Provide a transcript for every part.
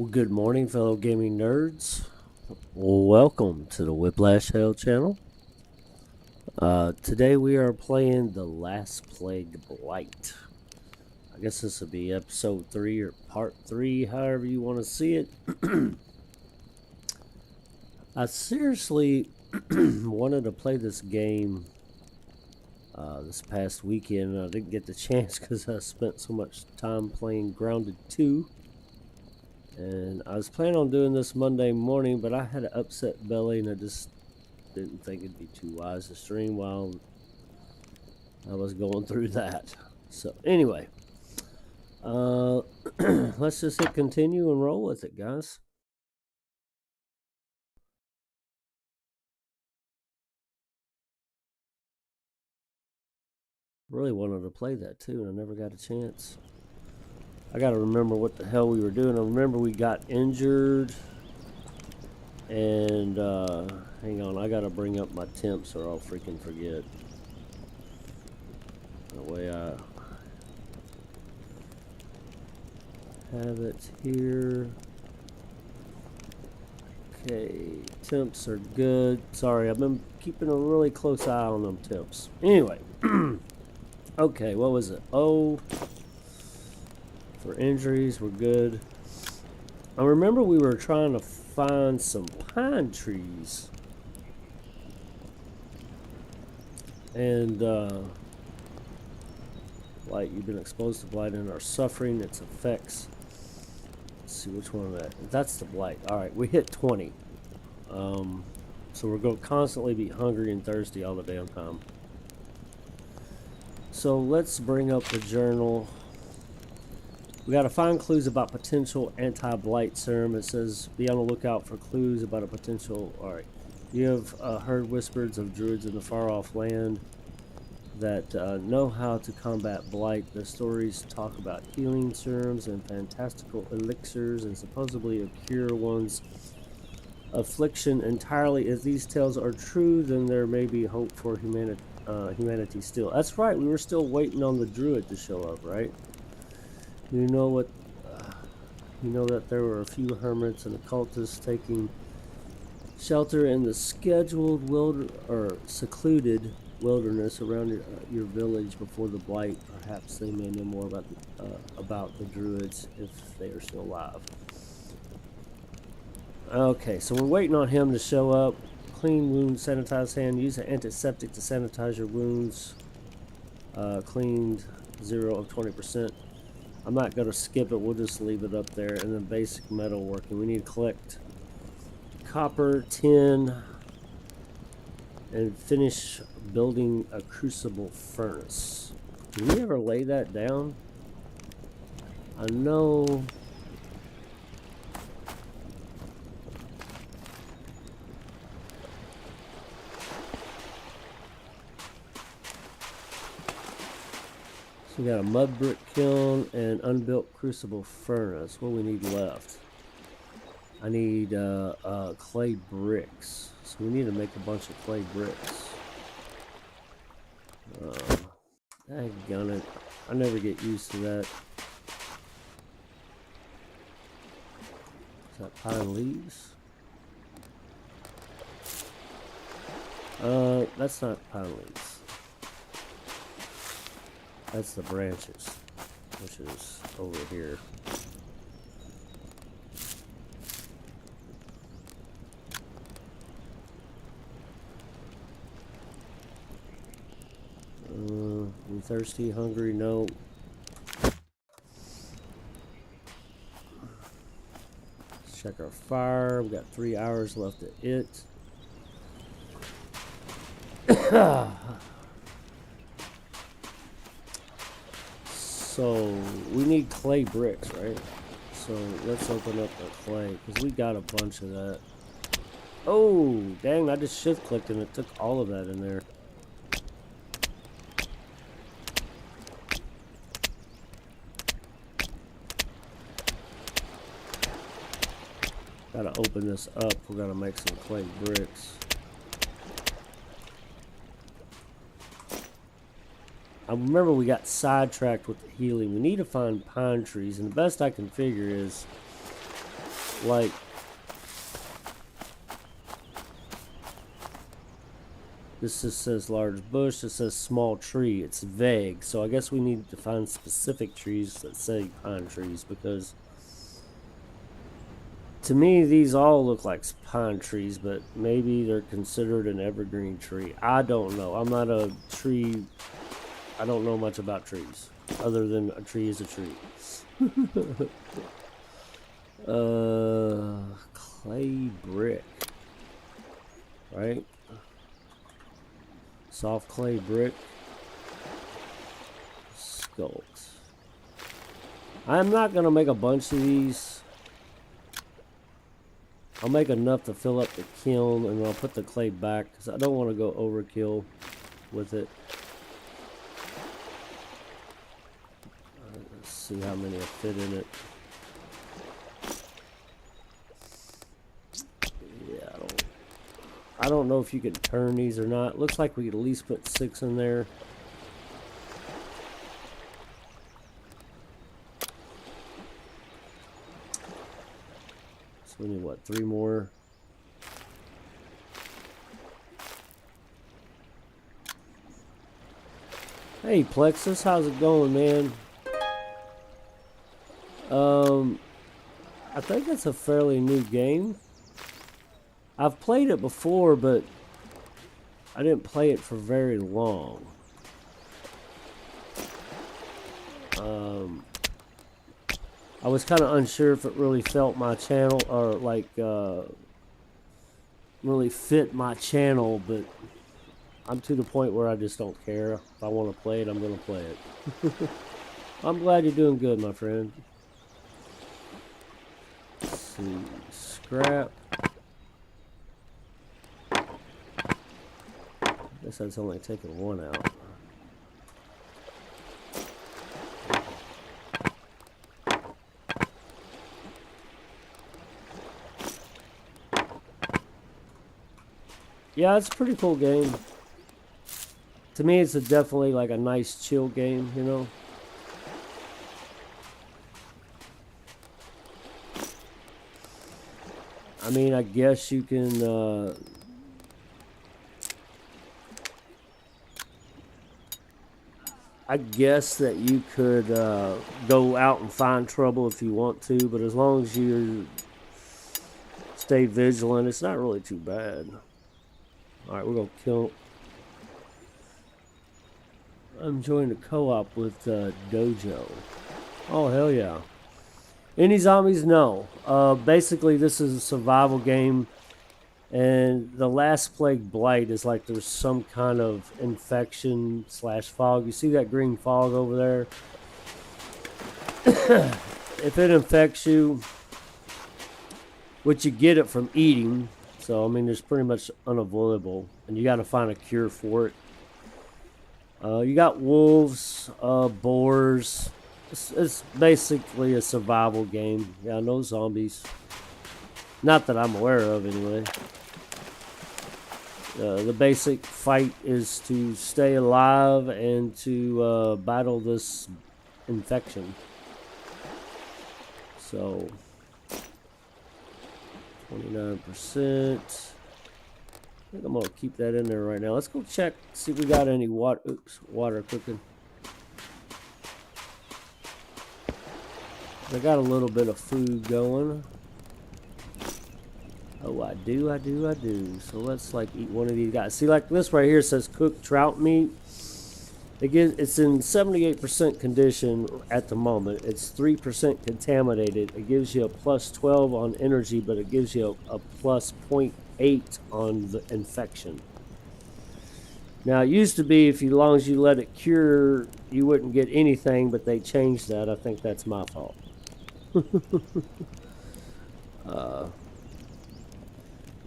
Well, good morning, fellow gaming nerds. Welcome to the Whiplash Hell channel. Today we are playing The Last Plague Blight. I guess this will be episode 3 or part 3, however you want to see it. I seriously wanted to play this game this past weekend, and I didn't get the chance because I spent so much time playing Grounded 2. And I was planning on doing this Monday morning, but I had an upset belly and I just didn't think it'd be too wise to stream while I was going through that. So anyway, let's just hit continue and roll with it, guys. Really wanted to play that too, and I never got a chance. I gotta remember what the hell we were doing. I remember we got injured, and hang on, I gotta bring up my temps or I'll freaking forget. The way I have it here. Okay, temps are good. Sorry, I've been keeping a really close eye on them temps. Anyway, okay, what was it? Oh, for injuries, we're good. I remember we were trying to find some pine trees. And, Blight, you've been exposed to Blight and are suffering its effects. Let's see which one of that. That's the Blight. Alright, we hit 20. So we're going to constantly be hungry and thirsty all the damn time. So let's bring up the journal. We got to find clues about potential anti-blight serum. It says be on the lookout for clues about a potential. Alright. You have heard whispers of druids in the far-off land that know how to combat blight. The stories talk about healing serums and fantastical elixirs and supposedly a cure one's affliction entirely. If these tales are true, then there may be hope for humanity still. That's right, we were still waiting on the druid to show up, right? You know what? You know that there were a few hermits and occultists taking shelter in the scheduled secluded wilderness around your village before the blight. Perhaps they may know more about the druids if they are still alive. Okay, so we're waiting on him to show up. Clean wound, sanitize hand. Use an antiseptic to sanitize your wounds. Cleaned 0 of 20%. I'm not going to skip it. We'll just leave it up there. And then basic metal working. We need to collect copper, tin, and finish building a crucible furnace. Did we ever lay that down? I know. So we got a mud brick kiln and unbuilt crucible furnace. What do we need left? I need clay bricks. So we need to make a bunch of clay bricks. Daggone it. I never get used to that. Is that pine leaves? That's not pine leaves. That's the branches, which is over here. We thirsty, hungry? No. Let's check our fire. We've got 3 hours left of it. So we need clay bricks, right? So let's open up the clay because we got a bunch of that. Oh, dang, I just shift clicked and it took all of that in there. Gotta open this up. We're gonna make some clay bricks. I remember we got sidetracked with the healing. We need to find pine trees, and the best I can figure is like this just says large bush, it says small tree. It's vague, so I guess we need to find specific trees that say pine trees, because to me these all look like pine trees, but maybe they're considered an evergreen tree. I don't know. I'm not a tree. I don't know much about trees other than a tree is a tree. Clay brick, right? Soft clay brick. Sculpt. I'm not gonna make a bunch of these. I'll make enough to fill up the kiln, and I'll put the clay back because I don't want to go overkill with it. Let's see how many will fit in it. Yeah, I don't know if you can turn these or not. Looks like we could at least put 6 in there. So we need what, 3 more? Hey Plexus, how's it going, man? I think it's a fairly new game. I've played it before, but I didn't play it for very long. I was kind of unsure if it really felt my channel, or like really fit my channel, but I'm to the point where I just don't care. If I want to play it, I'm going to play it. I'm glad you're doing good, my friend. Let's see, scrap. I guess that's only taking 1 out. Yeah, it's a pretty cool game. To me, it's definitely like a nice chill game, you know? I mean, I guess you can, I guess that you could go out and find trouble if you want to, but as long as you stay vigilant, it's not really too bad. Alright, we're going to kill... I'm joining a co-op with Dojo. Oh, hell yeah. Any zombies? No. Basically, this is a survival game, and the last plague Blight is like there's some kind of infection / fog. You see that green fog over there? If it infects you, which you get it from eating, so I mean it's pretty much unavoidable, and you got to find a cure for it. You got wolves, boars. It's basically a survival game. Yeah, no zombies. Not that I'm aware of, anyway. The basic fight is to stay alive and to battle this infection. So, 29%. I think I'm going to keep that in there right now. Let's go check, see if we got any water. Oops, water cooking. I got a little bit of food going. Oh, I do. So let's like eat one of these guys. See, like this right here says cooked trout meat. It's in 78% condition at the moment. It's 3% contaminated. It gives you a plus 12 on energy, but it gives you a plus 0.8 on the infection. Now, it used to be, as long as you let it cure, you wouldn't get anything, but they changed that. I think that's my fault.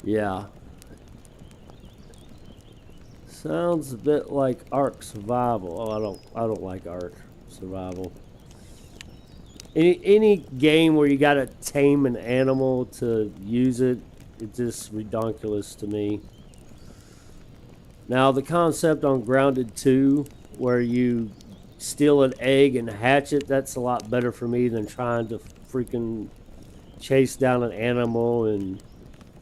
Yeah. Sounds a bit like Ark Survival. Oh, I don't like Ark Survival. Any game where you gotta tame an animal to use it, it's just ridiculous to me. Now the concept on Grounded 2, where you steal an egg and hatch it, that's a lot better for me than trying to freaking chase down an animal and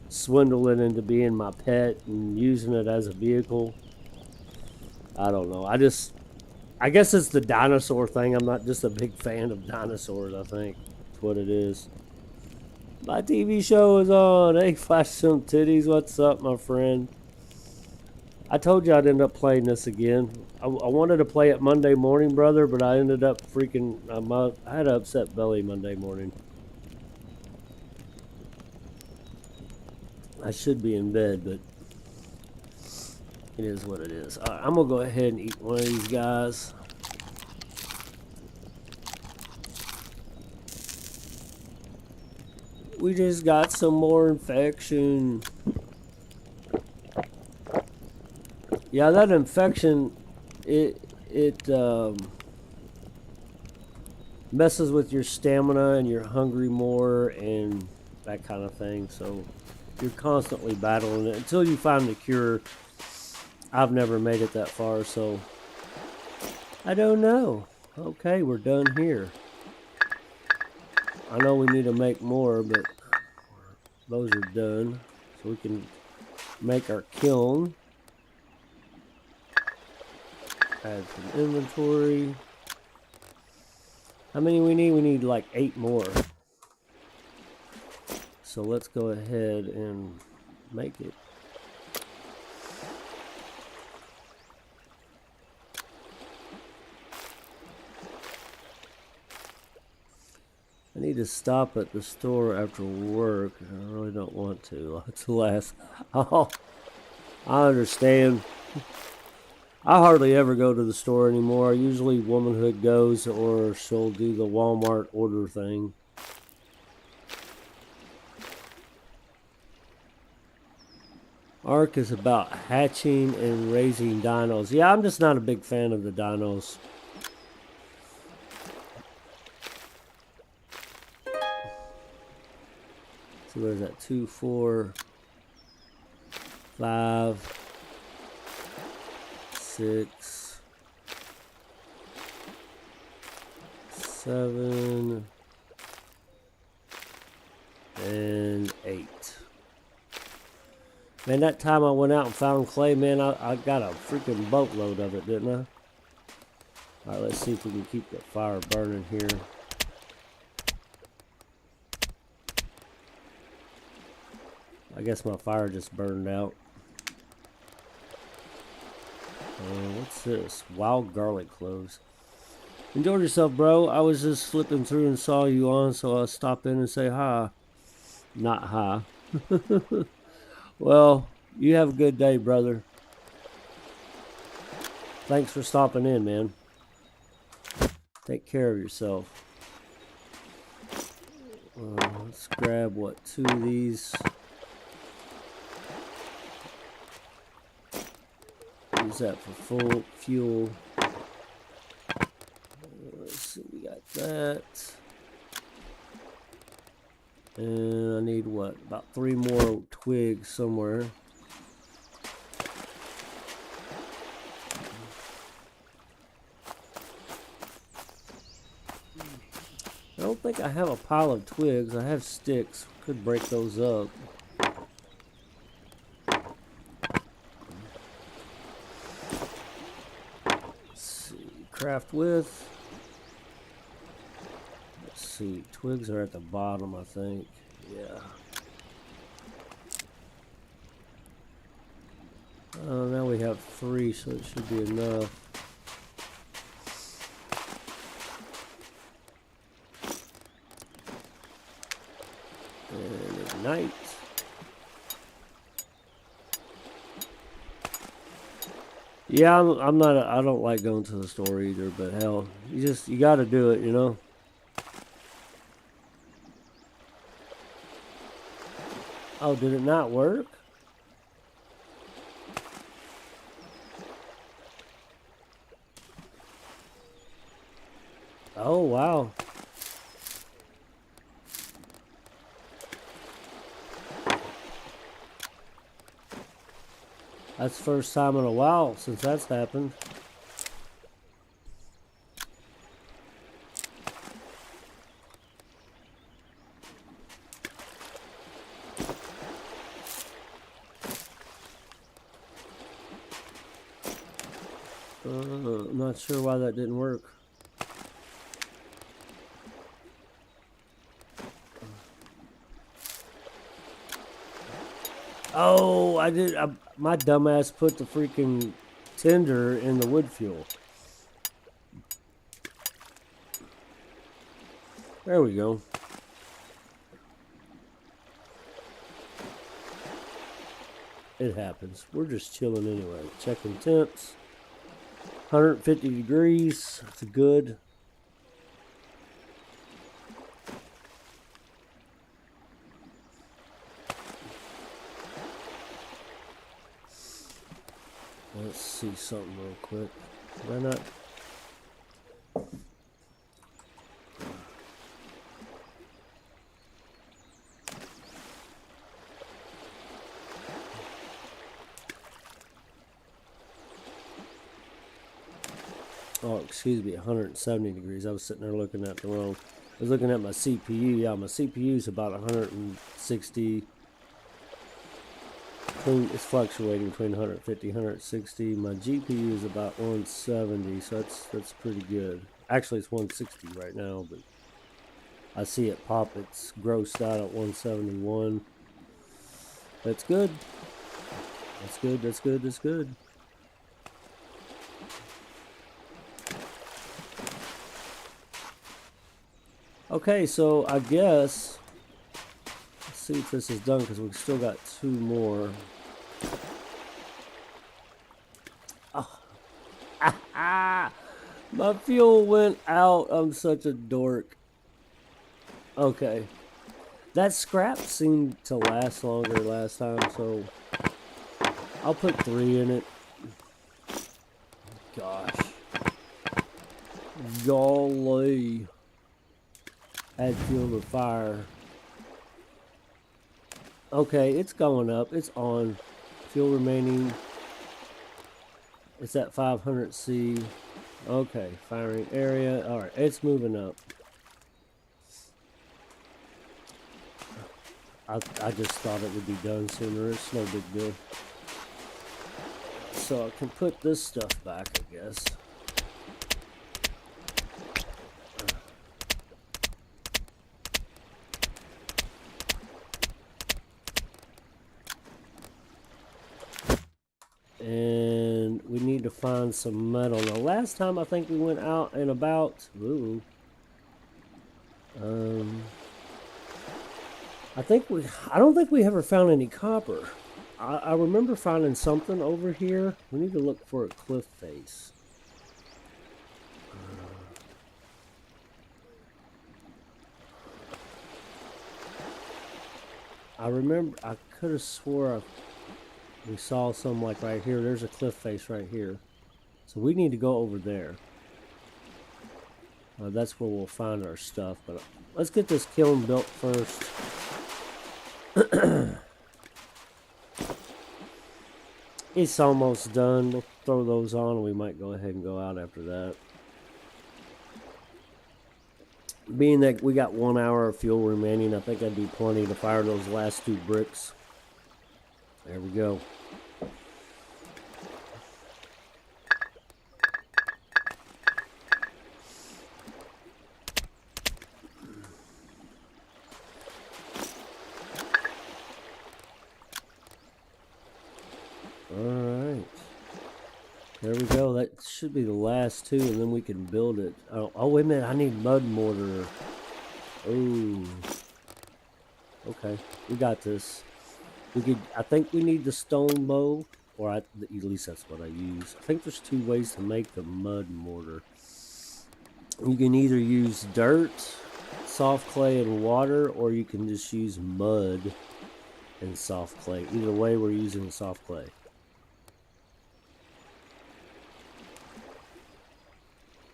swindle it into being my pet and using it as a vehicle. I don't know. I guess it's the dinosaur thing. I'm not just a big fan of dinosaurs, I think. That's what it is. My TV show is on. Hey, Flash some titties. What's up, my friend? I told you I'd end up playing this again. I wanted to play it Monday morning, brother, but I ended up freaking... I had an upset belly Monday morning. I should be in bed, but it is what it is. All right, I'm going to go ahead and eat one of these guys. We just got some more infection. Yeah, that infection, it messes with your stamina and you're hungry more and that kind of thing. So you're constantly battling it until you find the cure. I've never made it that far, so I don't know. Okay, we're done here. I know we need to make more, but those are done. So we can make our kiln. Add some inventory. How many we need? We need like 8 more. So let's go ahead and make it. I need to stop at the store after work. I really don't want to. It's the last. Oh, I understand. I hardly ever go to the store anymore. Usually Womanhood goes, or she'll do the Walmart order thing. Ark is about hatching and raising dinos. Yeah, I'm just not a big fan of the dinos. So there's that 2, 4, 5, 6, 7, and 8. Man, that time I went out and found clay, man, I got a freaking boatload of it, didn't I? Alright, let's see if we can keep the fire burning here. I guess my fire just burned out. What's this? Wild garlic cloves. Enjoy yourself, bro. I was just flipping through and saw you on, so I'll stop in and say hi. Not hi. Well, you have a good day, brother. Thanks for stopping in, man. Take care of yourself. Let's grab, what, 2 of these. Use that for full fuel. Let's see, we got that. And I need what? About 3 more twigs somewhere. I don't think I have a pile of twigs. I have sticks. Could break those up. Craft with. Let's see, twigs are at the bottom, I think. Yeah. Now we have 3, so it should be enough. And ignite. Yeah, I'm not. I don't like going to the store either. But hell, you got to do it, you know. Oh, did it not work? Oh wow. That's the first time in a while since that's happened. I'm not sure why that didn't work. Oh, my dumbass put the freaking tinder in the wood fuel. There we go. It happens. We're just chilling anyway. Checking temps. 150 degrees. That's good. Let's see something real quick. Why not? Oh, excuse me, 170 degrees. I was sitting there looking at the wrong. I was looking at my CPU. Yeah, my CPU is about 160. It's fluctuating between 150 160. My GPU is about 170, so that's pretty good. Actually, it's 160 right now, but I see it pop. It's grossed out at 171. That's good. That's good. That's good. That's good. Okay, so I guess let's see if this is done because we've still got 2 more. Oh. My fuel went out. I'm such a dork. Okay. That scrap seemed to last longer last time, so I'll put 3 in it. Gosh. Golly. Add fuel to fire. Okay, it's going up. It's on. Fuel remaining. It's at 500 C. Okay, firing area. Alright, it's moving up. I just thought it would be done sooner. It's no big deal. So I can put this stuff back, I guess. And we need to find some metal. Now, last time I think we went out and about. Ooh. I don't think we ever found any copper. I remember finding something over here. We need to look for a cliff face. I remember, I could have swore we saw some like right here. There's a cliff face right here. So we need to go over there. That's where we'll find our stuff. But let's get this kiln built first. It's almost done. We'll throw those on and we might go ahead and go out after that. Being that we got 1 hour of fuel remaining, I think that'd be plenty to fire those last 2 bricks. There we go. Alright. There we go. That should be the last 2, and then we can build it. Oh, wait a minute. I need mud mortar. Oh. Okay. We got this. I think we need the stone bow, or at least that's what I use. I think there's 2 ways to make the mud mortar. You can either use dirt, soft clay, and water, or you can just use mud and soft clay. Either way, we're using soft clay.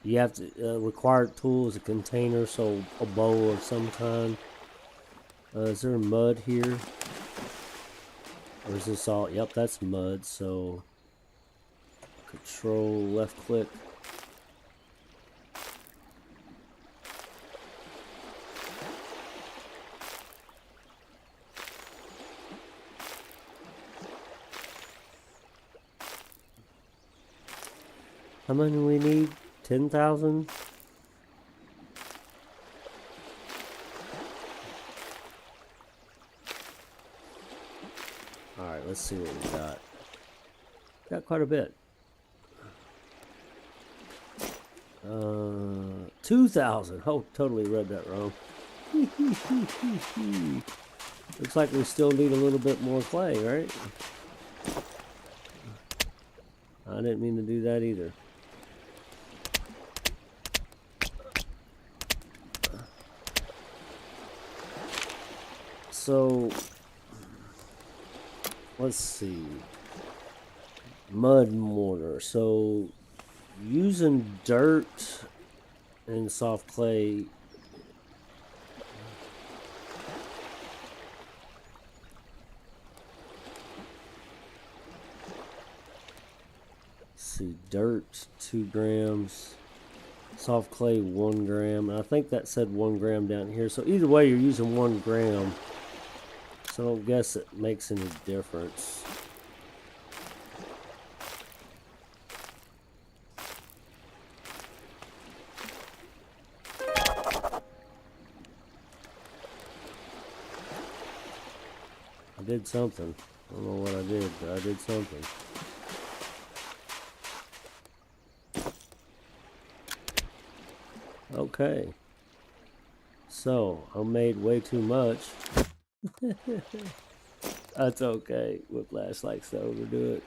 You have to required tool is a container, so a bowl of some kind. Is there mud here? Or is this all? Yep, that's mud. So control left click. How many we need? 10,000? Alright, let's see what we got. Got quite a bit. 2,000. Oh, totally read that wrong. Looks like we still need a little bit more clay, right? I didn't mean to do that either. So, let's see. Mud mortar. So, using dirt and soft clay. See, dirt 2 grams, soft clay 1 gram, and I think that said 1 gram down here. So either way, you're using 1 gram. So I don't guess it makes any difference. I did something. I don't know what I did, but I did something. Okay. So, I made way too much. That's okay. Whiplash likes to overdo it.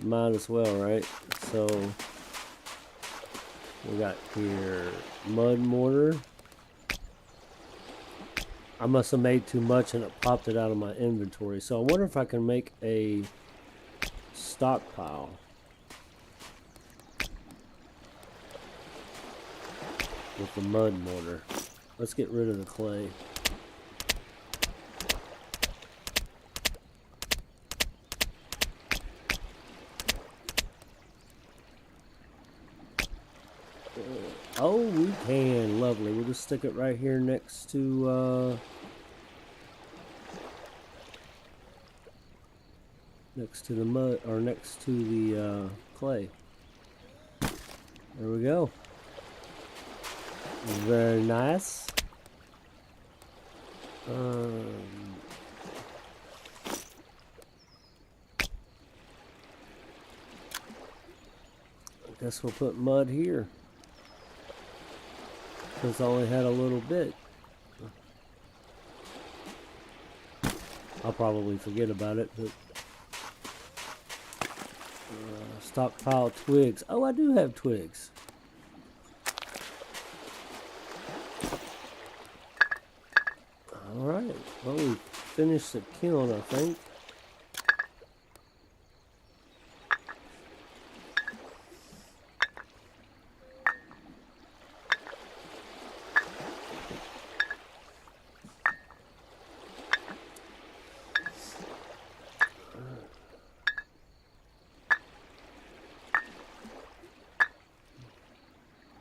Might as well, right? So, we got here mud mortar. I must have made too much and it popped it out of my inventory. So I wonder if I can make a stockpile. With the mud mortar. Let's get rid of the clay. Oh, we can. Lovely. We'll just stick it right here next to the mud, or next to the clay. There we go. Very nice. I guess we'll put mud here. Because I only had a little bit. I'll probably forget about it, but stockpile twigs. Oh, I do have twigs. Alright, well, we finished the kiln, I think.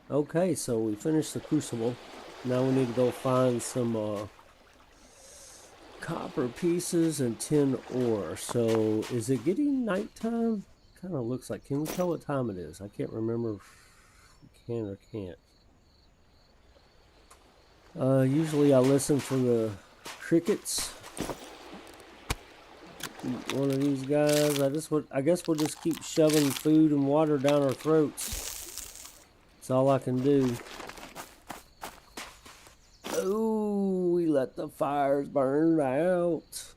Okay, so we finished the crucible. Now we need to go find some copper pieces and tin ore. So is it getting nighttime? Kind of looks like. Can we tell what time it is? I can't remember if we can or can't. Usually I listen for the crickets. Eat one of these guys. I guess we'll just keep shoving food and water down our throats. That's all I can do. Oh, we let the fires burn out.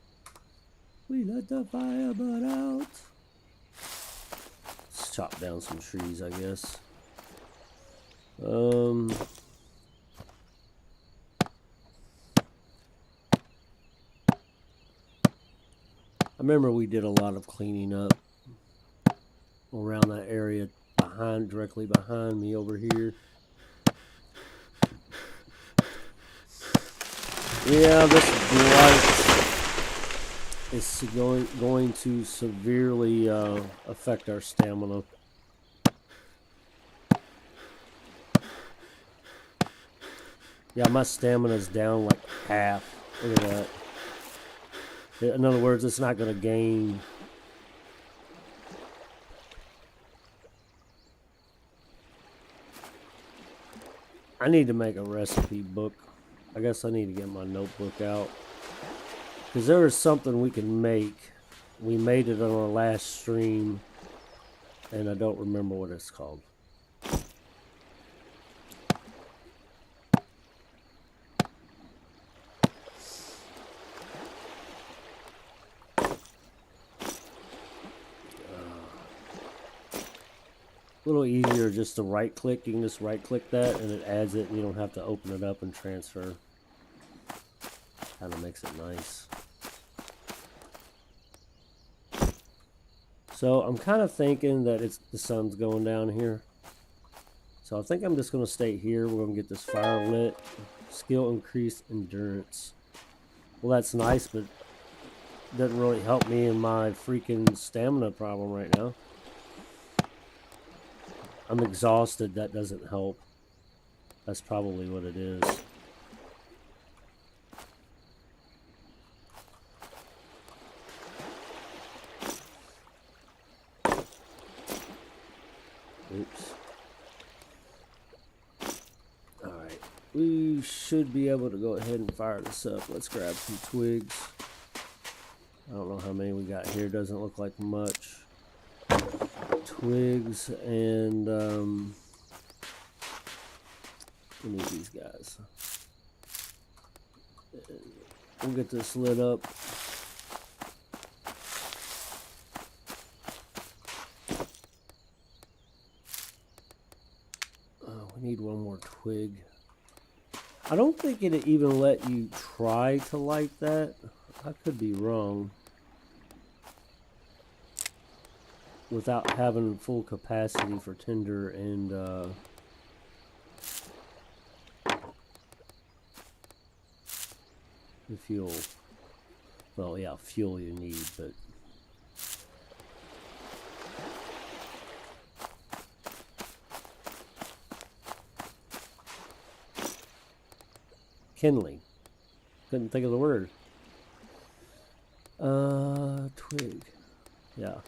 We let the fire burn out. Let's chop down some trees, I guess. I remember we did a lot of cleaning up around that area directly behind me over here. Yeah, this blight is going to severely affect our stamina. Yeah, my stamina's down like half. Look at that. In other words, it's not going to gain. I need to make a recipe book. I guess I need to get my notebook out. Because there is something we can make. We made it on our last stream. And I don't remember what it's called. A little easier just to right click. You can just right click that and it adds it and you don't have to open it up and transfer. Kind of makes it nice. So I'm kind of thinking that the sun's going down here. So I think I'm just going to stay here. We're going to get this fire lit. Skill increased endurance. Well, that's nice, but doesn't really help me in my freaking stamina problem right now. I'm exhausted. That doesn't help. That's probably what it is. Oops. Alright. We should be able to go ahead and fire this up. Let's grab some twigs. I don't know how many we got here. Doesn't look like much. Twigs and we need these guys. We'll get this lit up. We need one more twig. I don't think it even let you try to light that. I could be wrong. Without having full capacity for tinder and the fuel. Well, yeah, fuel you need, but kindling. Couldn't think of the word. Twig. Yeah.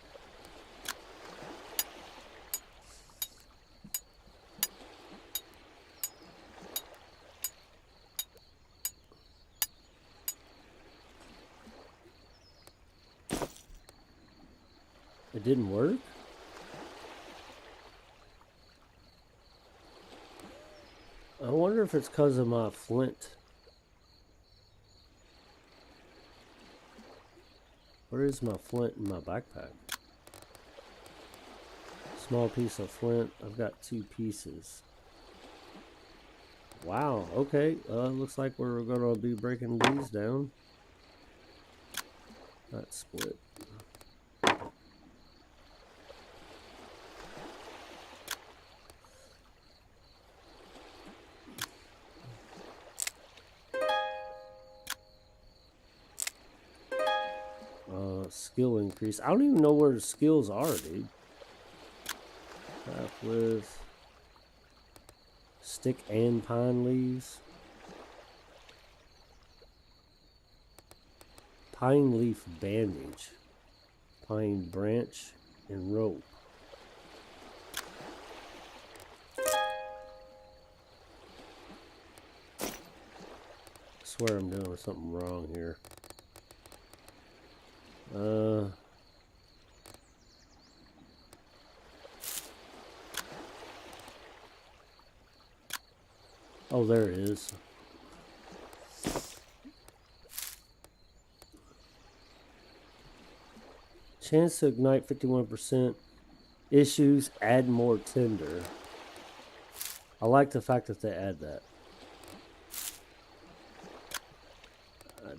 It didn't work? I wonder if it's because of my flint. Where is my flint in my backpack? Small piece of flint. I've got 2 pieces. Wow, okay. Looks like we're going to be breaking these down. That's split. Skill increase. I don't even know where the skills are, dude. Craft with stick and pine leaves. Pine leaf bandage. Pine branch and rope. I swear I'm doing something wrong here. Oh, there it is. Chance to ignite 51%. Issues, add more tinder. I like the fact that they add that.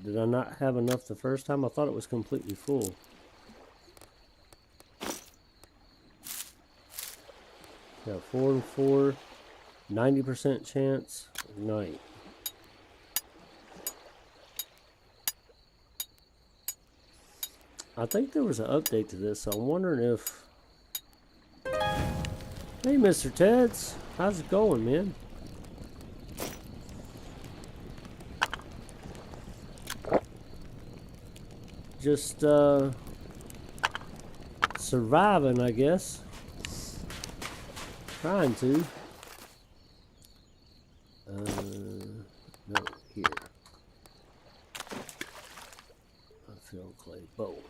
Did I not have enough the first time? I thought it was completely full. Yeah, 4 and 4. 90% chance. Ignite. I think there was an update to this, so I'm wondering if... Hey, Mr. Teds. How's it going, man? Just, surviving, I guess. Trying to. No, here. A field clay bowl.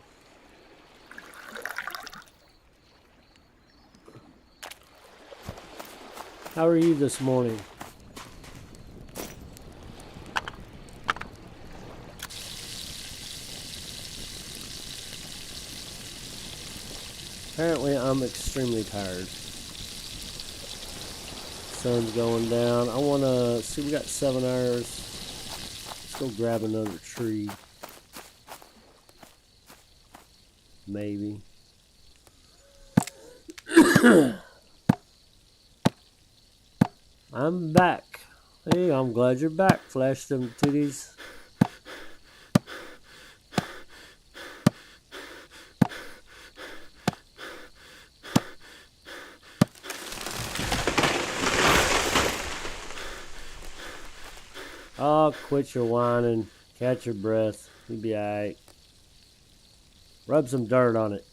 How are you this morning? Apparently, I'm extremely tired. Sun's going down. I want to see, we got 7 hours. Let's go grab another tree. Maybe. I'm back. Hey, I'm glad you're back. Flash them titties. Oh, quit your whining. Catch your breath. You'll be alright. Rub some dirt on it.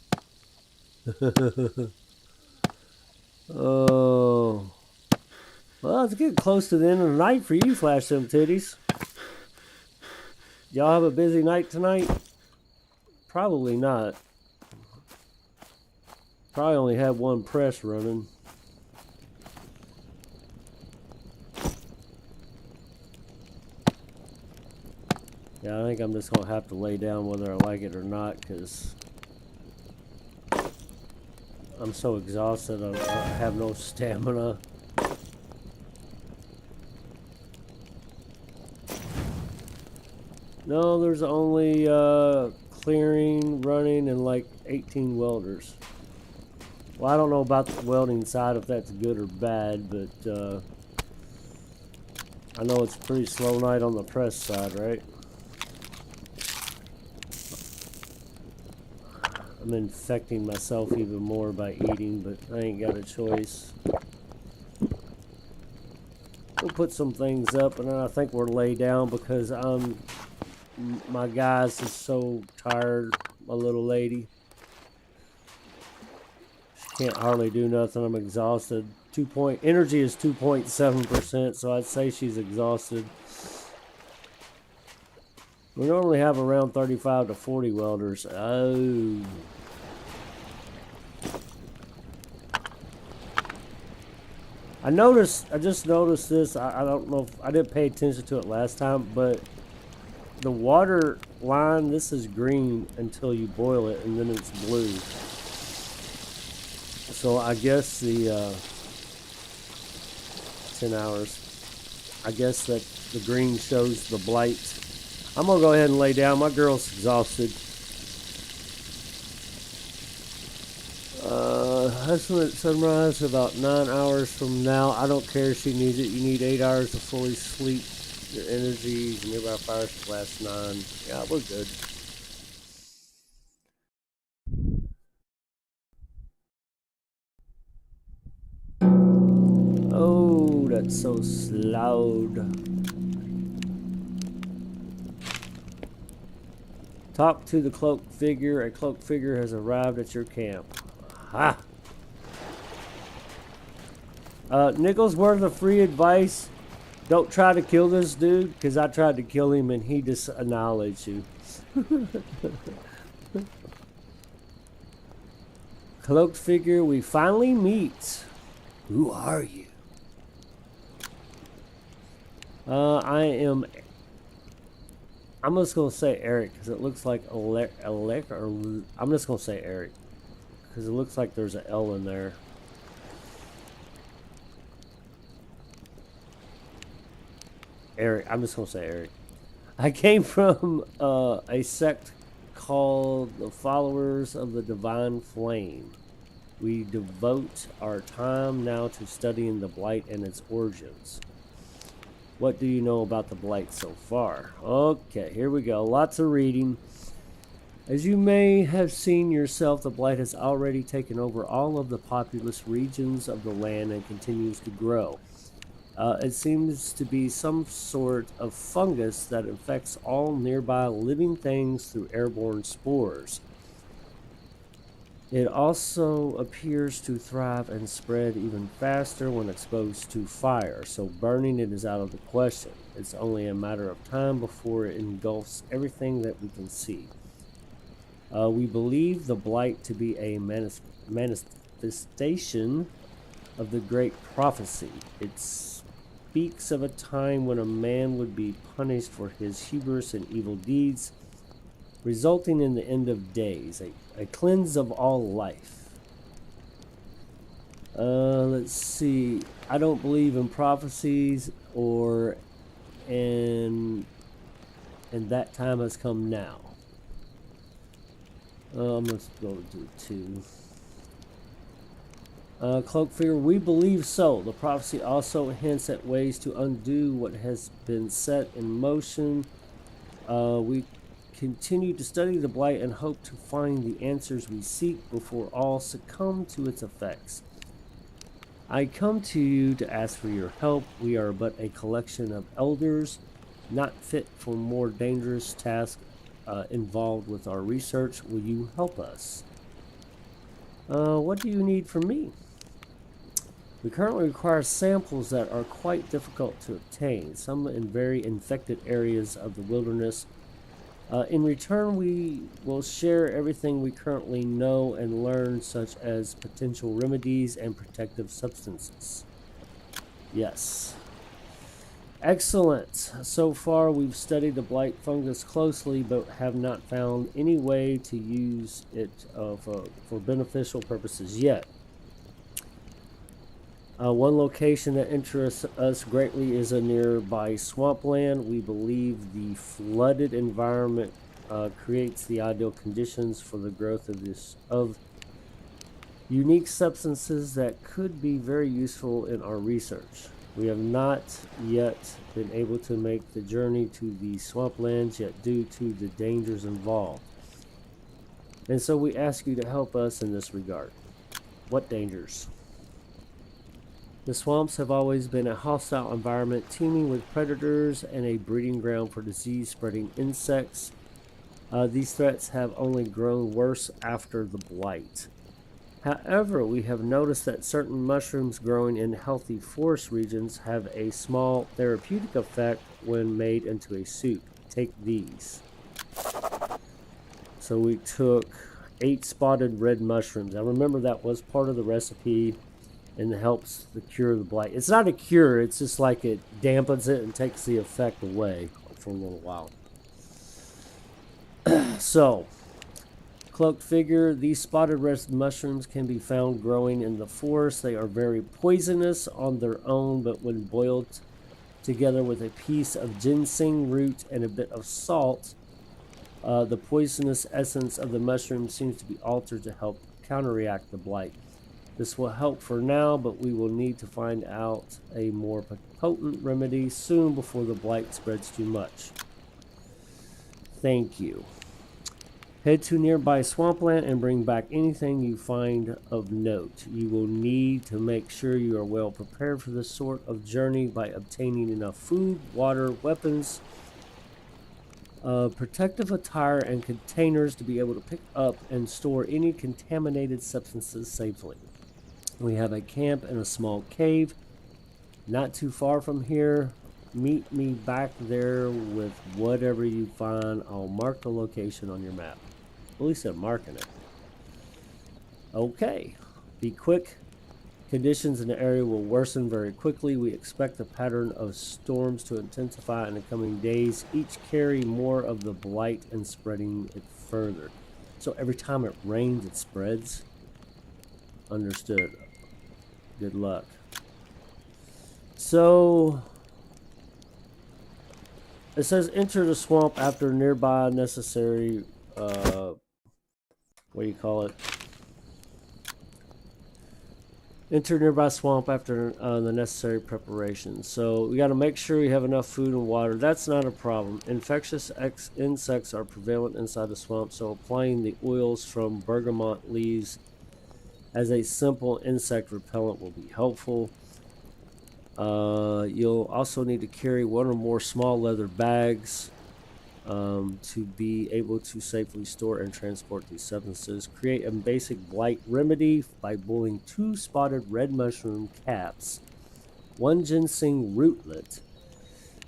Oh. Well, it's getting close to the end of the night for you, Flash them titties. Y'all have a busy night tonight? Probably not. Probably only have one press running. Yeah, I think I'm just going to have to lay down whether I like it or not, because I'm so exhausted, I have no stamina. No, there's only clearing, running, and like 18 welders. Well, I don't know about the welding side, if that's good or bad, but I know it's a pretty slow night on the press side, right? I'm infecting myself even more by eating, but I ain't got a choice. We'll put some things up, and then I think we'll lay down because my guys is so tired, my little lady. She can't hardly do nothing. I'm exhausted. Energy is 2.7%, so I'd say she's exhausted. We normally have around 35 to 40 welders. Oh. I just noticed this. I don't know if I didn't pay attention to it last time, but the water line, this is green until you boil it, and then it's blue. So I guess the 10 hours. I guess that the green shows the blight. I'm gonna go ahead and lay down. My girl's exhausted. That's when it's sunrise, about 9 hours from now. I don't care if she needs it. You need 8 hours to fully sleep. Your energy, nearby fires should last 9. Yeah, we're good. Oh, that's so loud. Talk to the cloaked figure. A cloaked figure has arrived at your camp. Ha! Nichols, worth of free advice. Don't try to kill this dude, because I tried to kill him and he just annihilates you. Cloaked figure, we finally meet. Who are you? I'm just going to say Eric, because it looks like I'm just going to say Eric, because it looks like there's an L in there. Eric, I'm just going to say Eric. I came from a sect called the Followers of the Divine Flame. We devote our time now to studying the Blight and its origins. What do you know about the Blight so far? Okay, here we go. Lots of reading. As you may have seen yourself, the Blight has already taken over all of the populous regions of the land and continues to grow. It seems to be some sort of fungus that infects all nearby living things through airborne spores. It also appears to thrive and spread even faster when exposed to fire, so burning it is out of the question. It's only a matter of time before it engulfs everything that we can see. We believe the blight to be a manifestation of the great prophecy. It speaks of a time when a man would be punished for his hubris and evil deeds, resulting in the end of days, a cleanse of all life. Let's see. I don't believe in prophecies or and that time has come now. I'm gonna go to 2. Cloak figure, we believe so. The prophecy also hints at ways to undo what has been set in motion. We continue to study the blight and hope to find the answers we seek before all succumb to its effects. I come to you to ask for your help. We are but a collection of elders, not fit for more dangerous tasks involved with our research. Will you help us? What do you need from me? We currently require samples that are quite difficult to obtain, some in very infected areas of the wilderness. In return, we will share everything we currently know and learn, such as potential remedies and protective substances. Yes. Excellent. So far, we've studied the blight fungus closely, but have not found any way to use it for beneficial purposes yet. One location that interests us greatly is a nearby swampland. We believe the flooded environment creates the ideal conditions for the growth of unique substances that could be very useful in our research. We have not yet been able to make the journey to the swamplands yet due to the dangers involved. And so we ask you to help us in this regard. What dangers? The swamps have always been a hostile environment teeming with predators and a breeding ground for disease-spreading insects. These threats have only grown worse after the blight. However, we have noticed that certain mushrooms growing in healthy forest regions have a small therapeutic effect when made into a soup. Take these. So we took 8 spotted red mushrooms. I remember that was part of the recipe and helps the cure the blight. It's not a cure, it's just like it dampens it and takes the effect away for a little while. So, cloaked figure, these spotted red mushrooms can be found growing in the forest. They are very poisonous on their own, but when boiled together with a piece of ginseng root and a bit of salt, the poisonous essence of the mushroom seems to be altered to help counteract the blight. This will help for now, but we will need to find out a more potent remedy soon before the blight spreads too much. Thank you. Head to nearby swampland and bring back anything you find of note. You will need to make sure you are well prepared for this sort of journey by obtaining enough food, water, weapons, protective attire, and containers to be able to pick up and store any contaminated substances safely. We have a camp in a small cave not too far from here. Meet me back there with whatever you find. I'll mark the location on your map. At least I'm marking it. Okay. Be quick. Conditions in the area will worsen very quickly. We expect the pattern of storms to intensify in the coming days, each carry more of the blight and spreading it further. So every time it rains, it spreads. Understood. Good luck. So it says enter the swamp after nearby necessary what do you call it? Enter nearby swamp after the necessary preparations. So we got to make sure we have enough food and water. That's not a problem. Infectious insects are prevalent inside the swamp, so applying the oils from bergamot leaves as a simple insect repellent will be helpful. You'll also need to carry one or more small leather bags. to be able to safely store and transport these substances. Create a basic blight remedy by boiling 2 spotted red mushroom caps, 1 ginseng rootlet,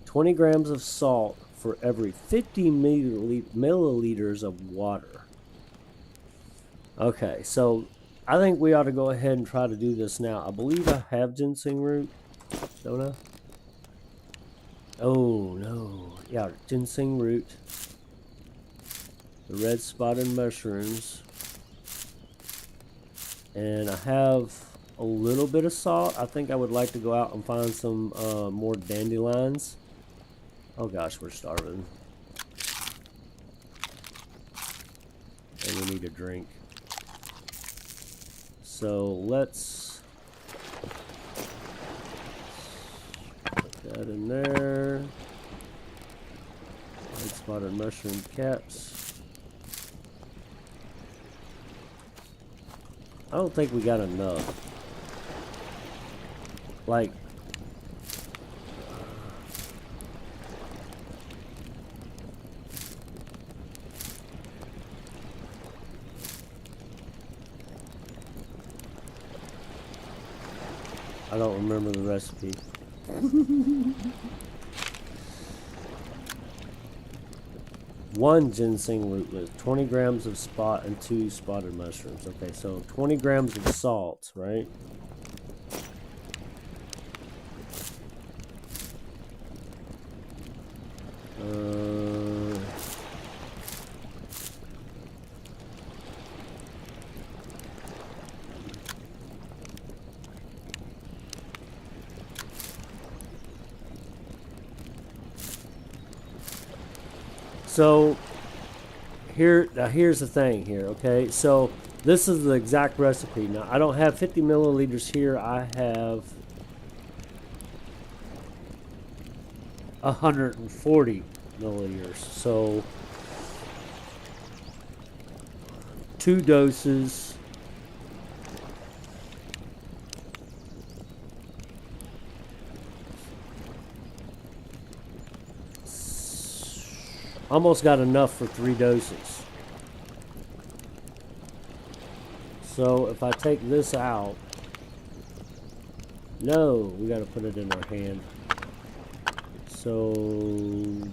20 grams of salt for every 50 milliliters of water. Okay, so I think we ought to go ahead and try to do this now. I believe I have ginseng root, don't I? Oh, no. Yeah, ginseng root. The red spotted mushrooms. And I have a little bit of salt. I think I would like to go out and find some more dandelions. Oh gosh, we're starving. And we need a drink. So let's put that in there. Red spotted mushroom caps. I don't think we got enough. Like, I don't remember the recipe. One ginseng rootlet, 20 grams of spot and 2 spotted mushrooms. Okay, so 20 grams of salt, right? So here's the thing here, okay? So this is the exact recipe. Now I don't have 50 milliliters here. I have 140 milliliters. So 2 doses. Almost got enough for 3 doses. So if I take this out, no, we got to put it in our hand. So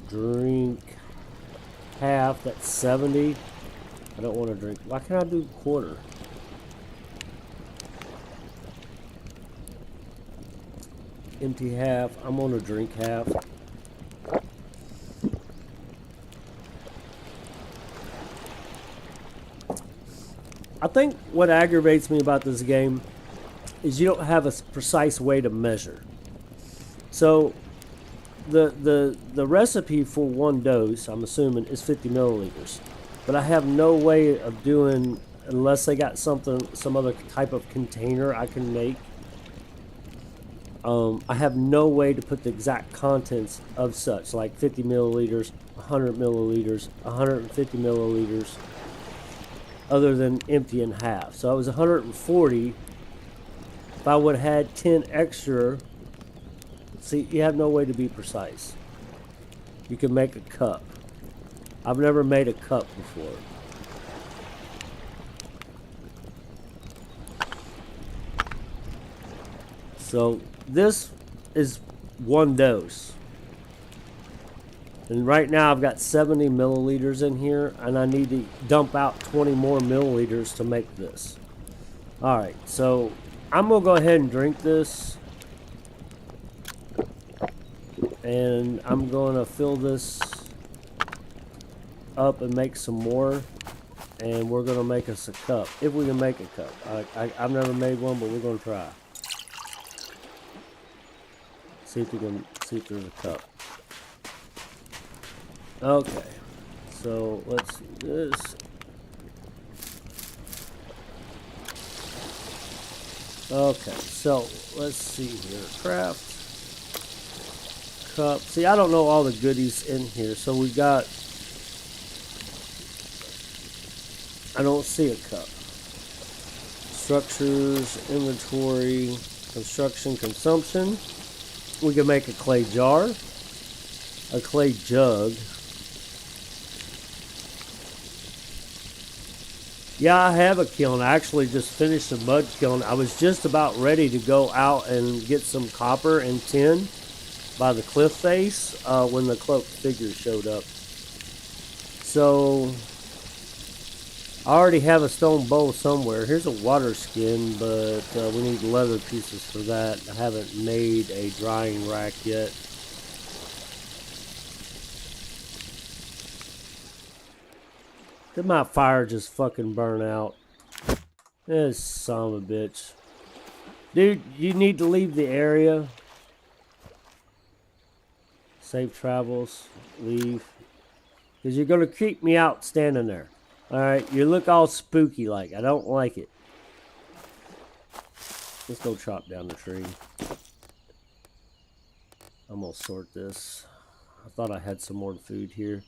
drink half, that's 70. I don't want to drink. Why can't I do quarter? Empty half. I'm going to drink half. I think what aggravates me about this game is you don't have a precise way to measure. So the recipe for 1 dose, I'm assuming, is 50 milliliters. But I have no way of doing, unless they got some other type of container I can make. I have no way to put the exact contents of such, like 50 milliliters, 100 milliliters, 150 milliliters, other than empty in half. So I was 140. If I would have had 10 extra, see, you have no way to be precise. You can make a cup. I've never made a cup before. So this is 1 dose. And right now I've got 70 milliliters in here, and I need to dump out 20 more milliliters to make this. Alright, so I'm going to go ahead and drink this. And I'm going to fill this up and make some more. And we're going to make us a cup, if we can make a cup. I've never made one, but we're going to try. See if we can see if there's a cup. Okay, so let's do this. Okay, so let's see here. Craft cup. See, I don't know all the goodies in here. So we got, I don't see a cup. Structures, inventory, construction, consumption. We can make a clay jar, a clay jug, Yeah, I have a kiln. I actually just finished a mud kiln. I was just about ready to go out and get some copper and tin by the cliff face when the cloaked figure showed up. So I already have a stone bowl somewhere. Here's a water skin, but we need leather pieces for that. I haven't made a drying rack yet. Did my fire just fucking burn out? This son of a bitch. Dude, you need to leave the area. Safe travels. Leave. Because you're going to keep me out standing there. Alright, you look all spooky like. I don't like it. Let's go chop down the tree. I'm going to sort this. I thought I had some more food here.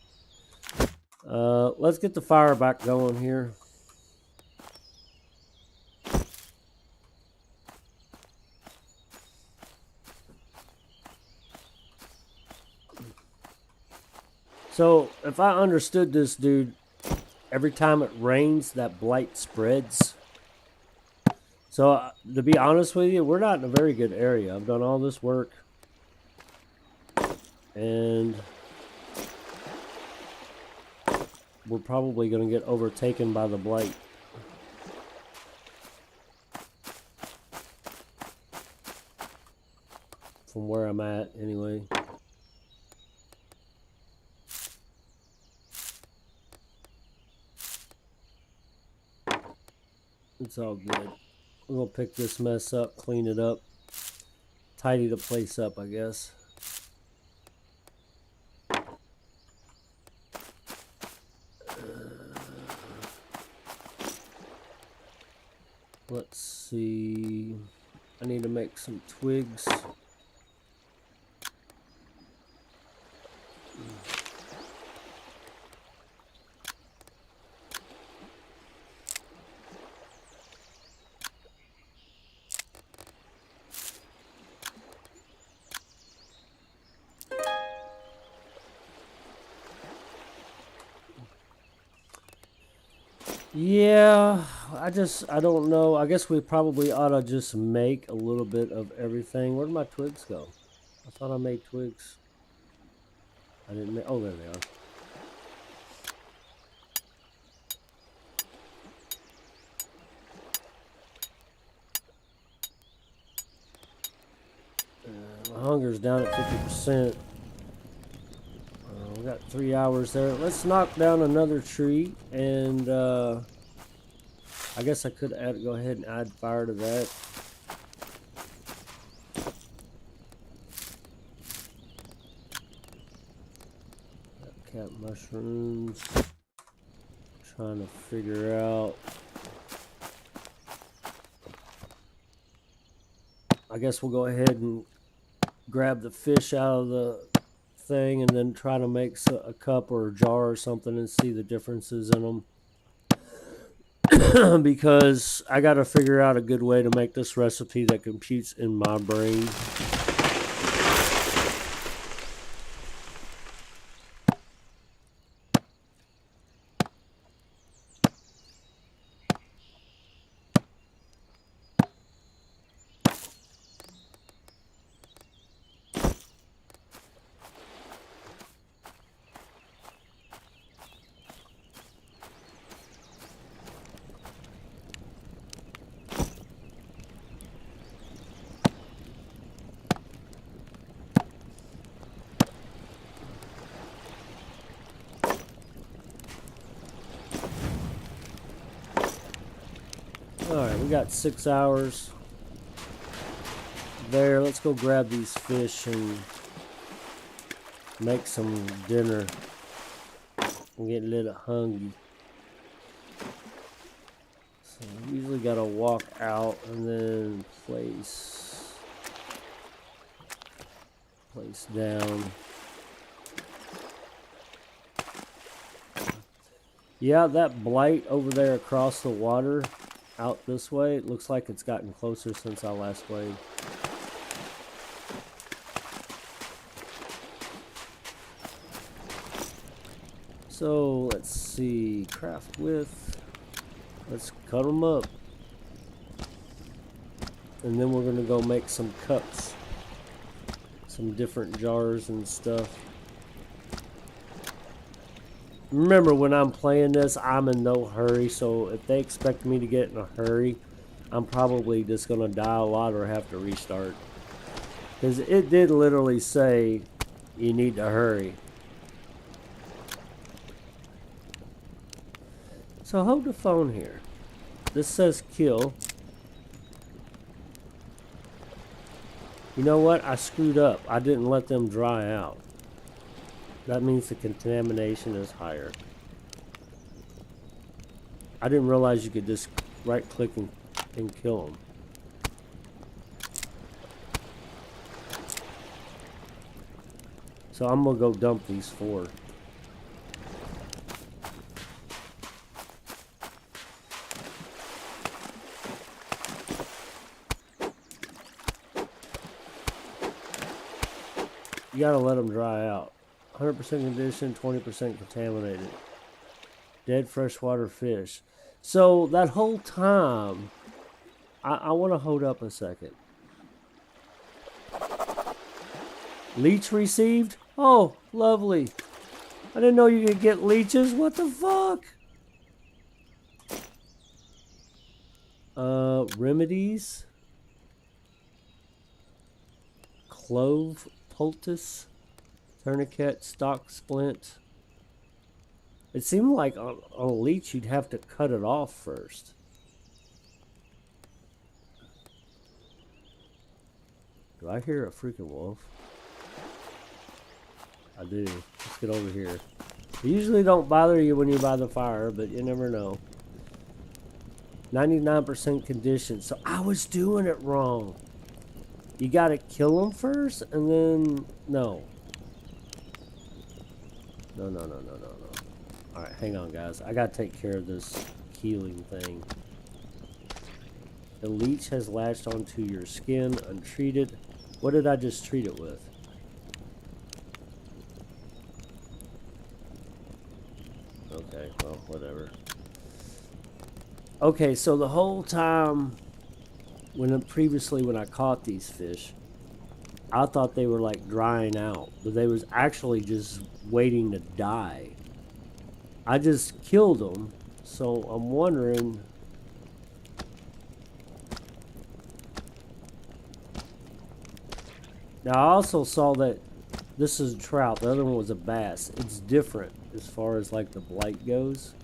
Let's get the fire back going here. So, if I understood this, dude, every time it rains, that blight spreads. So, to be honest with you, we're not in a very good area. I've done all this work. And we're probably going to get overtaken by the blight. From where I'm at, anyway. It's all good. We're going to pick this mess up, clean it up, tidy the place up, I guess. Let's see. I need to make some twigs. Yeah, I don't know. I guess we probably ought to just make a little bit of everything. Where'd my twigs go? I thought I made twigs. I didn't make, oh, there they are. My hunger's down at 50%. We got 3 hours there. Let's knock down another tree, and I guess I could go ahead and add fire to that. Got cat mushrooms. Trying to figure out. I guess we'll go ahead and grab the fish out of the thing and then try to make a cup or a jar or something and see the differences in them. Because I got to figure out a good way to make this recipe that computes in my brain. Alright, we got 6 hours there. Let's go grab these fish and make some dinner. I'm getting a little hungry. So I usually gotta walk out and then place down. Yeah, that blight over there across the water out this way, it looks like it's gotten closer since I last played. So let's see, craft with Let's cut them up. And then we're going to go make some cups. Some different jars and stuff. Remember, when I'm playing this, I'm in no hurry. So if they expect me to get in a hurry, I'm probably just going to die a lot or have to restart. Because it did literally say you need to hurry. So hold the phone here. This says kill. You know what? I screwed up. I didn't let them dry out. That means the contamination is higher. I didn't realize you could just right click and kill them. So I'm gonna go dump these 4. You gotta let them dry out. 100% condition, 20% contaminated. Dead freshwater fish. So that whole time, I want to hold up a second. Leech received? Oh, lovely. I didn't know you could get leeches. What the fuck? Remedies. Clove poultice. Tourniquet, stock splint. It seemed like on a leech you'd have to cut it off first. Do I hear a freaking wolf? I do. Let's get over here. They usually don't bother you when you're by the fire, but you never know. 99% condition. So I was doing it wrong. You gotta kill them first, and then... No. No. Alright, hang on, guys. I gotta take care of this healing thing. The leech has latched onto your skin untreated. What did I just treat it with? Okay, well, whatever. Okay, so the whole time previously when I caught these fish, I thought they were like drying out, but they was actually just waiting to die. I just killed them, so I'm wondering. Now I also saw that this is a trout, the other one was a bass. It's different as far as like the blight goes.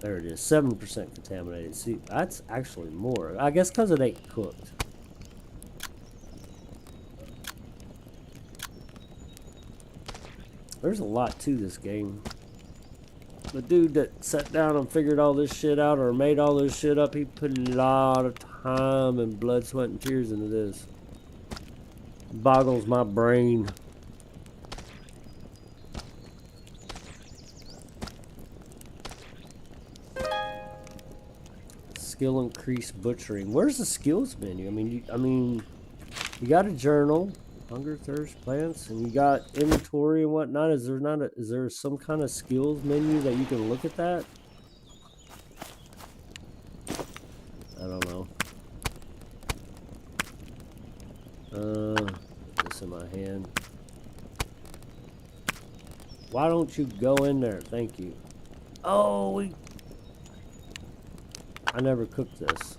There it is, 7% contaminated. See, that's actually more. I guess because it ain't cooked. There's a lot to this game. The dude that sat down and figured all this shit out or made all this shit up, he put a lot of time and blood, sweat, and tears into this. Boggles my brain. Skill increase butchering. Where's the skills menu? I mean, you got a journal, hunger, thirst, plants, and you got inventory and whatnot. Is there some kind of skills menu that you can look at that? I don't know. Put this in my hand. Why don't you go in there? Thank you. Oh, I never cooked this.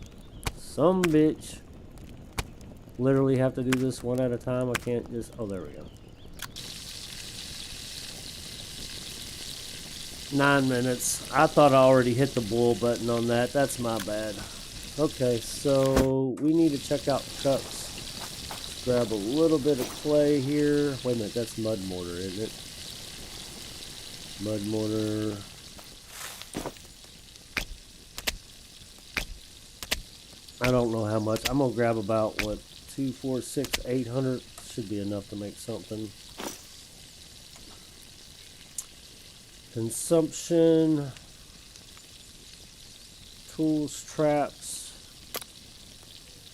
Some bitch. Literally have to do this one at a time. I can't just... Oh, there we go. 9 minutes. I thought I already hit the boil button on that. That's my bad. Okay, so we need to check out cups. Grab a little bit of clay here. Wait a minute, that's mud mortar, isn't it? Mud mortar. I don't know how much. I'm gonna grab about what, 2, 4, 6, 800 should be enough to make something. Consumption, tools, traps.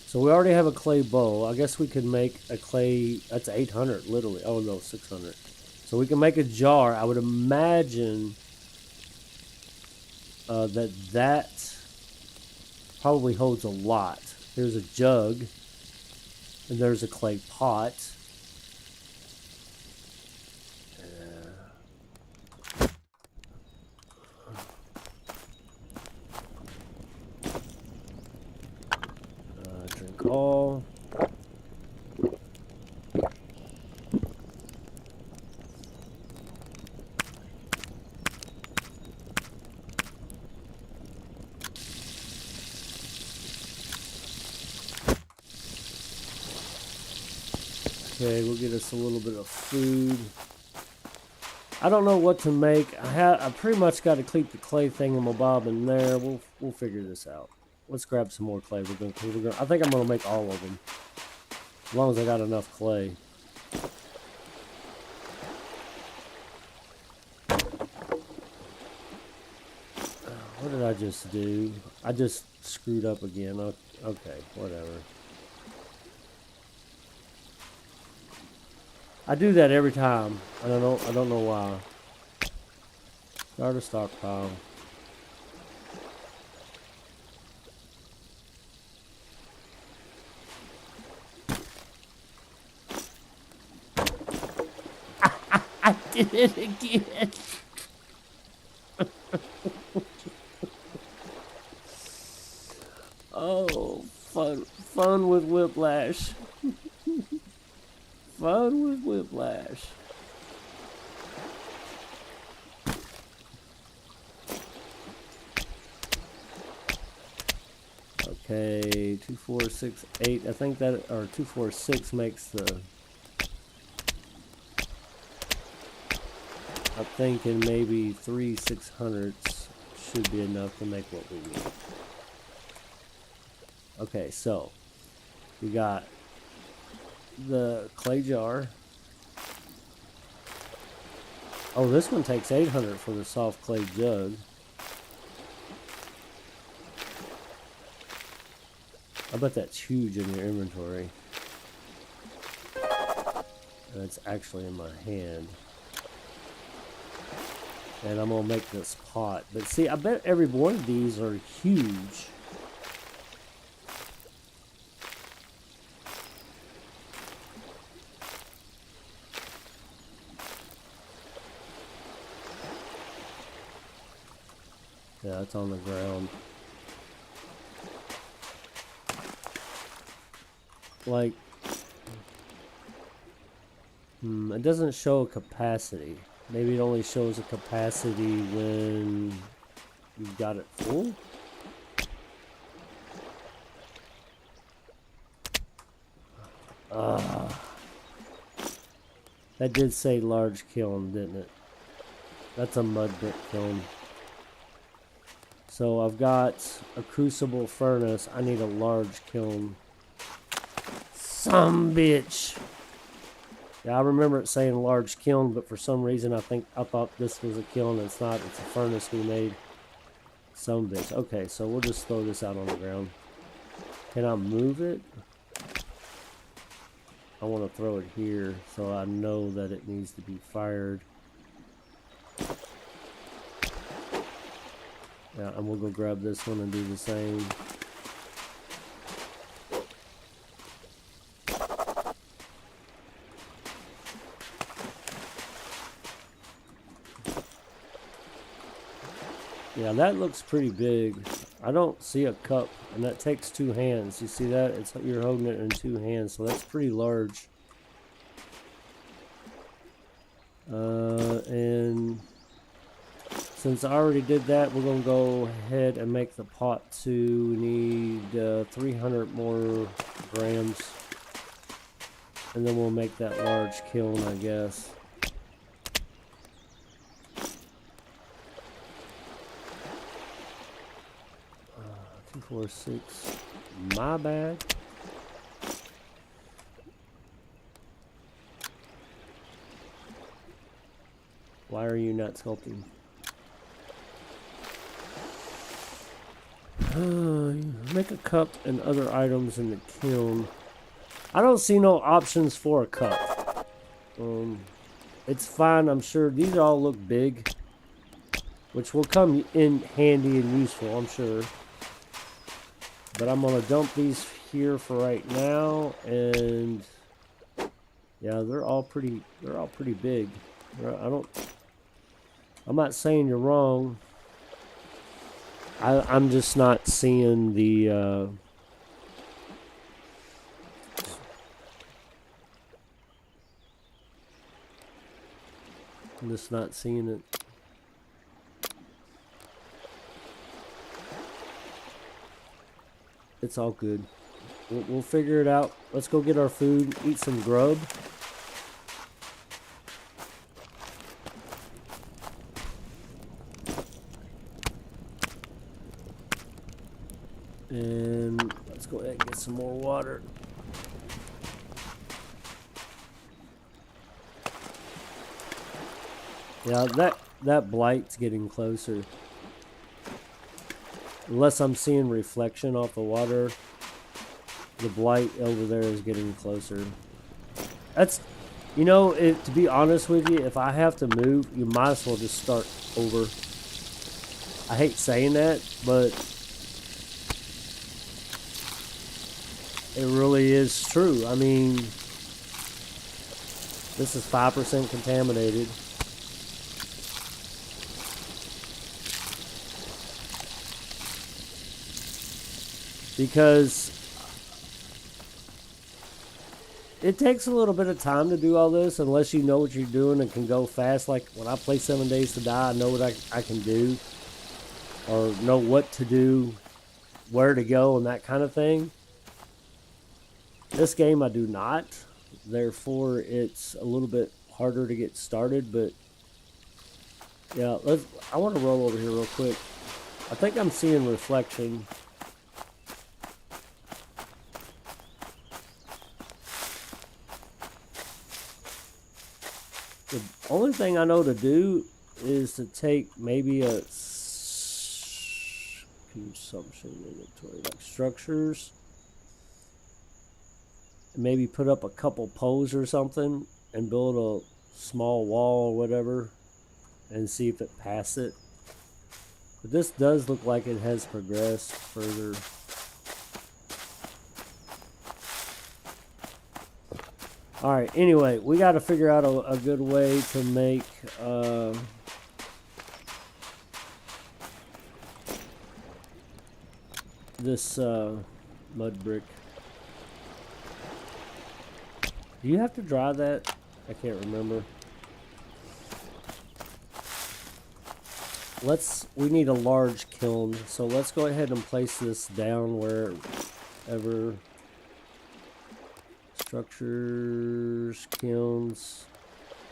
So we already have a clay bowl. I guess we could make a clay. That's 800, literally. Oh no, 600. So we can make a jar. I would imagine that probably holds a lot. There's a jug, and there's a clay pot. Drink all. Okay, we'll get us a little bit of food. I don't know what to make. I pretty much got to keep the clay thingamabob in there. We'll figure this out. Let's grab some more clay. I think I'm gonna make all of them, as long as I got enough clay. What did I just do? I just screwed up again. Okay, whatever. I do that every time. I don't know why. Start a stockpile. I did it again. Oh, fun with whiplash. Fun with whiplash. Okay, 2, 4, 6, 8. I think that, or 2, 4, 6 makes the. I'm thinking maybe 3 600s should be enough to make what we need. Okay, so we got the clay jar. Oh, this one takes 800 for the soft clay jug. I bet that's huge in your inventory. And it's actually in my hand. And I'm gonna make this pot. But see, I bet every one of these are huge. Yeah, it's on the ground. Like, it doesn't show a capacity. Maybe it only shows a capacity when you've got it full. That did say large kiln, didn't it? That's a mud brick kiln. So I've got a crucible furnace. I need a large kiln. Some bitch. Yeah, I remember it saying large kiln, but for some reason I thought this was a kiln. It's not. It's a furnace we made. Some bitch. Okay, so we'll just throw this out on the ground. Can I move it? I want to throw it here so I know that it needs to be fired. Yeah, and we'll go grab this one and do the same. Yeah, that looks pretty big. I don't see a cup, and that takes 2 hands. You see that? You're holding it in 2 hands, so that's pretty large. And since I already did that, we're going to go ahead and make the pot too. We need 300 more grams. And then we'll make that large kiln, I guess. 2, 4, 6. My bad. Why are you not sculpting? Make a cup and other items in the kiln. I don't see no options for a cup. It's fine, I'm sure. These all look big, which will come in handy and useful, I'm sure. But I'm gonna dump these here for right now, and yeah, they're all pretty big. I'm not saying you're wrong. I'm just not seeing the I'm just not seeing it. It's all good. We'll figure it out. Let's go get our food, eat some grub. And let's go ahead and get some more water. Yeah, that blight's getting closer. Unless I'm seeing reflection off the water, the blight over there is getting closer. That's, you know, to be honest with you, if I have to move, you might as well just start over. I hate saying that, but it really is true. I mean, this is 5% contaminated. Because it takes a little bit of time to do all this unless you know what you're doing and can go fast. Like when I play 7 Days to Die, I know what I can do, or know what to do, where to go, and that kind of thing. This game I do not. Therefore, it's a little bit harder to get started. But yeah, I want to roll over here real quick. I think I'm seeing reflection. The only thing I know to do is to take maybe a consumption inventory, like structures, and maybe put up a couple poles or something and build a small wall or whatever and see if it passes it. But this does look like it has progressed further. Alright, anyway, we got to figure out a good way to make this mud brick. Do you have to dry that? I can't remember. We need a large kiln, so let's go ahead and place this down wherever. Structures, kilns,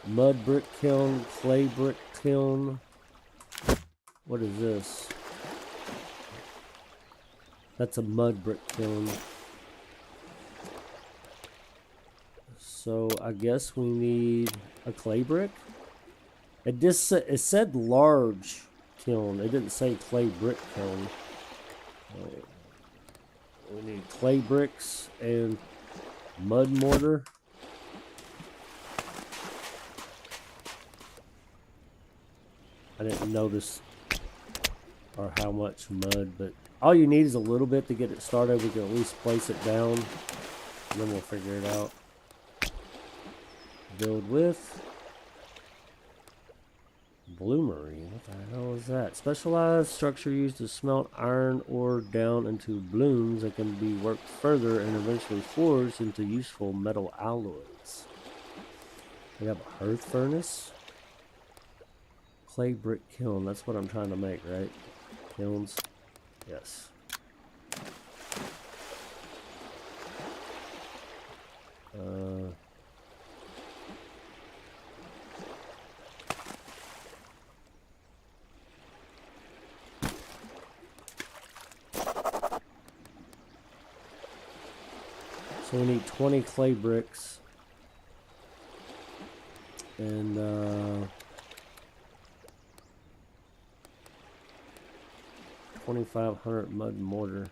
mud brick kiln, clay brick kiln. What is this? That's a mud brick kiln. So I guess we need a clay brick. It said large kiln. It didn't say clay brick kiln. We need clay bricks and mud mortar. I didn't notice or how much mud, but all you need is a little bit to get it started. We can at least place it down, and then we'll figure it out. Build with bloomery. What the hell is that? Specialized structure used to smelt iron ore down into blooms that can be worked further and eventually forged into useful metal alloys. We have a hearth furnace. Clay brick kiln. That's what I'm trying to make, right? Kilns. Yes. So we need 20 clay bricks and 2,500 mud mortar.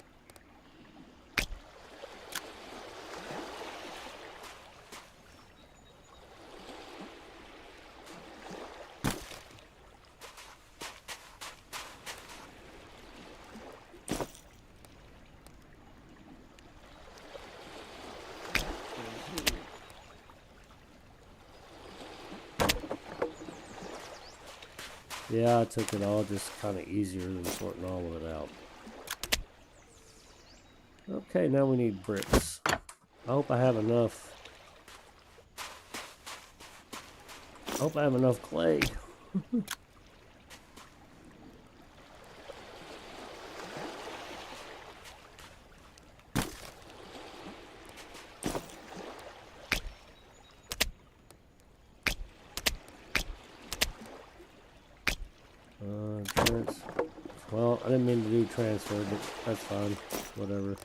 Yeah, I took it all, just kind of easier than sorting all of it out. Okay, now we need bricks. I hope I have enough. I hope I have enough clay. Well, I didn't mean to do transfer, but that's fine. Whatever.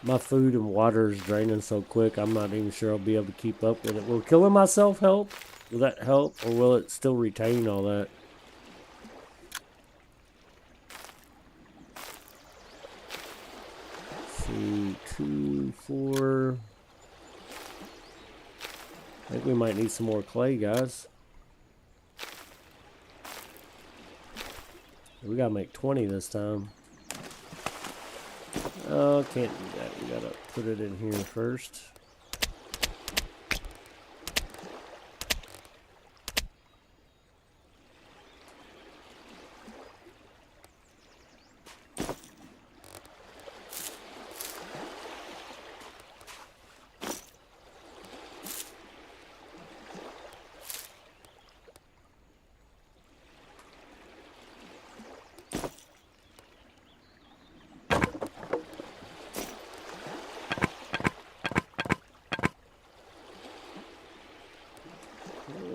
My food and water is draining so quick, I'm not even sure I'll be able to keep up with it. Will killing myself help? Will that help? Or will it still retain all that? Let's see, 2, 4. I think we might need some more clay, guys. We gotta make 20 this time. Oh, can't do that. We gotta put it in here first.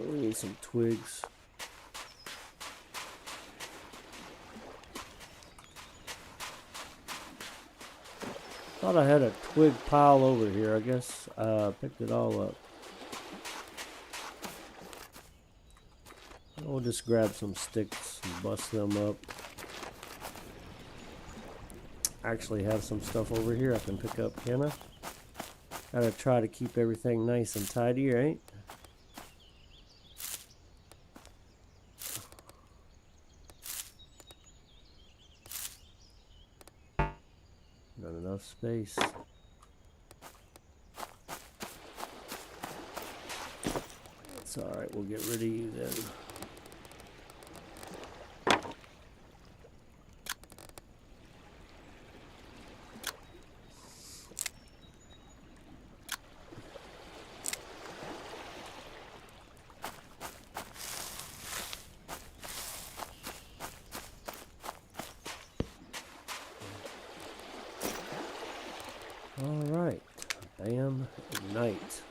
We need some twigs. Thought I had a twig pile over here. I guess I picked it all up. We'll just grab some sticks and bust them up. Actually have some stuff over here I can pick up, can I? Gotta try to keep everything nice and tidy, right? Not enough space. It's alright, we'll get rid of you then. Alright, bam, ignite.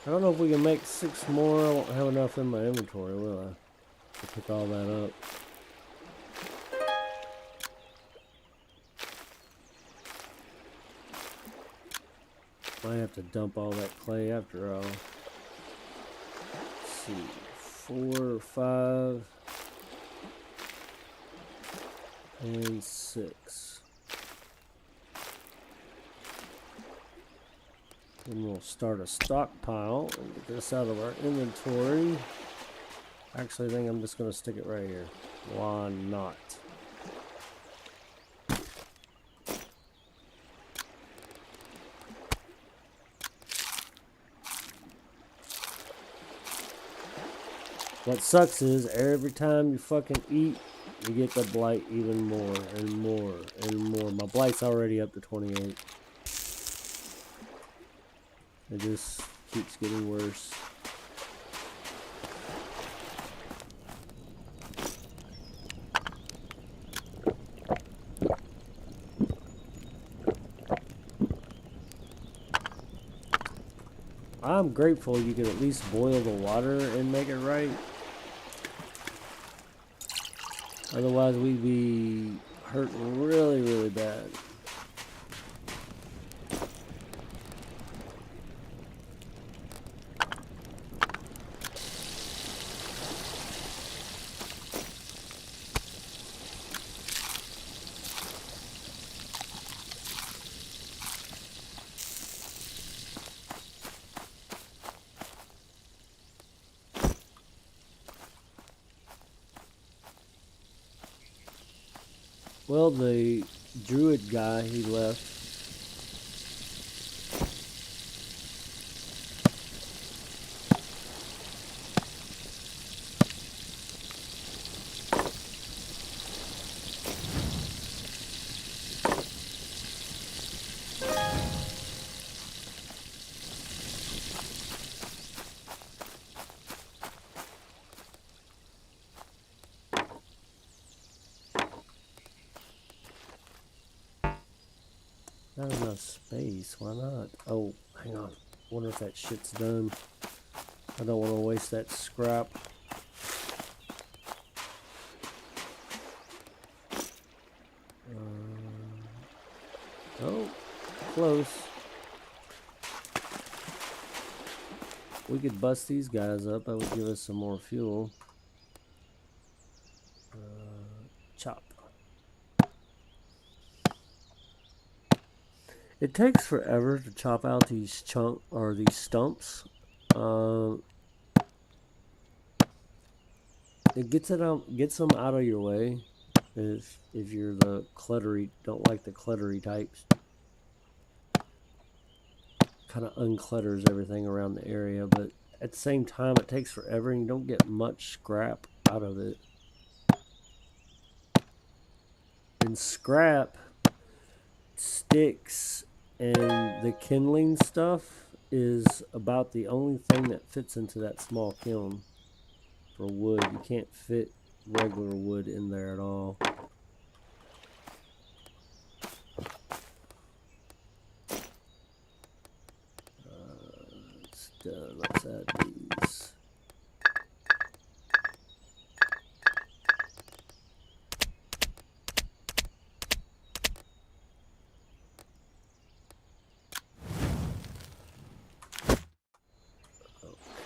I don't know if we can make 6 more. I won't have enough in my inventory, will I? To pick all that up. Might have to dump all that clay after all. Let's see, 4, 5, and 6. Then we'll start a stockpile and get this out of our inventory. Actually, I think I'm just going to stick it right here. Why not? What sucks is every time you fucking eat, you get the blight even more and more and more. My blight's already up to 28. It just keeps getting worse. I'm grateful you can at least boil the water and make it right. Otherwise we'd be hurting really, really bad. Well, the druid guy, he left. Not enough space. Why not? Oh, hang on. Wonder if that shit's done. I don't want to waste that scrap. Oh, close. We could bust these guys up. That would give us some more fuel. Chop. It takes forever to chop out these these stumps. It gets them out of your way if you're the cluttery, don't like the cluttery types. Kind of unclutters everything around the area, but at the same time it takes forever and you don't get much scrap out of it. And scrap, sticks, and the kindling stuff is about the only thing that fits into that small kiln for wood. You can't fit regular wood in there at all. It's done. Let's add these.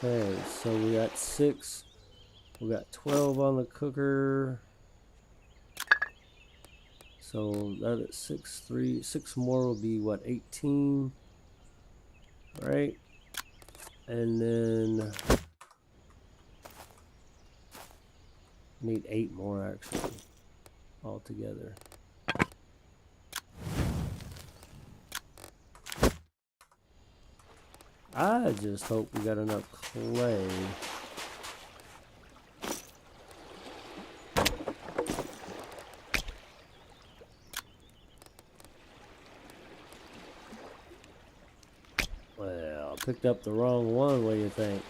Okay, so we got 6. We got 12 on the cooker. So that is 6 more will be what, 18, right? And then need 8 more actually altogether. I just hope we got enough clay. Well, I picked up the wrong one. What do you think?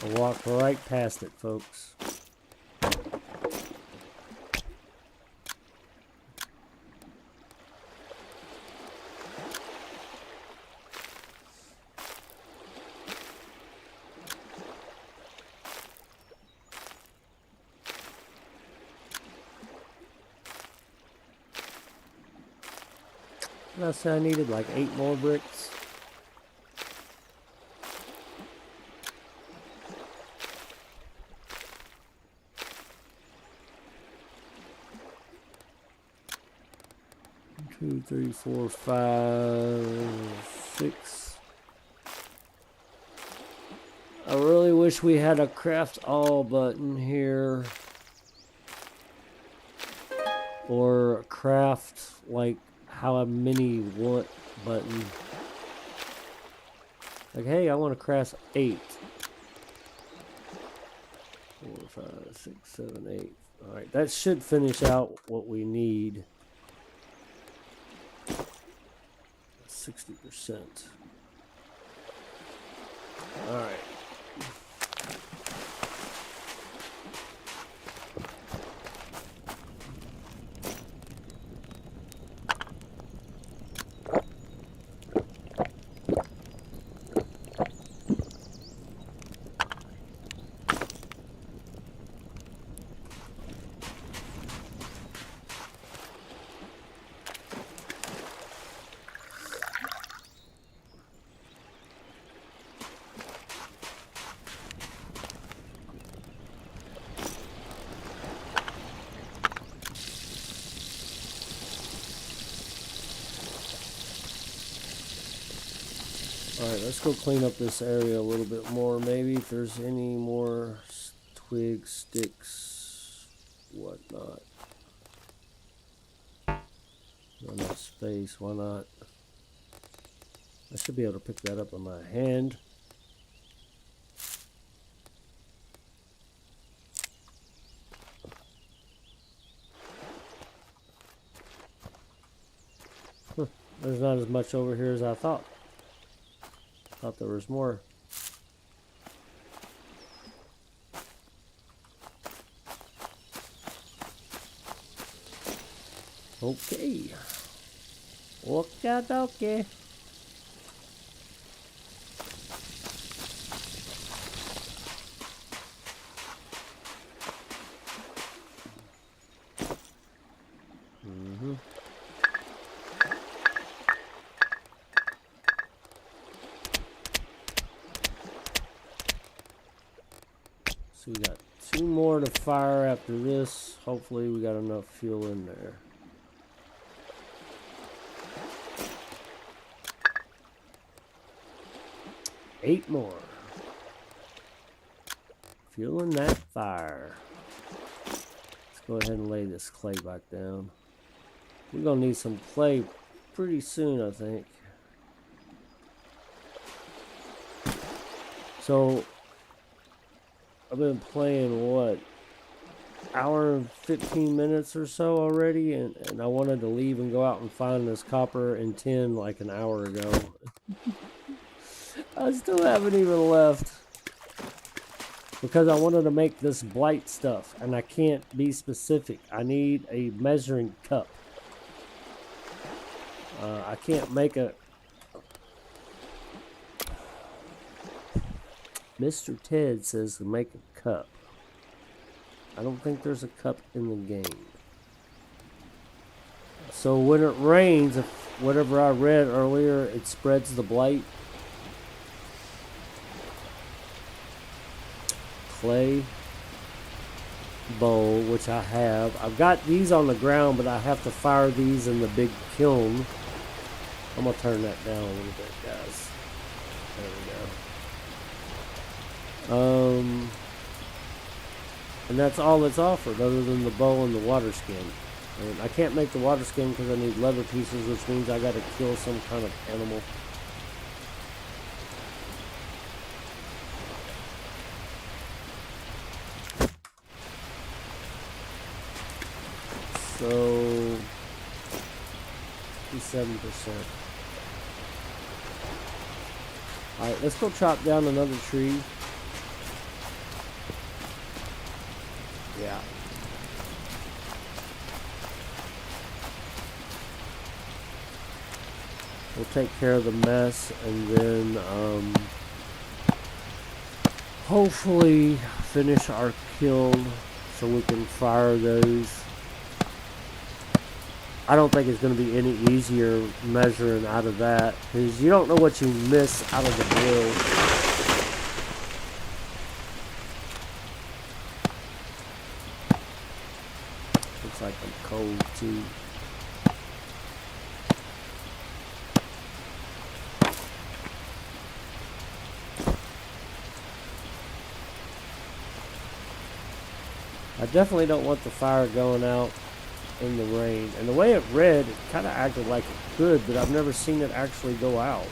I walked right past it, folks. Did I say I needed like 8 more bricks? Two, 3, 4, 5, 6. I really wish we had a craft all button here. Or craft like how many want button. Like, hey, I want to craft 8. 4, 5, 6, 7, 8. Alright, that should finish out what we need. 60%. Alright. Alright, let's go clean up this area a little bit more. Maybe if there's any more twigs, sticks, whatnot. Not enough space, why not? I should be able to pick that up in my hand. Huh, there's not as much over here as I thought. Thought there was more. Okay. Okay. So we got 2 more to fire after this. Hopefully we got enough fuel in there. Eight more. Fueling that fire. Let's go ahead and lay this clay back down. We're gonna need some clay pretty soon, I think. So I've been playing, what, hour and 15 minutes or so already, and I wanted to leave and go out and find this copper and tin like an hour ago. I still haven't even left because I wanted to make this blight stuff, and I can't be specific. I need a measuring cup. I can't make a... Mr. Ted says to make a cup. I don't think there's a cup in the game. So when it rains, if whatever I read earlier, it spreads the blight. Clay bowl, which I have. I've got these on the ground, but I have to fire these in the big kiln. I'm gonna turn that down a little bit, guys. There we go. And that's all that's offered, other than the bow and the water skin. And I can't make the water skin because I need leather pieces, which means I gotta kill some kind of animal. So 57%. Alright, let's go chop down another tree. Yeah. We'll take care of the mess, and then hopefully finish our kiln so we can fire those. I don't think it's going to be any easier measuring out of that, because you don't know what you miss out of the boil. Looks like I'm cold too. I definitely don't want the fire going out in the rain. And the way it read, it kind of acted like it could, but I've never seen it actually go out.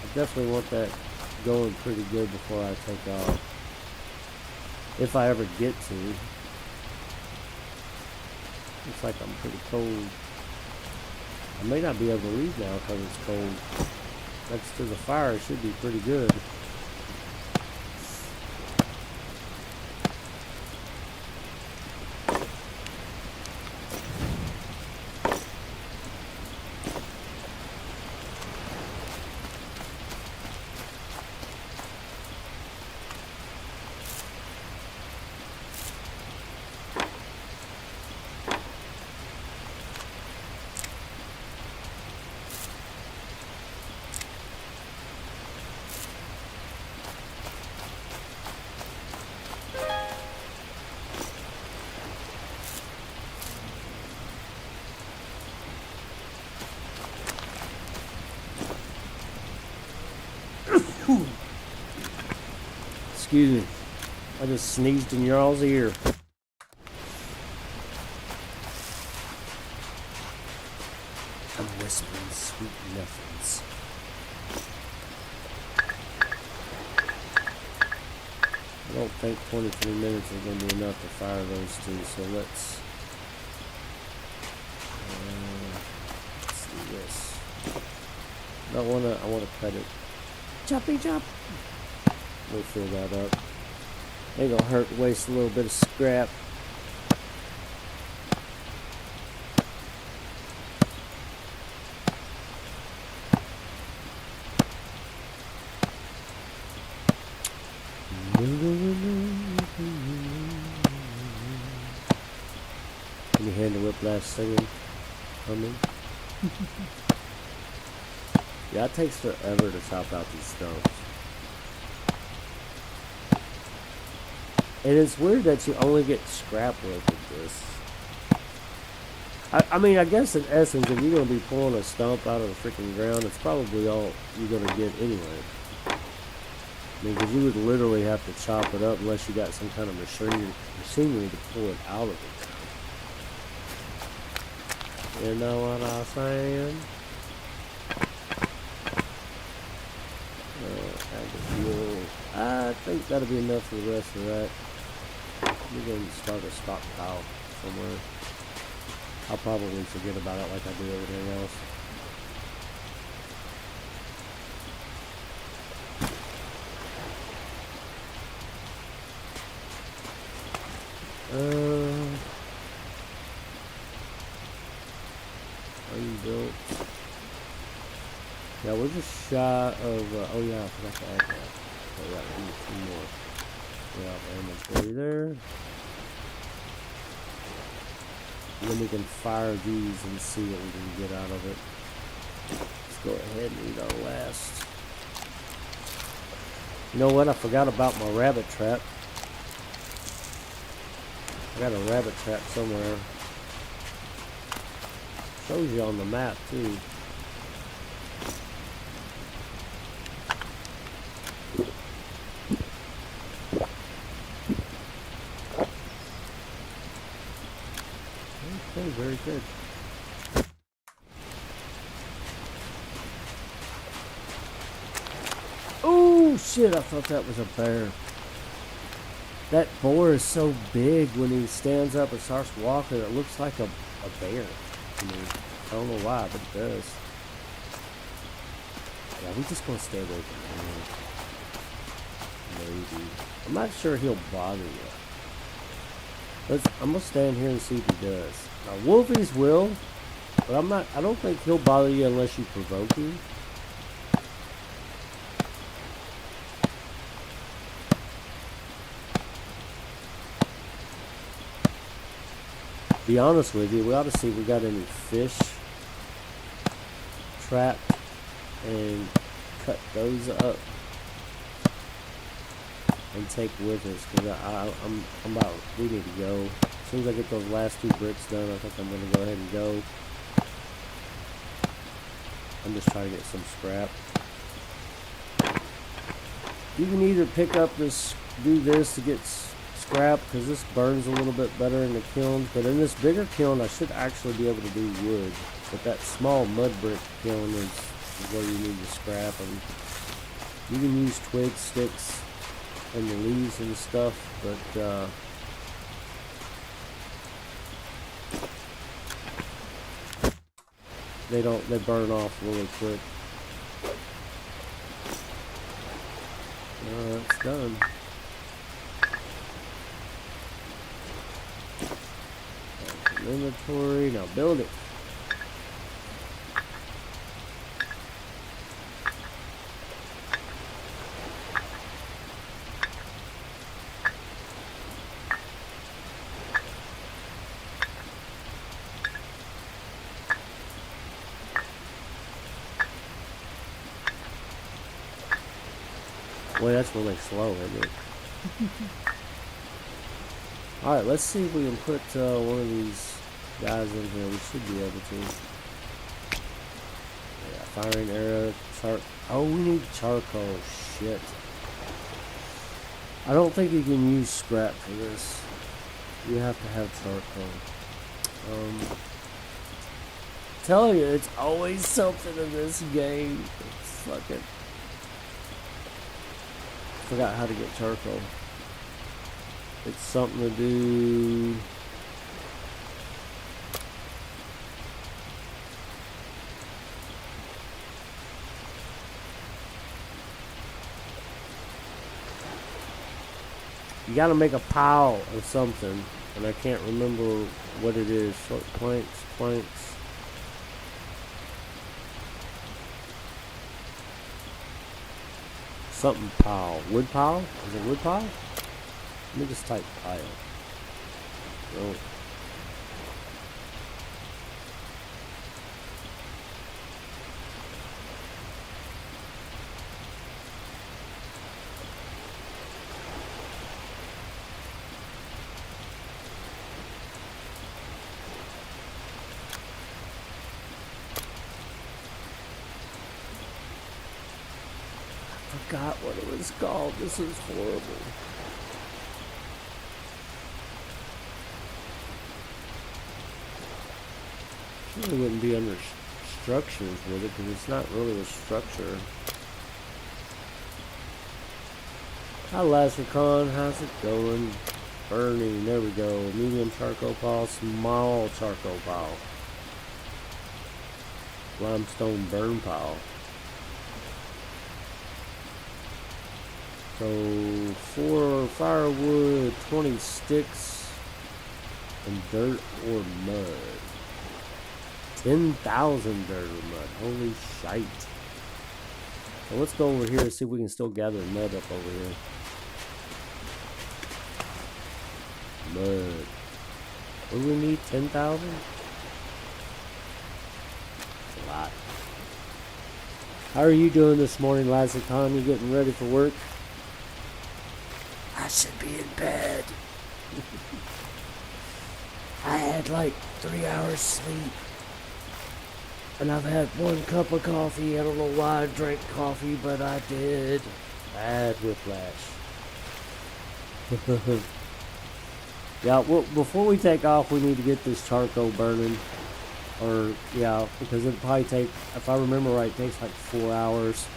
I definitely want that going pretty good before I take off. If I ever get to. Looks like I'm pretty cold. I may not be able to leave now because it's cold. Next to the fire, it should be pretty good. Excuse me. I just sneezed in y'all's ear. I'm whispering sweet nothings. I don't think 23 minutes is going to be enough to fire those two, so let's do this. I want to cut it. Choppy chop. We'll fill that up. Ain't gonna hurt to waste a little bit of scrap. Can you handle Whiplash singing? Humming? Yeah, it takes forever to chop out these stumps. And it's weird that you only get scrap work with this. I mean, I guess in essence, if you're going to be pulling a stump out of the freaking ground, it's probably all you're going to get anyway. I mean, because you would literally have to chop it up unless you got some kind of machinery to pull it out of the ground. You know what I'm saying? Add the fuel. I think that'll be enough for the rest of that. We're going to start a stockpile somewhere. I'll probably forget about it like I do everything else. Unbuilt. Yeah, we're just shy of, oh yeah, I forgot to add that. So yeah, we need 2 more. Yeah, inventory there. And then we can fire these and see what we can get out of it. Let's go ahead and eat our last. You know what? I forgot about my rabbit trap. I got a rabbit trap somewhere. Shows you on the map too. Okay, very good. Oh shit, I thought that was a bear. That boar is so big when he stands up and starts walking, it looks like a bear to me. I don't know why, but it does. Yeah, we're just gonna stay away from him. Maybe. I'm not sure he'll bother you. I'm gonna stand here and see if he does. Now, wolfies will, but I don't think he'll bother you unless you provoke him. Be honest with you, we ought to see if we got any fish trapped and cut those up and take with us, because I'm about, we need to go. As soon as I get those last 2 bricks done, I think I'm going to go ahead and go. I'm just trying to get some scrap. You can either pick up this, do this to get scrap, because this burns a little bit better in the kilns, but in this bigger kiln I should actually be able to do wood, but that small mud brick kiln is where you need the scrap. And you can use twigs, sticks, and the leaves and stuff, but they burn off really quick. It's done. Inventory, now build it. Boy, that's really slow, isn't it? Alright, let's see if we can put one of these guys in here. We should be able to. Yeah, firing arrow, oh, we need charcoal. Shit. I don't think you can use scrap for this. You have to have charcoal. Telling you, it's always something in this game. It's fucking... Forgot how to get charcoal. It's something to do... You gotta make a pile of something, and I can't remember what it is. Short planks. Something pile. Wood pile? Is it wood pile? Let me just type pile. No. Forgot what it was called. This is horrible. Really wouldn't be under structures with it because it's not really a structure. Hi Lazarcon, how's it going? Burning, there we go. Medium charcoal pile, small charcoal pile. Limestone burn pile. So 4 firewood, 20 sticks, and dirt or mud. 10,000 dirt or mud. Holy shite. So let's go over here and see if we can still gather mud up over here. Mud. What do we need? 10,000? That's a lot. How are you doing this morning, Lazarcon? You getting ready for work? I should be in bed. I had like 3 hours sleep. And I've had 1 cup of coffee. I don't know why I drank coffee, but I did. Bad whiplash. Yeah, well, before we take off, we need to get this charcoal burning. Or, yeah, because it'll probably take, if I remember right, it takes like 4 hours.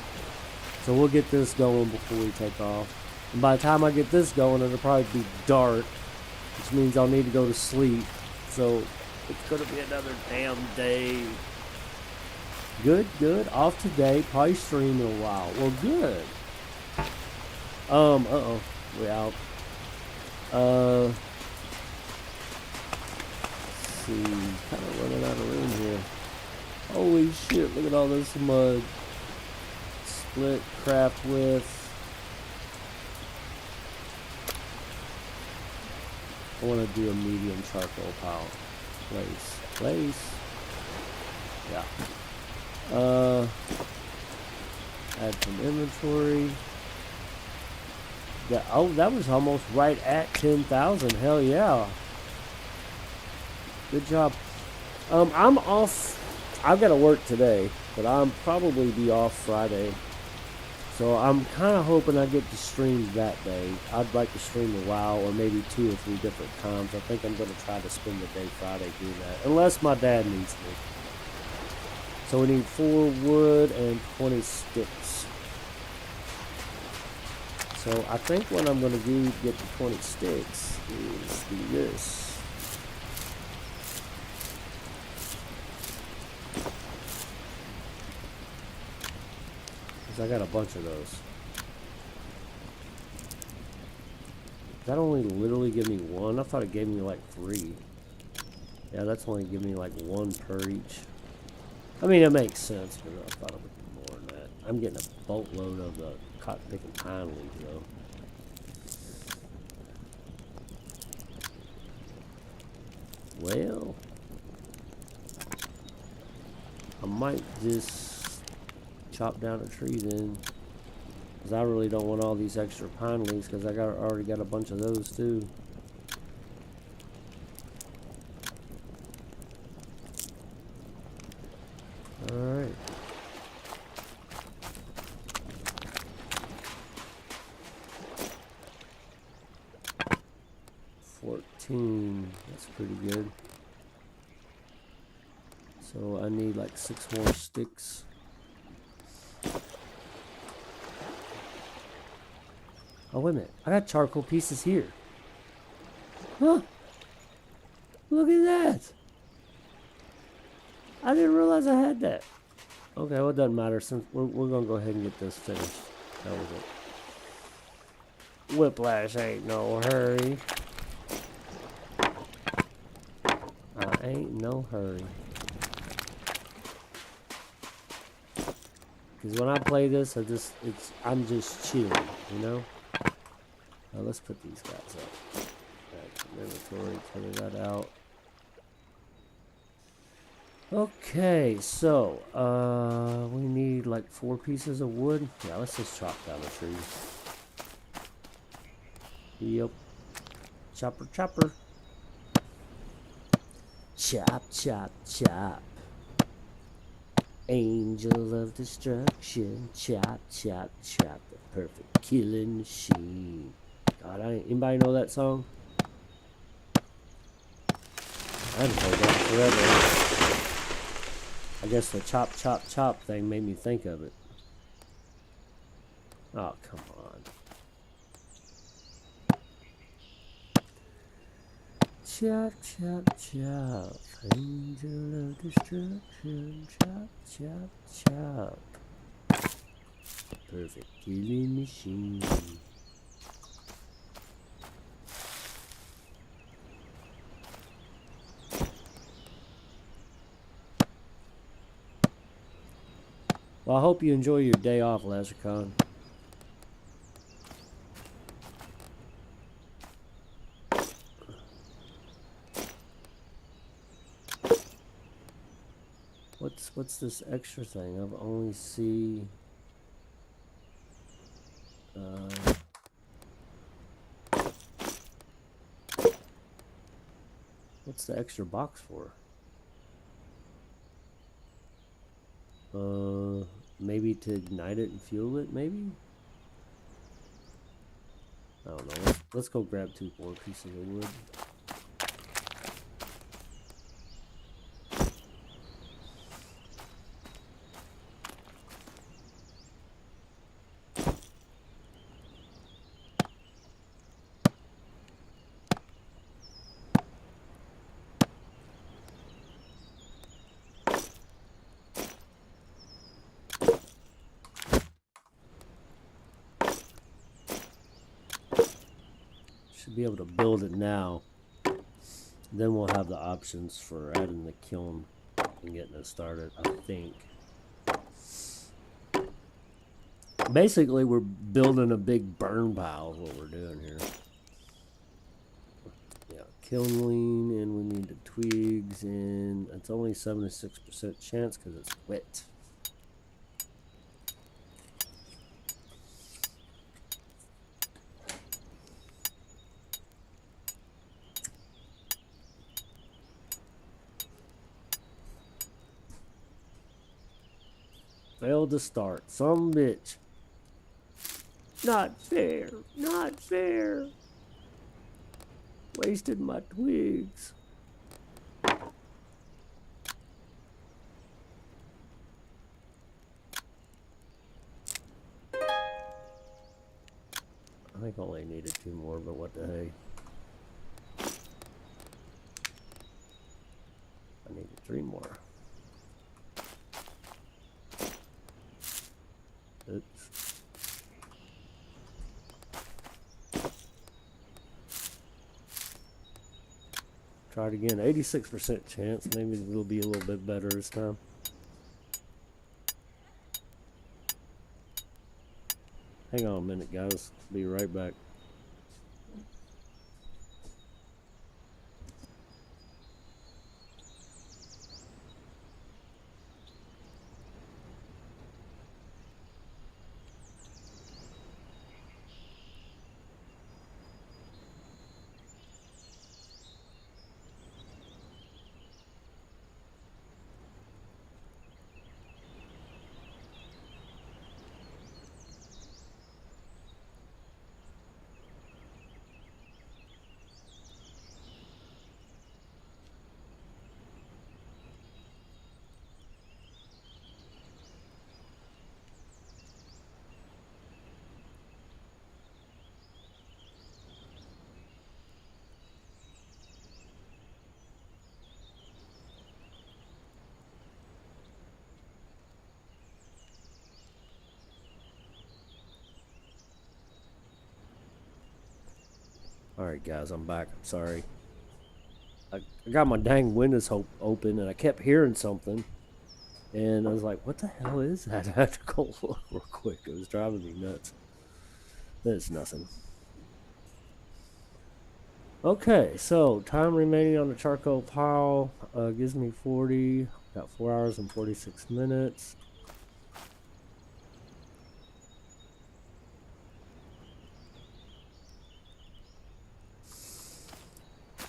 So we'll get this going before we take off. And by the time I get this going, it'll probably be dark, which means I'll need to go to sleep. So it's going to be another damn day. Good, good. Off today. Probably stream in a while. Well, good. Uh-oh. We out. Let's see. Kind of running out of room here. Holy shit, look at all this mud. Split, craft with. I want to do a medium charcoal pile. Place. Yeah. Add some inventory. That was almost right at 10,000. Hell yeah. Good job. I'm off. I've got to work today, but I'll probably be off Friday. So I'm kind of hoping I get to stream that day. I'd like to stream a while, or maybe 2 or 3 different times. I think I'm going to try to spend the day Friday doing that, unless my dad needs me. So we need 4 wood and 20 sticks. So I think what I'm going to do to get the 20 sticks is do this. I got a bunch of those. That only literally give me 1. I thought it gave me like 3. Yeah, that's only giving me like 1 per each. I mean, it makes sense, but I thought it would be more than that. I'm getting a boatload of the cotton picking pine leaves, though. Well, I might just chop down a tree then, because I really don't want all these extra pine leaves, because I already got a bunch of those too. Alright. 14. That's pretty good. So I need like 6 more sticks. Oh, wait a minute. I got charcoal pieces here. Huh? Look at that. I didn't realize I had that. Okay, well, it doesn't matter since we're going to go ahead and get this finished. That was it. Whiplash ain't no hurry. I ain't no hurry. Because when I play this, I'm just chilling, you know? Let's put these guys up. Back to inventory, clear that out. Okay, so we need like 4 pieces of wood. Yeah, let's just chop down the tree. Yep. Chopper, chopper. Chop, chop, chop. Angel of destruction. Chop, chop, chop. The perfect killing machine. God, anybody know that song? I haven't heard that forever. I guess the chop, chop, chop thing made me think of it. Oh, come on. Chop, chop, chop. Angel of destruction. Chop, chop, chop. Perfect killing machine. Well, I hope you enjoy your day off, Lazarcon. What's this extra thing? I've only see. What's the extra box for? Maybe to ignite it and fuel it, maybe? I don't know. Let's go grab 2 more pieces of wood. Should be able to build it now. Then we'll have the options for adding the kiln and getting it started, I think. Basically, we're building a big burn pile is what we're doing here. Yeah, kiln lean, and we need the twigs, and it's only 76% chance because it's wet. Failed to start. Some bitch. Not fair. Not fair. Wasted my twigs. I think I only needed 2 more, but what the hey. I needed 3 more. Oops. Try it again. 86% chance. Maybe it'll be a little bit better this time. Hang on a minute, guys. Be right back. Alright, guys, I'm back. I'm sorry. I got my dang windows open and I kept hearing something. And I was like, what the hell is that? I had to go look real quick. It was driving me nuts. It's nothing. Okay, so time remaining on the charcoal pile gives me 40. Got 4 hours and 46 minutes.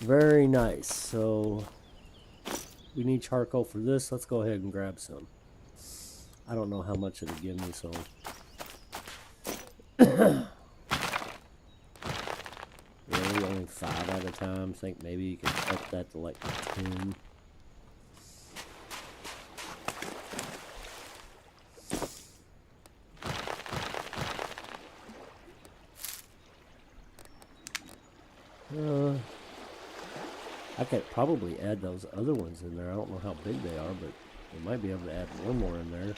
Very nice. So we need charcoal for this. Let's go ahead and grab some. I don't know how much it'll give me, so really only 5 at a time. Think maybe you can up that to like 10. I could probably add those other ones in there. I don't know how big they are, but we might be able to add one more in there.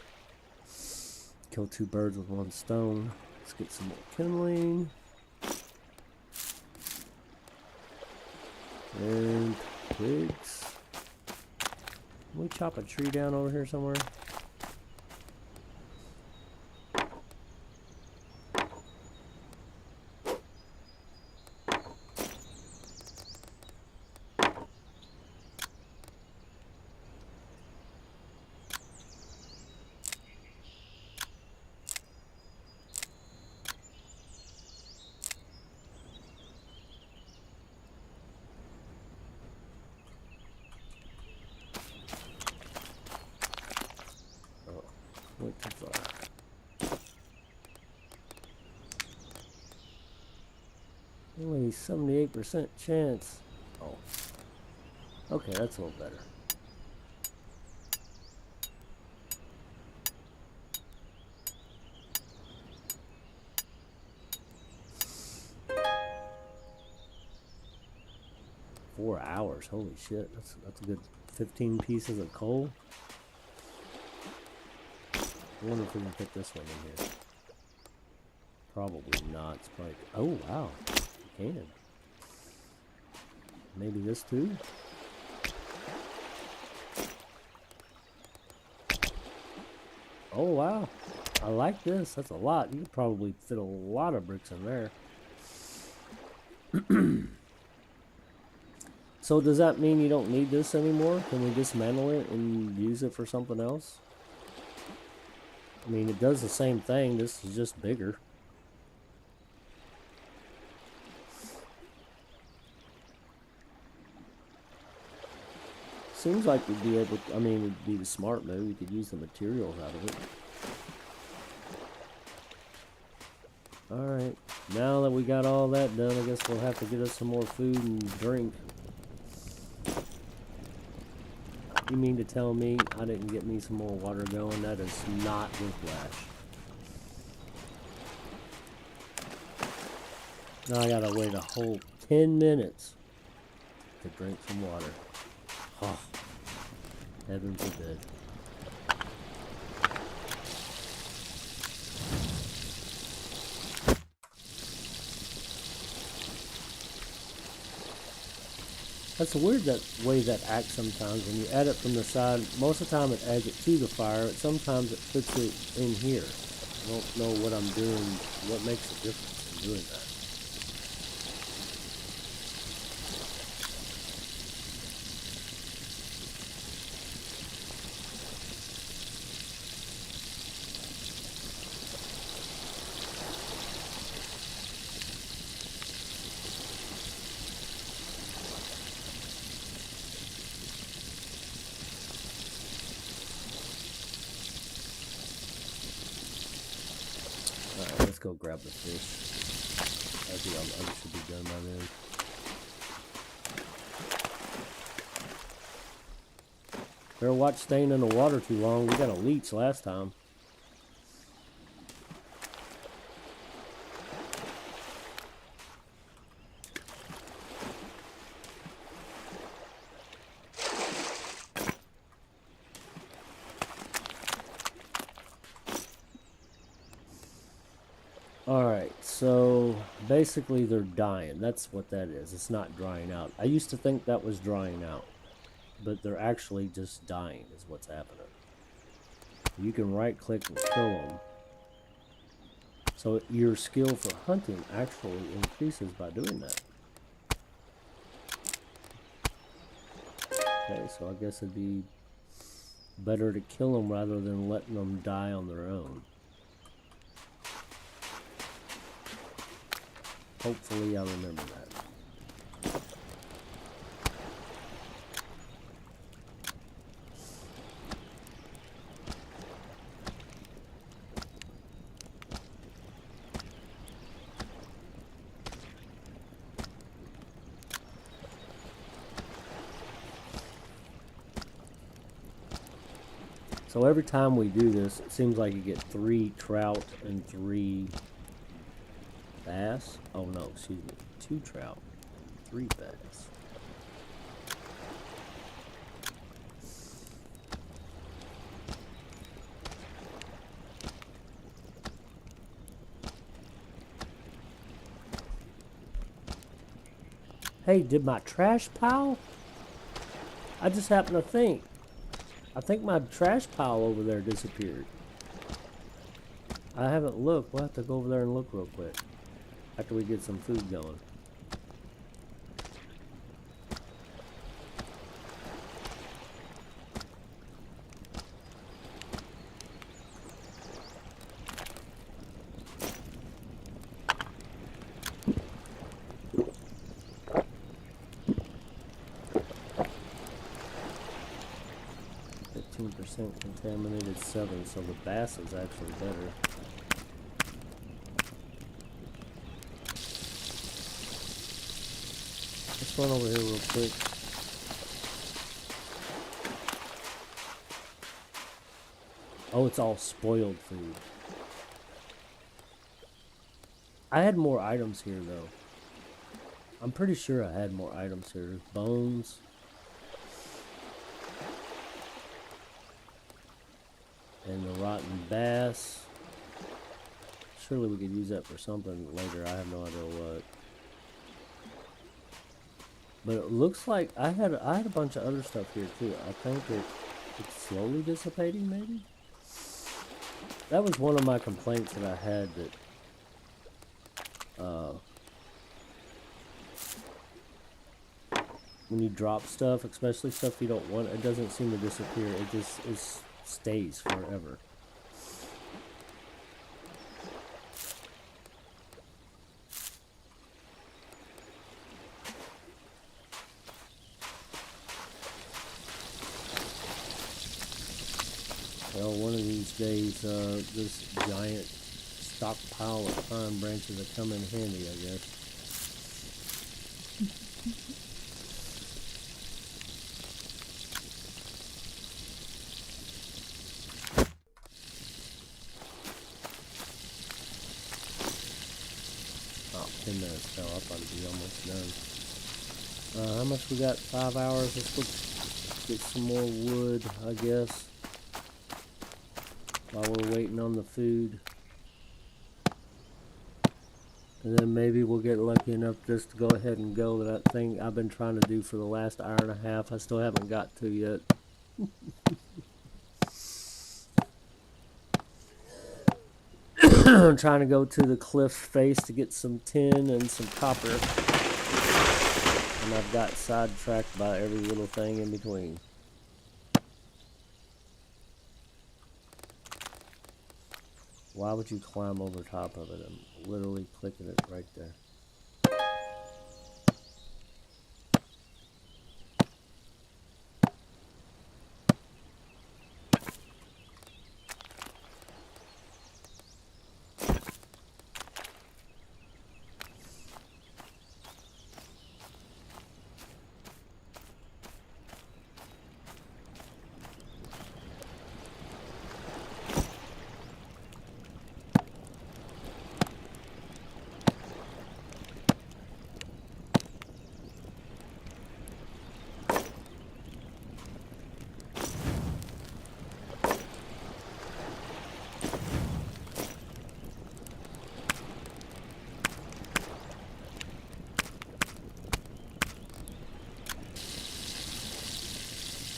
Kill 2 birds with 1 stone. Let's get some more kindling. And twigs. Can we chop a tree down over here somewhere? Went too far. Only 78% chance. Oh. Okay, that's a little better. Four hours. Holy shit. That's a good 15 pieces of coal. I wonder if we can put this one in here. Probably not. It's probably... Oh, wow. You can. Maybe this too? Oh, wow. I like this. That's a lot. You could probably fit a lot of bricks in there. So does that mean you don't need this anymore? Can we dismantle it and use it for something else? I mean, it does the same thing. This is just bigger. Seems like we'd be able to, I mean, it'd be the smart move. We could use the materials out of it. Alright. Now that we got all that done, I guess we'll have to get us some more food and drink. You mean to tell me I didn't get me some more water going? That is not whiplash. Now I gotta wait a whole 10 minutes to drink some water. Oh, heaven forbid. That's weird that way that acts sometimes. When you add it from the side, most of the time it adds it to the fire. Sometimes it puts it in here. I don't know what I'm doing, what makes a difference in doing that. Alright, let's go grab the fish. I think I should be done by then. Better watch staying in the water too long. We got a leech last time. Alright, So basically they're dying. That's what that is. It's not drying out. I used to think that was drying out, but they're actually just dying is what's happening. You can right click and kill them. So your skill for hunting actually increases by doing that. Okay, so I guess it'd be better to kill them rather than letting them die on their own. Hopefully I remember that. So every time we do this, it seems like you get 3 trout and 3 bass. Oh no, excuse me. 2 trout, 3 bass. Hey, did my trash pile? I just happened to think. I think my trash pile over there disappeared. I haven't looked. We'll have to go over there and look real quick after we get some food going. Contaminated 7, so the bass is actually better. Let's run over here real quick. Oh, it's all spoiled food. I had more items here though. I'm pretty sure I had more items here. There's bones. And the rotten bass. Surely we could use that for something later. I have no idea what. But it looks like I had a bunch of other stuff here too. I think it's slowly dissipating maybe. That was one of my complaints that I had, that when you drop stuff, especially stuff you don't want, it doesn't seem to disappear. It just stays forever. Well, one of these days, this giant stockpile of pine branches will come in handy, I guess. Oh, 10 minutes fell. I thought it'd be almost done. How much we got? 5 hours. Let's go get some more wood, I guess, while we're waiting on the food. And then maybe we'll get lucky enough just to go ahead and go to that thing I've been trying to do for the last hour and a half. I still haven't got to yet. I'm trying to go to the cliff face to get some tin and some copper. And I've got sidetracked by every little thing in between. Why would you climb over top of it? I'm literally clicking it right there.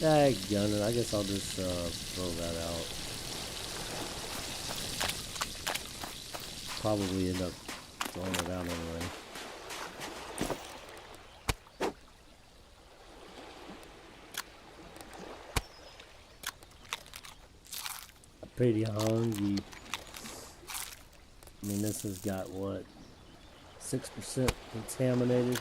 Daggone it, I guess I'll just throw that out. Probably end up throwing it out anyway. Pretty hungry. I mean, this has got what, 6% contaminated.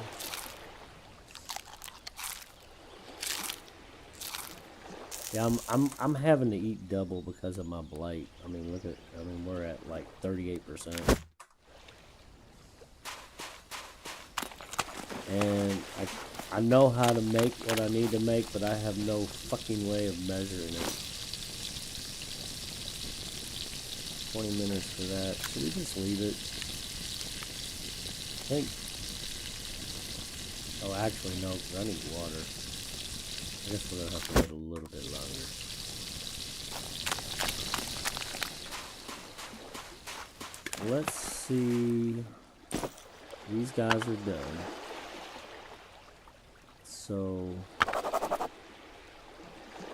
Yeah, I'm having to eat double because of my blight. I mean, look at, I mean, we're at like 38%. And I know how to make what I need to make, but I have no fucking way of measuring it. 20 minutes for that. Should we just leave it? I think. Oh, actually, no, because I need water. I guess we're going to have to wait a little bit longer. Let's see. These guys are done. So,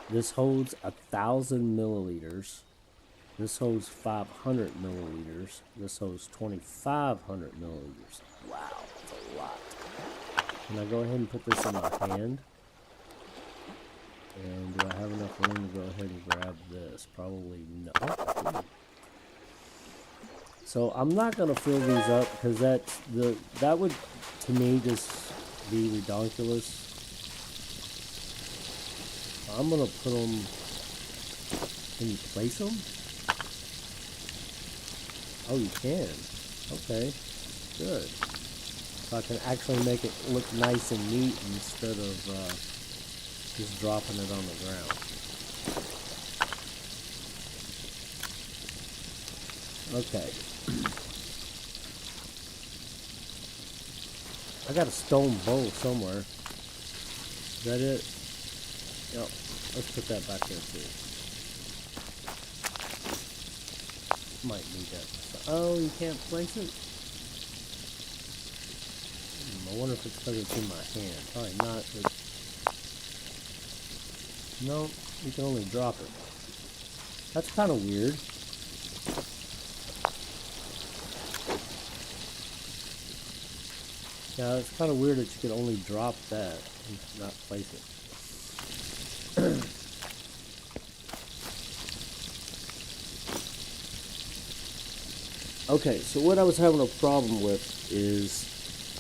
this holds 1,000 milliliters. This holds 500 milliliters. This holds 2,500 milliliters. Wow, that's a lot. Can I go ahead and put this in my hand? And do I have enough room to go ahead and grab this? Probably no. So I'm not gonna fill these up because that would to me just be redonkulous. I'm gonna put them. Can you place them? Oh, you can. Okay, good. So I can actually make it look nice and neat instead of just dropping it on the ground. Okay. I got a stone bowl somewhere. Is that it? Yep. Let's put that back there too. Might need that. Oh, you can't place it? I wonder if it's because it's in my hand. Probably not, but... No, you can only drop it. That's kind of weird. Yeah, it's kind of weird that you can only drop that and not place it. Okay, so what I was having a problem with is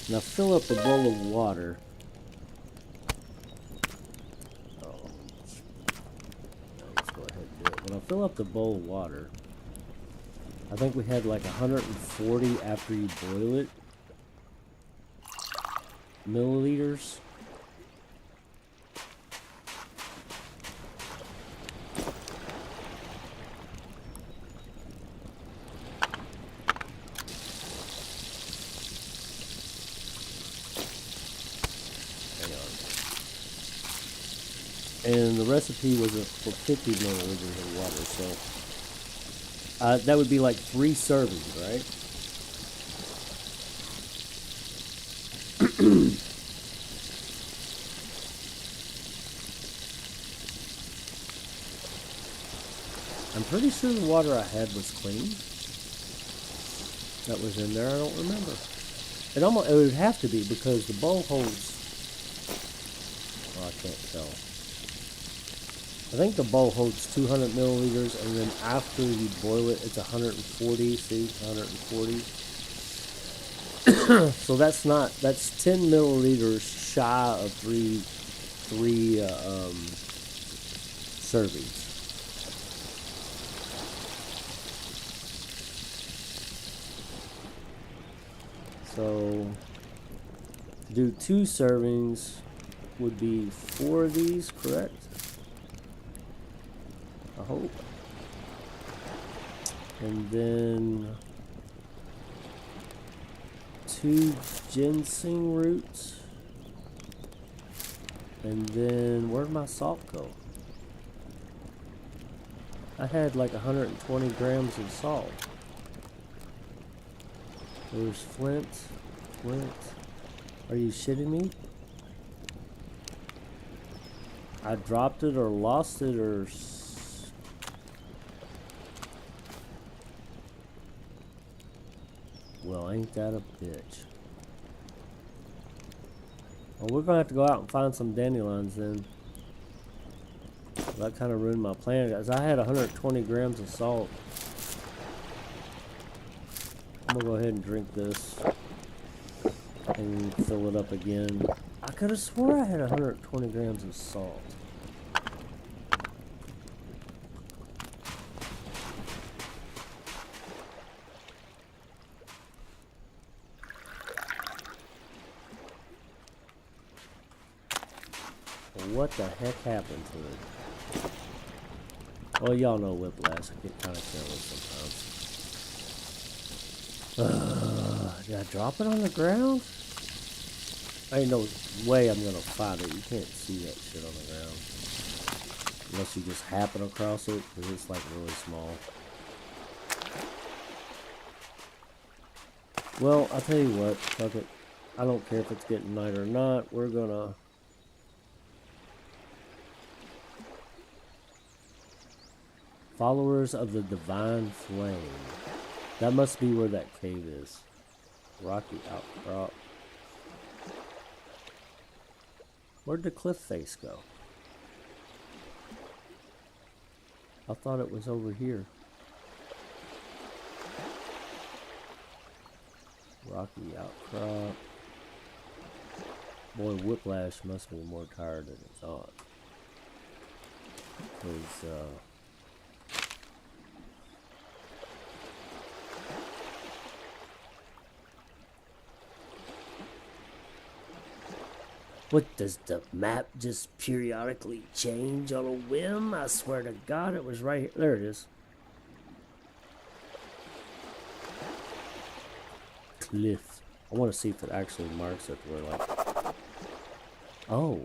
when I fill up the bowl of water. Oh, let's go ahead and do it. When I fill up the bowl of water, I think we had like 140 after you boil it. Milliliters. And the recipe was for 50 milliliters of water, so that would be like 3 servings, right? I'm pretty sure the water I had was clean. That was in there, I don't remember. It would have to be because the bowl holds... Well, I can't tell. I think the bowl holds 200 milliliters, and then after you boil it, it's 140. See, 140. So that's 10 milliliters shy of three servings. So to do 2 servings would be 4 of these, correct? I hope. And then 2 ginseng roots. And then where'd my salt go? I had like 120 grams of salt. There's Flint. Are you shitting me? I dropped it or lost it or... Well, ain't that a bitch. Well, we're gonna have to go out and find some dandelions then. That kind of ruined my plan, guys. I had 120 grams of salt. I'm gonna go ahead and drink this and fill it up again. I could have swore I had 120 grams of salt. What the heck happened to it? Well, y'all know whiplash. I get kind of careless sometimes. Did I drop it on the ground? Ain't no way I'm gonna find it. You can't see that shit on the ground. Unless you just happen across it, because it's like really small. Well, I'll tell you what. Fuck it. I don't care if it's getting night or not. We're gonna... Followers of the Divine Flame. That must be where that cave is. Rocky outcrop. Where'd the cliff face go? I thought it was over here. Rocky outcrop. Boy, whiplash must be more tired than it thought. Because, what, does the map just periodically change on a whim? I swear to God, it was right here. There it is. Cliff. I want to see if it actually marks it where, like... Oh.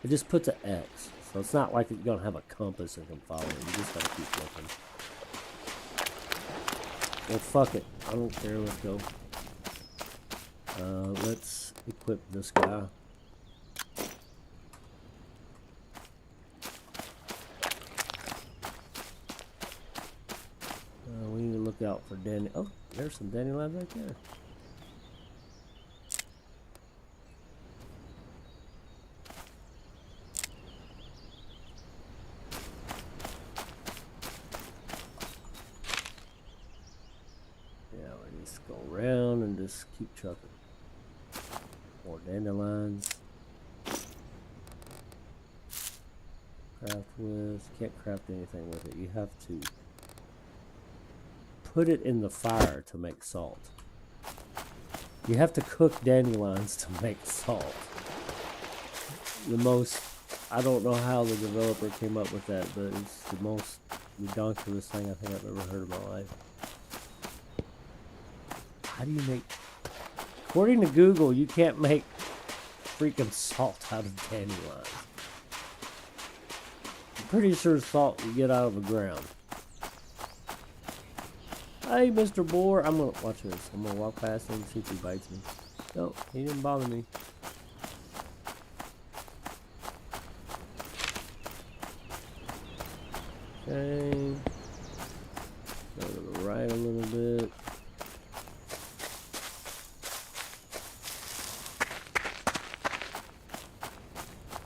It just puts an X. So it's not like it's going to have a compass and can follow it. You just got to keep looking. Well, fuck it. I don't care. Let's go. Let's equip this guy. We need to look out for oh, there's some dandelions right there. Yeah, we just go around and just keep trucking. More dandelions. Craft with. Can't craft anything with it. You have to put it in the fire to make salt. You have to cook dandelions to make salt. The most... I don't know how the developer came up with that, but it's the most ridiculous thing I think I've ever heard in my life. How do you make... According to Google, you can't make freaking salt out of dandelions. I'm pretty sure salt you get out of the ground. Hey, Mr. Boar. I'm gonna watch this. I'm gonna walk past him and see if he bites me. No, he didn't bother me. Okay. Go to the right a little bit.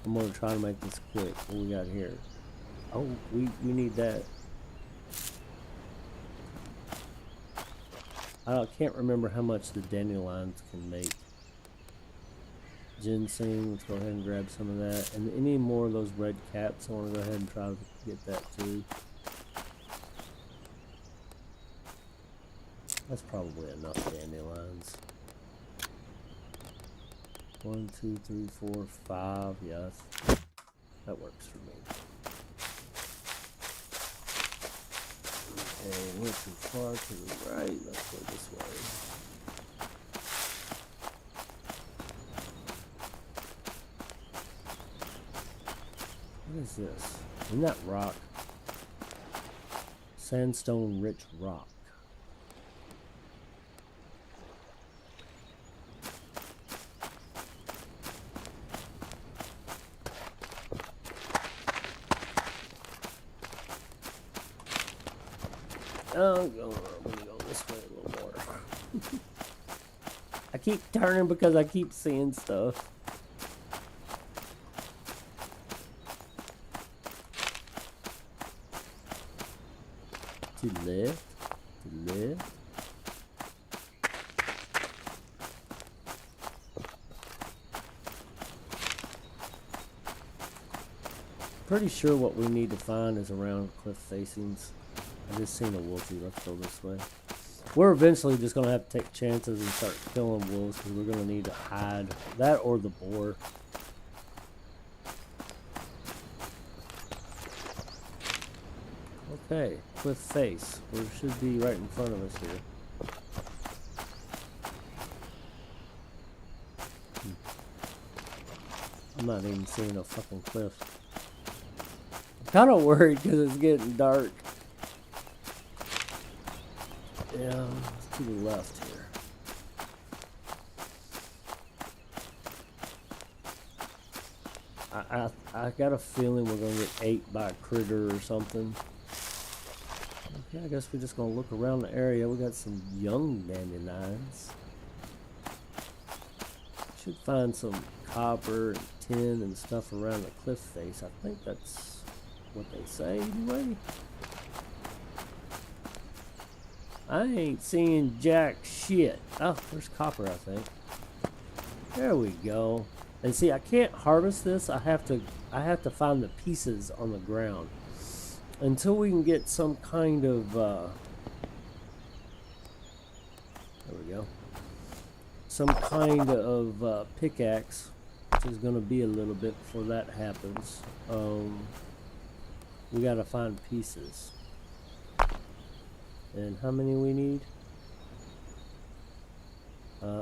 I'm gonna try to make this quick. What we got here? Oh, we need that. I can't remember how much the dandelions can make. Ginseng, let's go ahead and grab some of that. And any more of those red caps, I want to go ahead and try to get that too. That's probably enough dandelions. 1, 2, 3, 4, 5. Yes, that works for me. Okay, went too far to the right. Let's go this way. What is this? Isn't that rock? Sandstone rich rock. I'm gonna go this way a little more. I keep turning because I keep seeing stuff. To the left, to the left. Pretty sure what we need to find is around cliff facings. I just seen a wolfie. Let's go this way. We're eventually just gonna have to take chances and start killing wolves because we're gonna need to hide that or the boar. Okay, cliff face. We should be right in front of us here. I'm not even seeing a fucking cliff. I'm kind of worried because it's getting dark. Yeah, it's to the left here. I got a feeling we're gonna get ate by a critter or something. Okay, I guess we're just gonna look around the area. We got some young dandelions. Should find some copper and tin and stuff around the cliff face. I think that's what they say anyway. I ain't seeing jack shit. Oh, there's copper, I think. There we go. And see, I can't harvest this. I have to find the pieces on the ground. Until we can get some kind of there we go. Some kind of pickaxe, which is gonna be a little bit before that happens. We gotta find pieces. And how many we need?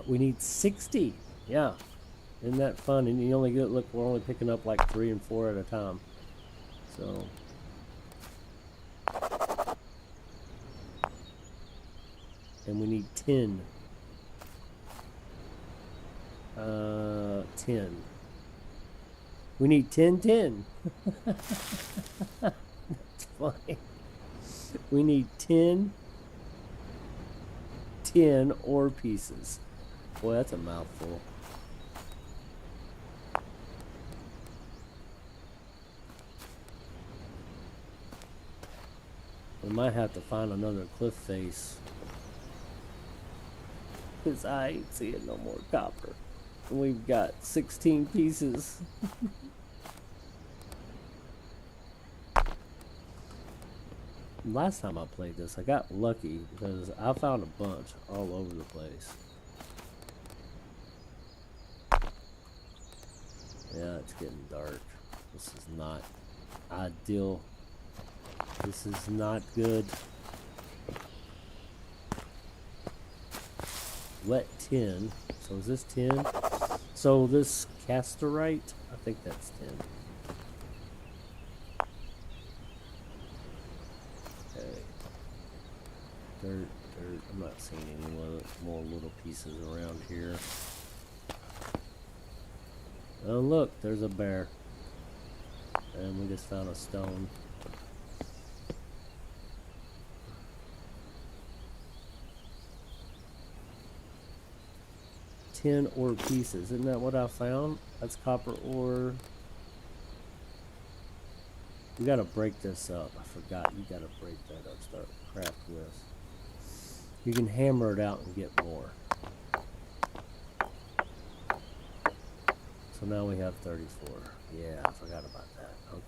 We need 60. Yeah. Isn't that fun? And you only get, look, we're only picking up like 3 and 4 at a time. So. And we need 10. 10. We need 10. That's funny. We need 10 ore pieces. Boy, that's a mouthful. We might have to find another cliff face. Because I ain't seeing no more copper. And we've got 16 pieces. Last time I played this, I got lucky because I found a bunch all over the place. Yeah, it's getting dark. This is not ideal. This is not good. Wet tin. So is this 10? So this casterite, I think that's 10. Okay. Dirt. I'm not seeing any more little pieces around here. Oh look, there's a bear. And we just found a stone. Tin ore pieces. Isn't that what I found? That's copper ore. We gotta break this up. I forgot. You gotta break that up. Start craft with. You can hammer it out and get more. So now we have 34. Yeah, I forgot about that. Okay.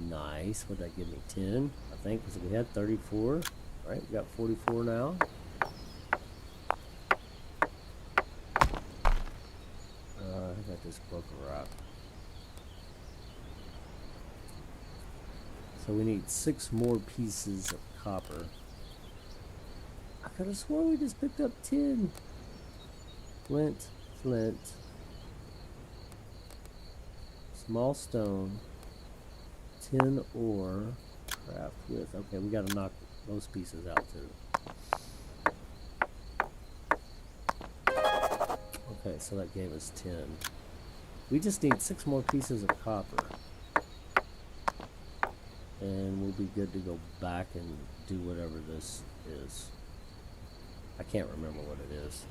Nice. Would that give me 10? I think because we had 34. Right? We got 44 now. I think I just broke a rock. So we need 6 more pieces of copper. I could have sworn we just picked up 10. Flint. Small stone. 10 ore. Craft with. Okay, we gotta knock those pieces out too. Okay, so that gave us 10. We just need 6 more pieces of copper. And we'll be good to go back and do whatever this is. I can't remember what it is.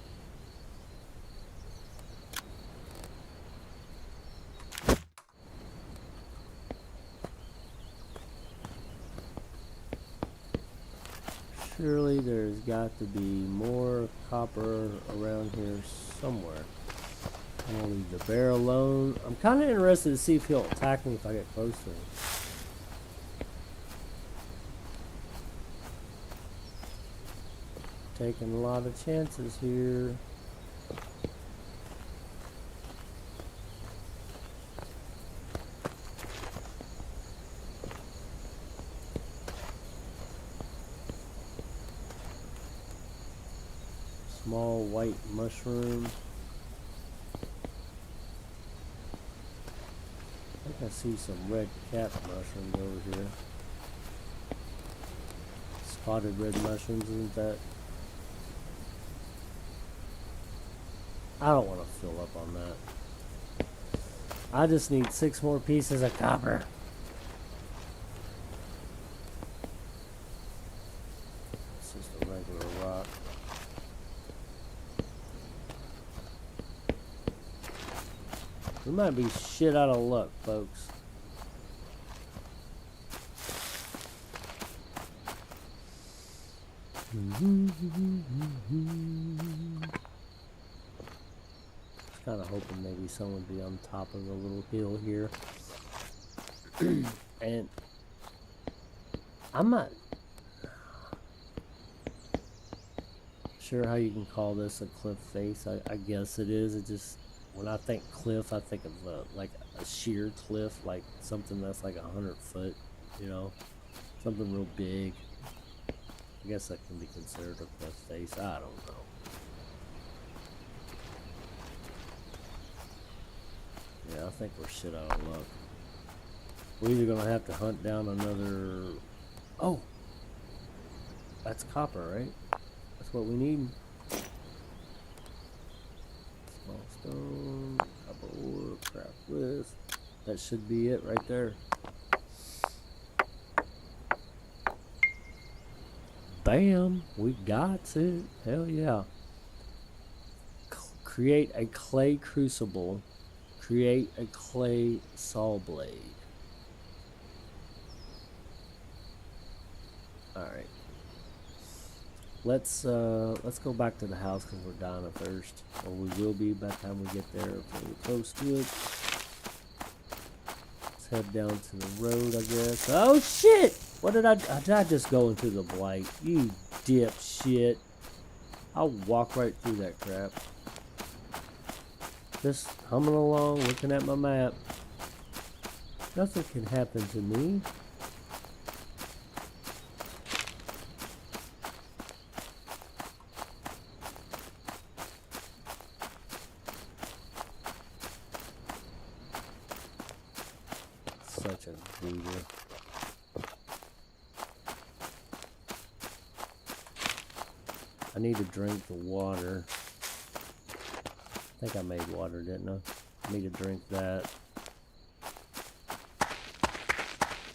Surely there's got to be more copper around here somewhere. I'm gonna leave the bear alone. I'm kind of interested to see if he'll attack me if I get close to him. Taking a lot of chances here. Small white mushroom. I think I see some red cap mushrooms over here. Spotted red mushrooms, isn't that? I don't want to fill up on that. I just need 6 more pieces of copper. It's just a regular rock. We might be shit out of luck, folks. Kind of hoping maybe someone would be on top of the little hill here. And I'm not sure how you can call this a cliff face. I guess it is. It just, when I think cliff, I think of like a sheer cliff, like something that's like 100 foot, you know, something real big. I guess that can be considered a cliff face. I don't know. Yeah, I think we're shit out of luck. We're either gonna have to hunt down another... Oh! That's copper, right? That's what we need. Small stone, copper ore, craft with. That should be it right there. Bam! We got it. Hell yeah. Create a clay crucible. Create a clay saw blade. Alright. Let's go back to the house because we're dying of thirst. Or we will be by the time we get there if we're close to it. Let's head down to the road, I guess. Oh shit! What did I just go into the Blight? You dipshit. I'll walk right through that crap. Just humming along, looking at my map. Nothing can happen to me. Such a booger. I need to drink the water. I think I made water, didn't I? I need to drink that.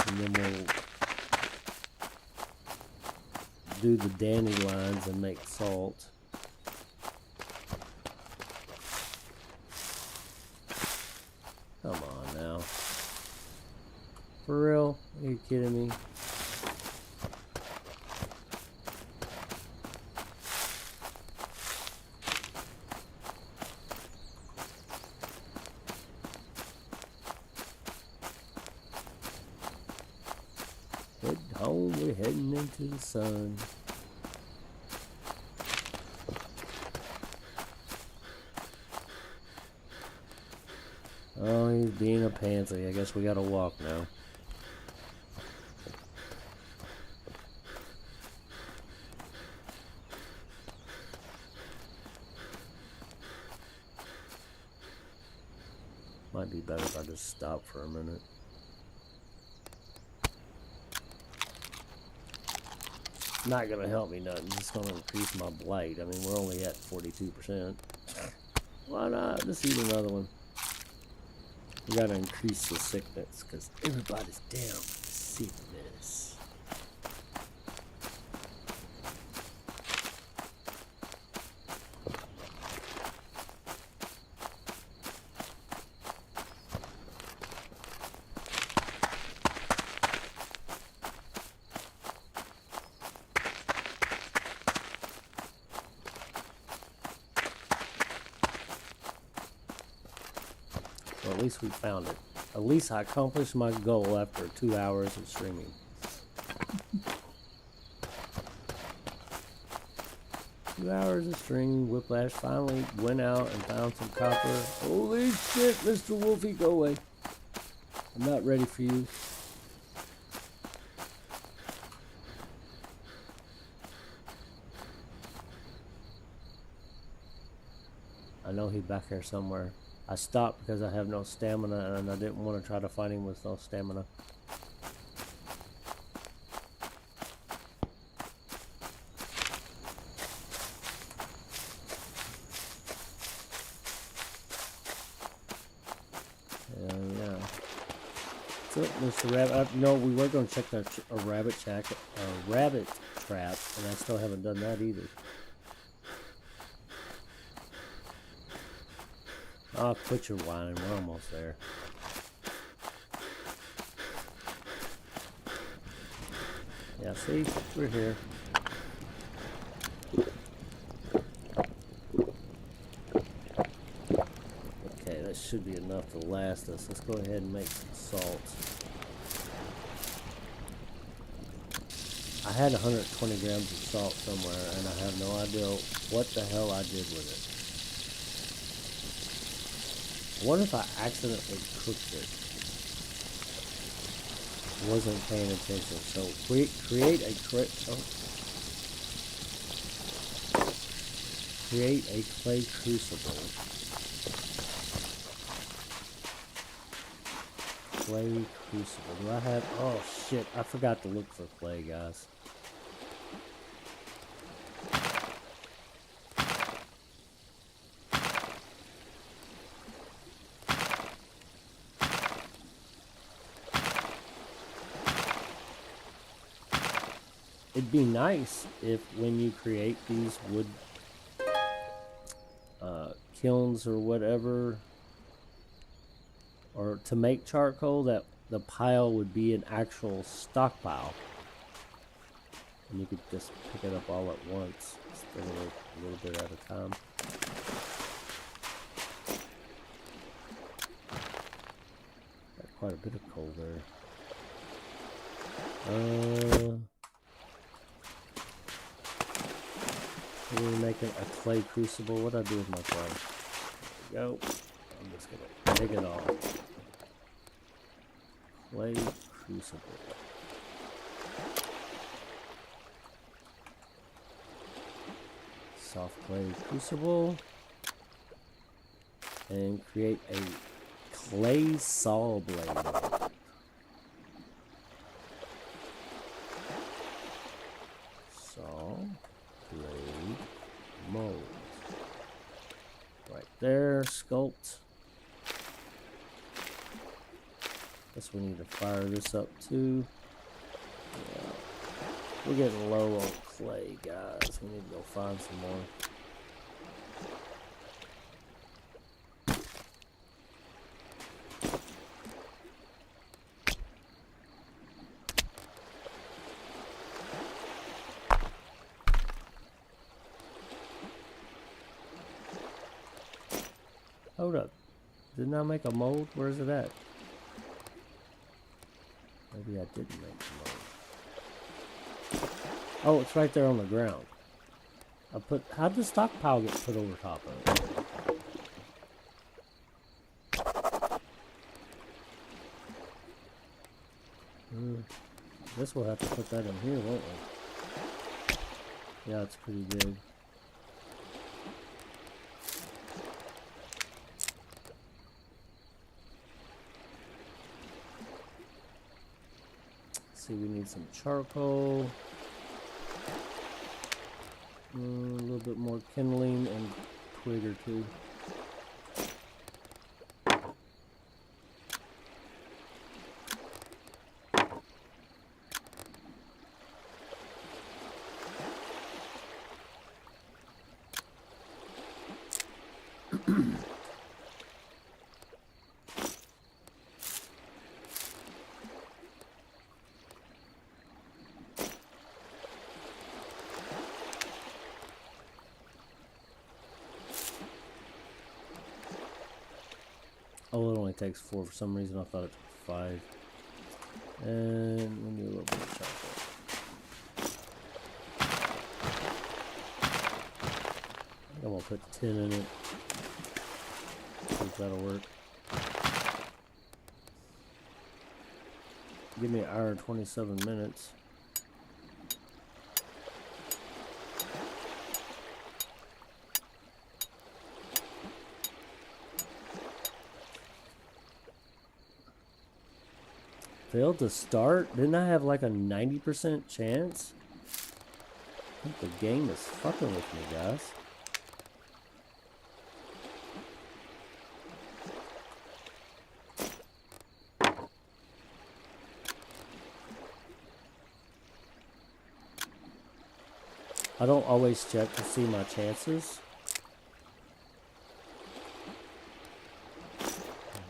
And then we'll do the dandelions and make salt. Come on now. For real? Are you kidding me? Head home, we're heading into the sun. Oh, he's being a pansy. I guess we gotta walk now. Might be better if I just stop for a minute. Not gonna help me nothing, just gonna increase my blight. I mean, we're only at 42%. Why not? Just eat another one. We gotta increase the sickness because everybody's down with the sickness. Well, at least we found it. At least I accomplished my goal after 2 hours of streaming. 2 hours of streaming, Whiplash finally went out and found some copper. Holy shit, Mr. Wolfie, go away. I'm not ready for you. I know he's back here somewhere. I stopped because I have no stamina and I didn't want to try to fight him with no stamina. Yeah. So, Mr. Rabbit, no, we were going to check a rabbit trap, and I still haven't done that either. Oh, quit your whining. We're almost there. Yeah, see? We're here. Okay, that should be enough to last us. Let's go ahead and make some salt. I had 120 grams of salt somewhere, and I have no idea what the hell I did with it. I wonder if I accidentally cooked it. Wasn't paying attention. So create a clay crucible. Clay crucible. Do I have? Oh shit! I forgot to look for clay, guys. It'd be nice if when you create these wood kilns or whatever, or to make charcoal, that the pile would be an actual stockpile. And you could just pick it up all at once instead of a little bit at a time. Got quite a bit of coal there. We're making a clay crucible. What do I do with my clay? There we go. I'm just gonna dig it off. Clay crucible. Soft clay crucible. And create a clay saw blade. Saw blade mold. Right there, sculpt. Guess we need to fire this up too. Yeah. We're getting low on clay, guys. We need to go find some more. Hold up. Didn't I make a mold? Where's it at? Maybe I didn't make the mold. Oh, it's right there on the ground. How'd the stockpile get put over top of it? Guess we'll have to put that in here, won't we? Yeah, it's pretty big. See, we need some charcoal, a little bit more kindling and twig or two. Oh, it only takes 4 for some reason. I thought it took 5. And we need a little bit of chocolate. I'm gonna put 10 in it. See if that'll work. Give me an hour and 27 minutes. Failed to start? Didn't I have like a 90% chance? I think the game is fucking with me, guys. I don't always check to see my chances.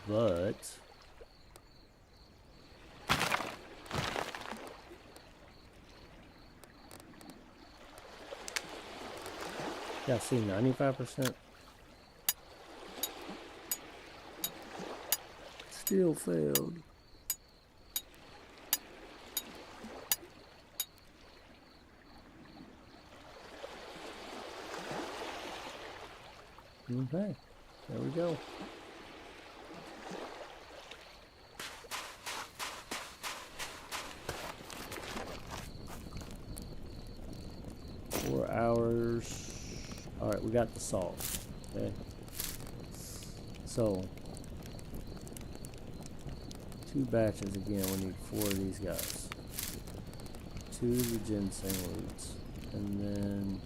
But yeah, see 95%. Still failed. Okay, there we go. Four hours. All right, we got the salt. Okay. So 2 batches again. We need 4 of these guys. 2 of the ginseng roots, and then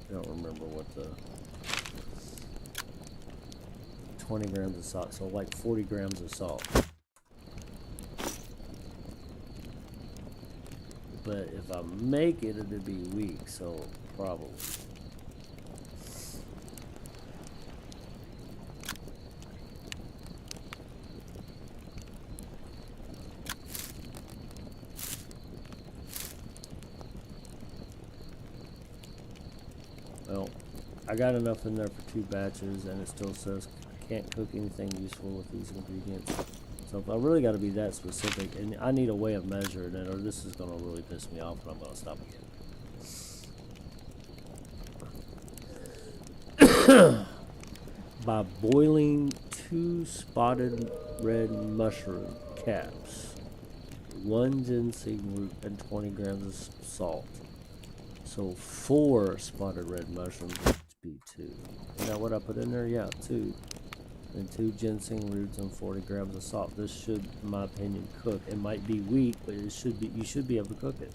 I don't remember what the 20 grams of salt. So like 40 grams of salt. But if I make it, it'll be weak, so probably. Well, I got enough in there for 2 batches, and it still says I can't cook anything useful with these ingredients. So if I really got to be that specific, and I need a way of measuring it, or this is going to really piss me off, and I'm going to stop again. By boiling 2 spotted red mushroom caps, 1 ginseng root, and 20 grams of salt. So 4 spotted red mushrooms would be 2. Is that what I put in there? Yeah, 2. And 2 ginseng roots and 40 grams of salt. This should, in my opinion, cook. It might be weak, but it should be. You should be able to cook it.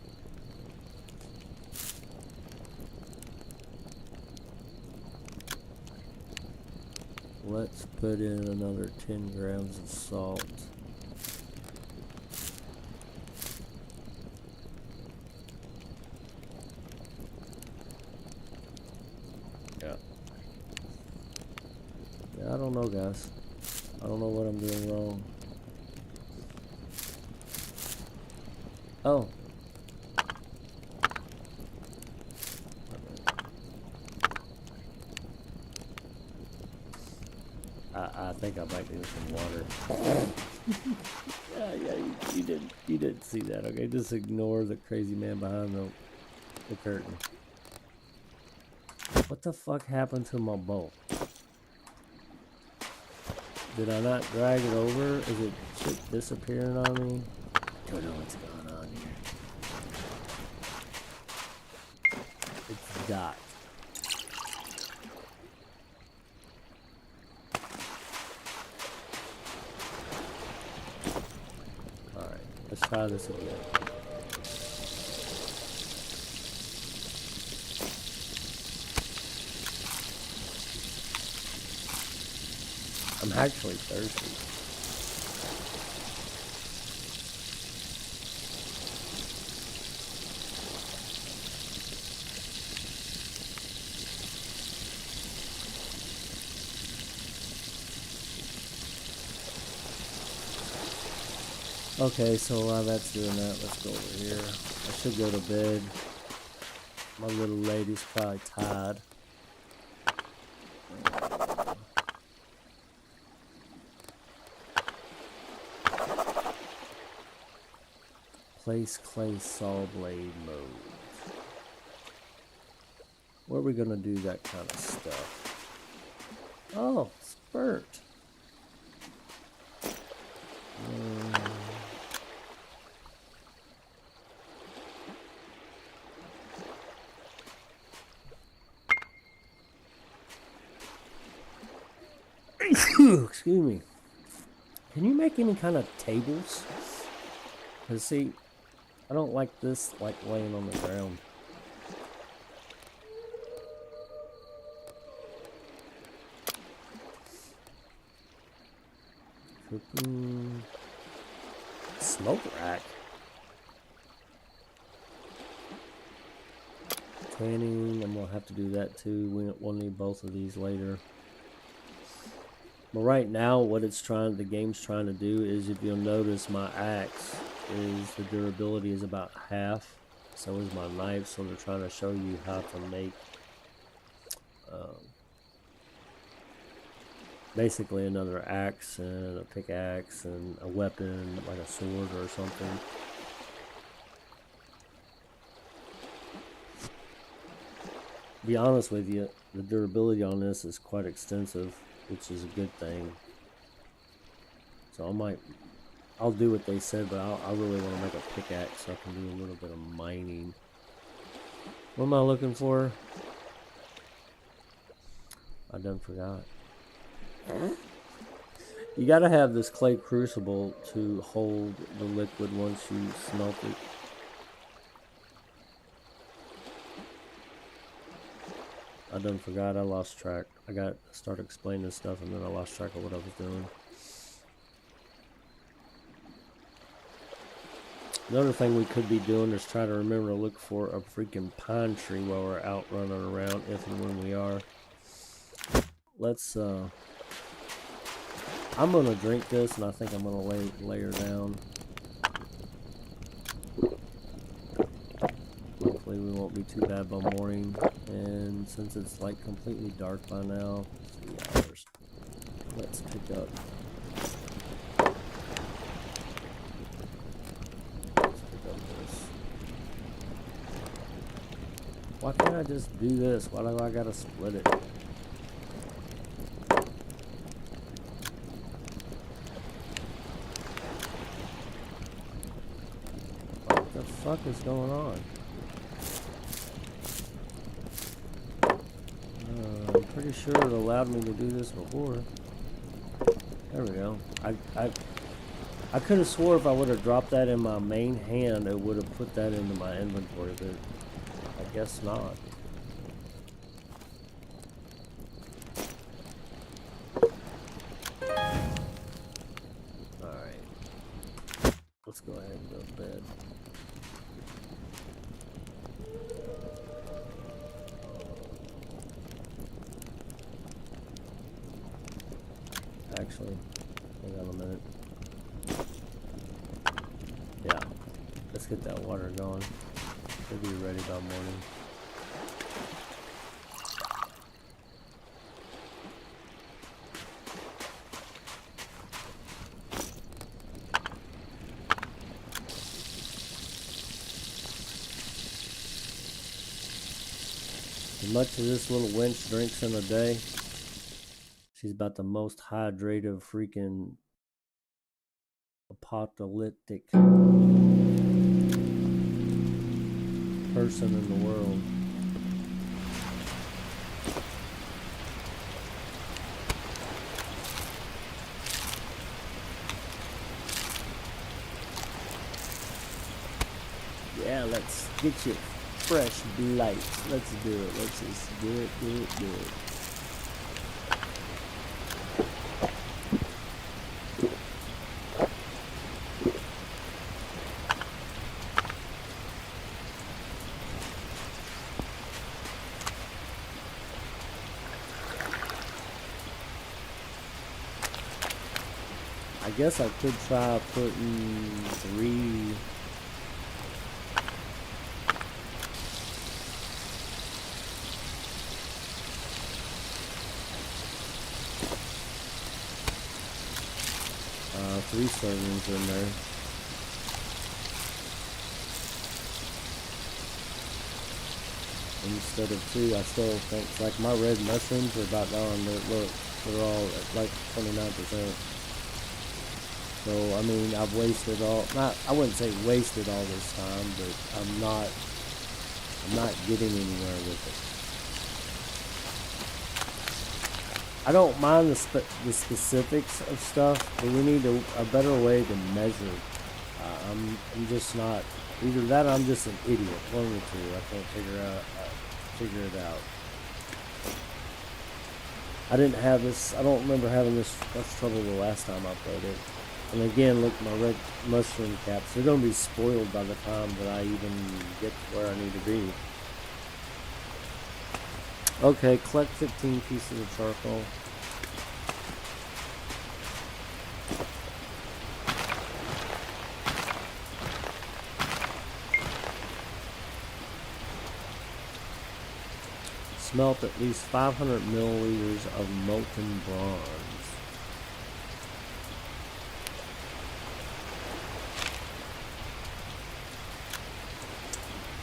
Let's put in another 10 grams of salt. I don't know, guys. I don't know what I'm doing wrong. Oh. I think I might need some water. Yeah, you didn't see that. Okay, just ignore the crazy man behind the curtain. What the fuck happened to my bowl? Did I not drag it over? Is it shit disappearing on me? Don't know what's going on here. It's dot. Alright, let's try this again. I'm actually thirsty. Okay, so while that's doing that, let's go over here. I should go to bed. My little lady's probably tired. Place clay saw blade mode. Where are we gonna do that kind of stuff? Oh, it's burnt. Excuse me. Can you make any kind of tables? Cause see, I don't like this like laying on the ground. Cooking. Smoke rack. Tanning. I'm gonna have to do that too. We'll need both of these later. But right now, what the game's trying to do is, if you'll notice, my axe is the durability is about half. So is my knife. So they're trying to show you how to make basically another axe and a pickaxe and a weapon like a sword or something. To be honest with you, the durability on this is quite extensive, which is a good thing. So I'll do what they said, but I really want to make a pickaxe so I can do a little bit of mining. What am I looking for? I done forgot. You gotta have this clay crucible to hold the liquid once you smelt it. I done forgot. I lost track. I started explaining stuff and then I lost track of what I was doing. Another thing we could be doing is try to remember to look for a freaking pine tree while we're out running around, if and when we are. Let's I'm gonna drink this, and I think I'm gonna lay her down. Hopefully we won't be too bad by morning. And since it's like completely dark by now, 3 hours. Let's pick up. This. Why can't I just do this? Why do I gotta split it? What the fuck is going on? I'm pretty sure it allowed me to do this before. There we go. I could have swore if I would have dropped that in my main hand, it would have put that into my inventory, but I guess not. Alright. Let's go ahead and go to bed. Actually, hang on a minute. Yeah, let's get that water going. We'll be ready by morning. As much as this little wench drinks in a day, she's about the most hydrated freaking apocalyptic person in the world. Yeah, let's get you fresh blight. Let's do it. Let's just do it. I guess I could try putting 3. Three servings in there. Instead of 2, I still think, like, my red mushrooms are about gone. Look, they're all at like 29%. So, I mean, I've wasted I wouldn't say wasted all this time, but I'm not getting anywhere with it. I don't mind the specifics of stuff, but we need a better way to measure. I'm just not, either that or I'm just an idiot. One of the two. I can't figure it out. I didn't have this, I don't remember having this much trouble the last time I played it. And again, look, my red mushroom caps, they're going to be spoiled by the time that I even get to where I need to be. Okay, collect 15 pieces of charcoal. Smelt at least 500 milliliters of molten bronze.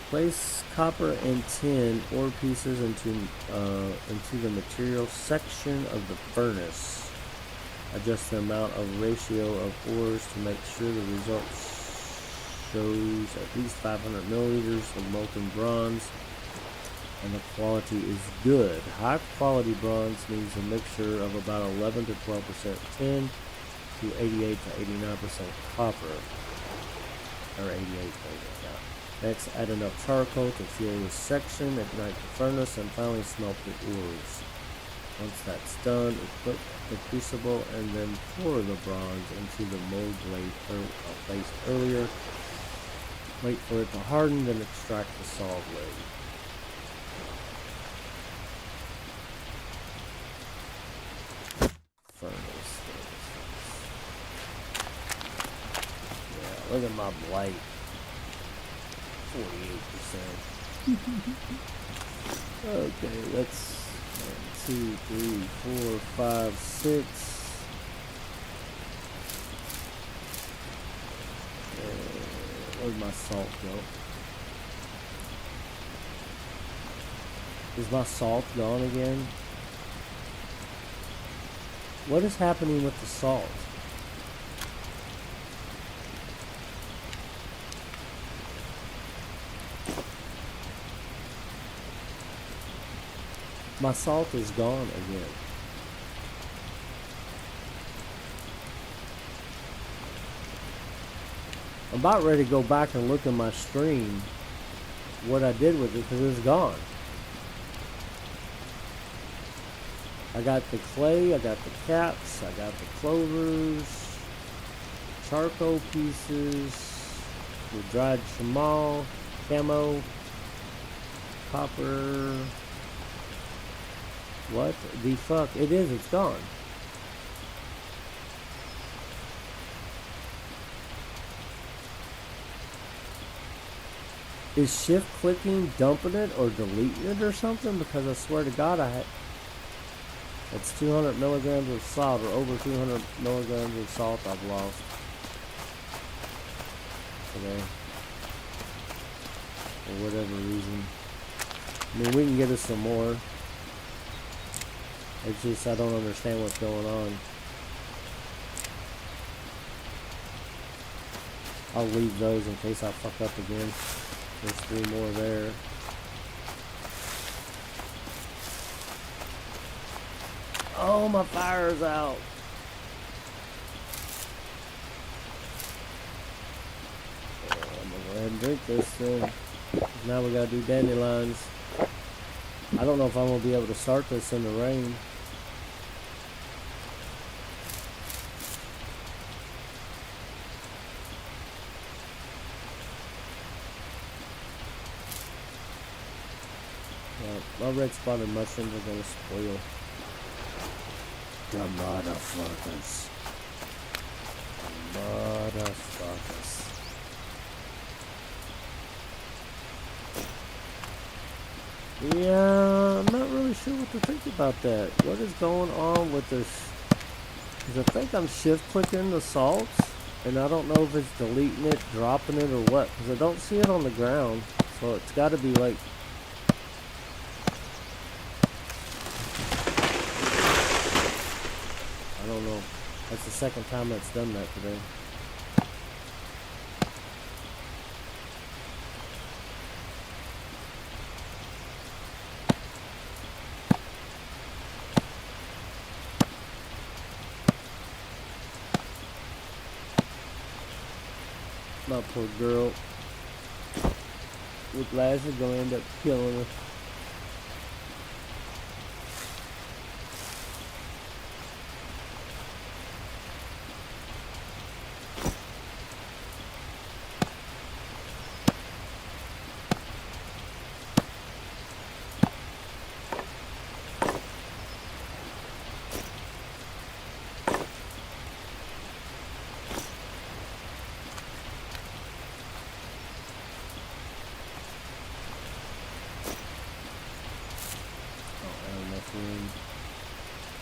Place copper and tin ore pieces into the material section of the furnace. Adjust the amount of ratio of ores to make sure the result shows at least 500 milliliters of molten bronze and the quality is good. High quality bronze needs a mixture of about 11 to 12% tin to 88 to 89% copper. Or 88, yeah. Next, add enough charcoal to fuel this section, ignite the furnace, and finally smelt the ores. Once that's done, equip the crucible and then pour the bronze into the mold blade placed earlier. Wait for it to harden, then extract the saw blade. Furnace. Yeah, look at my blight. 48%. Okay, that's 1, 2, 3, 4, 5, 6. Where'd my salt go? Is my salt gone again? What is happening with the salt? My salt is gone again. I'm about ready to go back and look at my stream, what I did with it, because it's gone. I got the clay, I got the caps, I got the clovers, charcoal pieces, the dried chamal, camo, copper. What the fuck? It is, it's gone. Is shift clicking dumping it or deleting it or something? Because I swear to God I had... That's 200 milligrams of salt, or over 200 milligrams of salt I've lost today. For whatever reason. I mean, we can get us some more. It's just, I don't understand what's going on. I'll leave those in case I fuck up again. There's 3 more there. Oh, my fire's out. I'm gonna go ahead and drink this thing. Now we gotta do dandelions. I don't know if I'm gonna be able to start this in the rain. My red spotted mushrooms are gonna spoil. The motherfuckers. Motherfuckers. Yeah, I'm not really sure what to think about that. What is going on with this? Because I think I'm shift clicking the salts, and I don't know if it's deleting it, dropping it, or what. Because I don't see it on the ground, so it's got to be like. I don't know. That's the second time that's done that today. My poor girl. Whiplash is gonna end up killing her.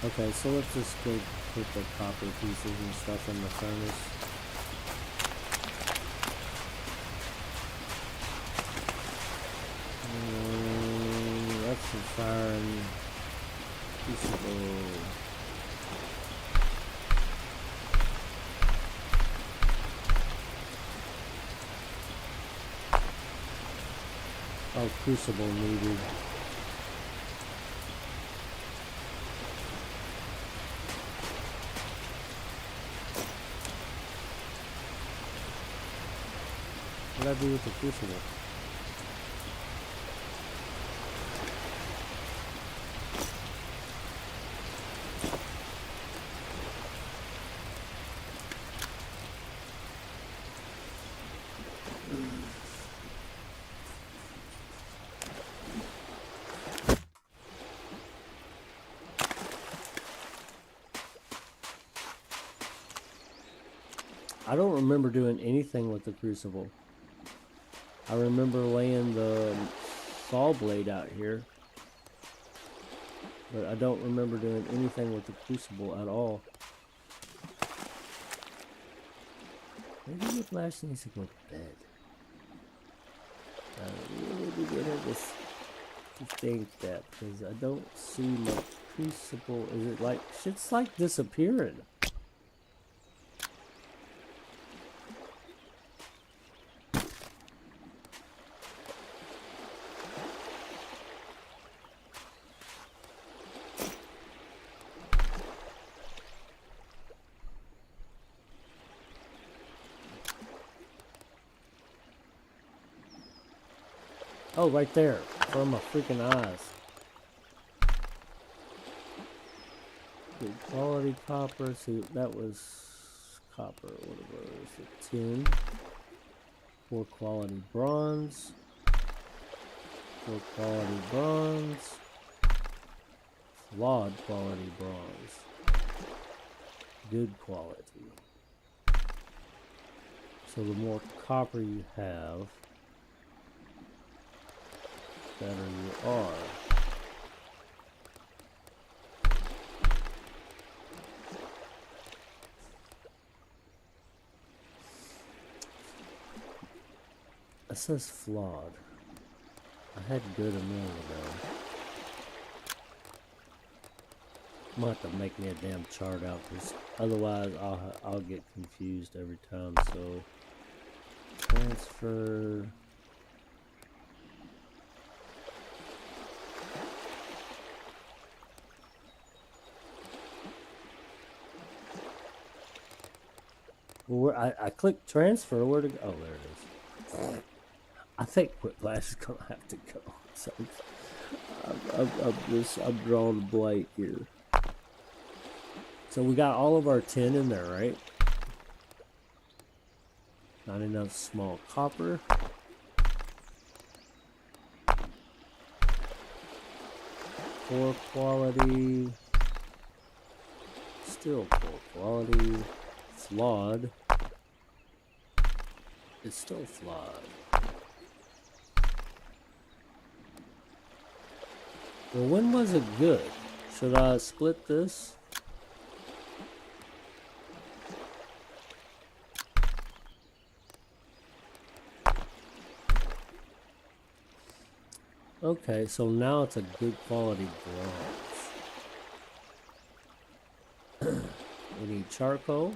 Okay, so let's just go put the copper pieces and stuff in the furnace. That's some fire and crucible. Oh, crucible needed. What did I do with the crucible? I don't remember doing anything with the crucible. I remember laying the saw blade out here, but I don't remember doing anything with the crucible at all. Maybe Whiplash needs to go to bed. I really beginning to think that, because I don't see my crucible. Is it like, shit's like disappearing. Oh, right there, from my freaking eyes. Good quality copper. See, that was copper. What was it? Tin. Poor quality bronze. Poor quality bronze. Flawed quality bronze. Good quality. So the more copper you have, better you are. It says flawed. I had good a minute ago. I'm gonna have to make me a damn chart out, because otherwise I'll get confused every time. So transfer. Well, I clicked transfer. Where to go? Oh, there it is. I think Whiplash is gonna have to go. So I'm drawing a Blight here. So we got all of our tin in there, right? Not enough small copper. Poor quality. Still poor quality. Flawed. It's still flawed. Well, when was it good? Should I split this? Okay, so now it's a good quality bronze. We need charcoal.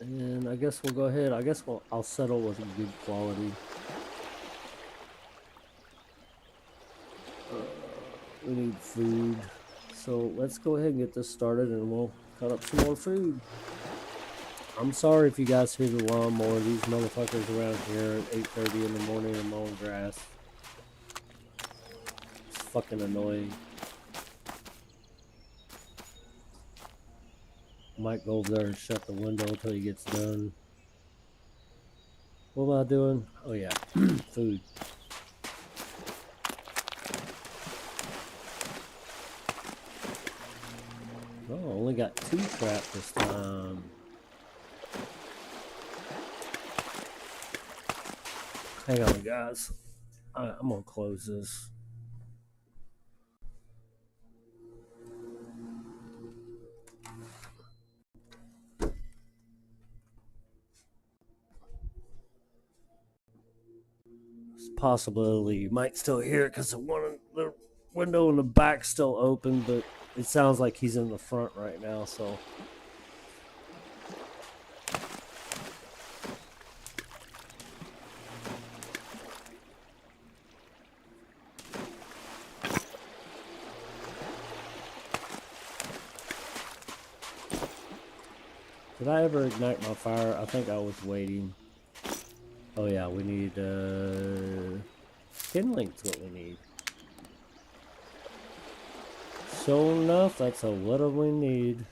And I guess we'll go ahead. I'll settle with a good quality. We need food. So let's go ahead and get this started and we'll cut up some more food. I'm sorry if you guys hear the lawnmower. These motherfuckers around here at 8:30 in the morning and mowing grass. It's fucking annoying. Might go over there and shut the window until he gets done. What am I doing? Oh yeah, food. Oh, only got 2 traps this time. Hang on, guys. I'm gonna close this. It's a possibility you might still hear it because the window in the back's still open, but it sounds like he's in the front right now, so. Did I ever ignite my fire? I think I was waiting. Oh yeah, we need kindling's what we need. Sure enough, that's what we need.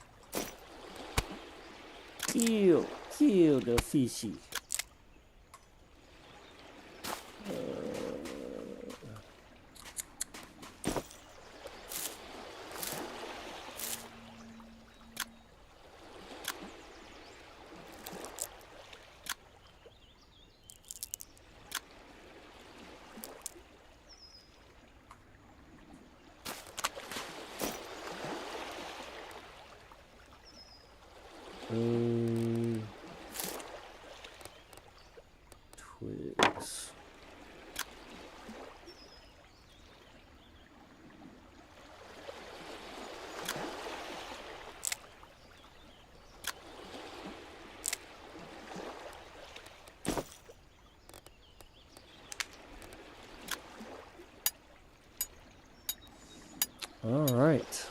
Kill the fishy. Twigs. All right.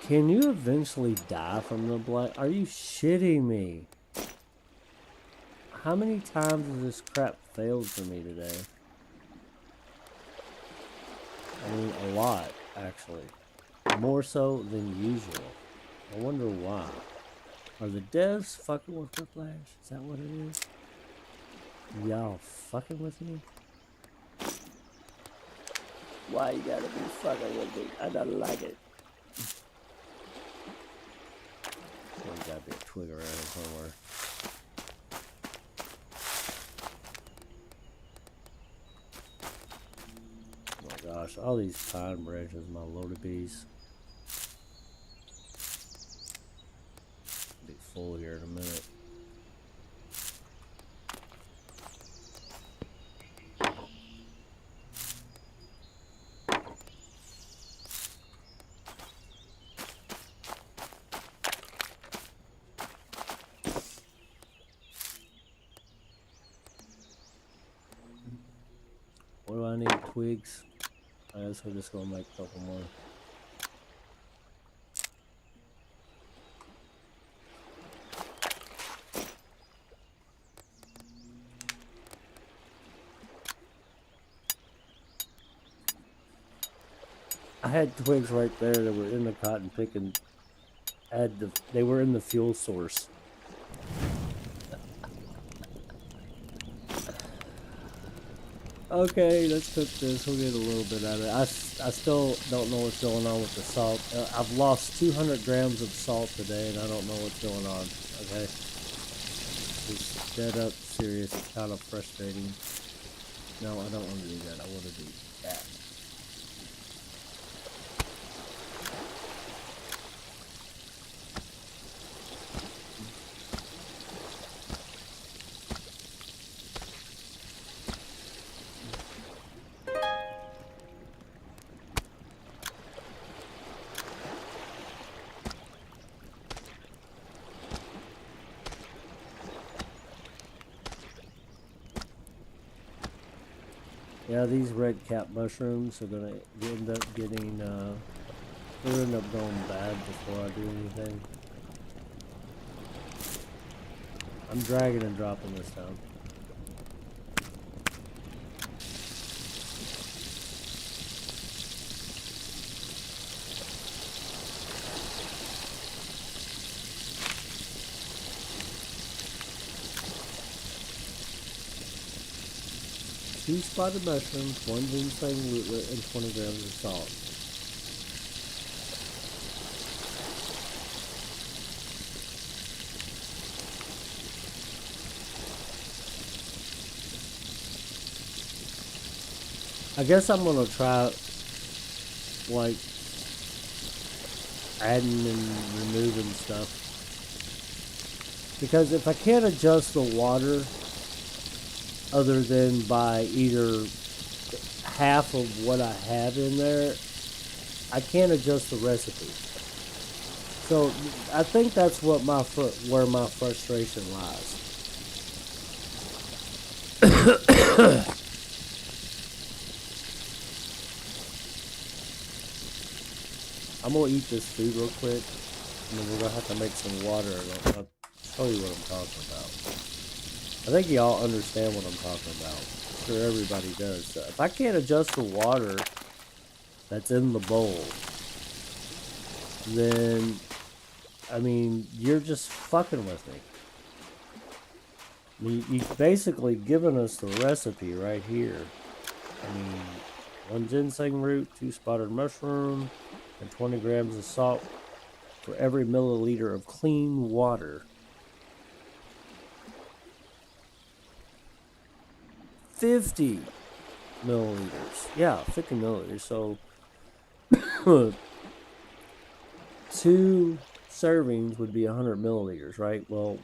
Can you eventually die from the blight? Are you shitting me? How many times has this crap failed for me today? I mean, a lot, actually. More so than usual. I wonder why. Are the devs fucking with Whiplash? Is that what it is? Y'all fucking with me? Why you gotta be fucking with me? I don't like it. There's gotta be a twig around here somewhere. Oh my gosh, all these pine branches, my loaded bees. Be full here in a minute. What do I need? Twigs? I guess we're just gonna make a couple more. I had twigs right there that were in the cotton picking. They were in the fuel source. Okay, let's cook this. We'll get a little bit out of it. I still don't know what's going on with the salt. I've lost 200 grams of salt today, and I don't know what's going on. Okay, just dead up serious. It's kind of frustrating. No, I don't want to do that. I want to do that. Yeah, these red cap mushrooms are gonna end up getting, they'll end up going bad before I do anything. I'm dragging and dropping this down. Two spotted mushrooms, one ginseng rootlet, and 20 grams of salt. I guess I'm gonna try, like, adding and removing stuff. Because if I can't adjust the water other than by either half of what I have in there, I can't adjust the recipe. So I think that's what where my frustration lies. I'm gonna eat this food real quick, and then we're gonna have to make some water, and I'll show you what I'm talking about. I think y'all understand what I'm talking about. I'm sure everybody does. So if I can't adjust the water that's in the bowl, then, I mean, you're just fucking with me. You've basically given us the recipe right here. I mean, 1 ginseng root, 2 spotted mushroom, and 20 grams of salt for every milliliter of clean water. 50 milliliters. Yeah, 50 milliliters. So 2 servings would be 100 milliliters, right? Well,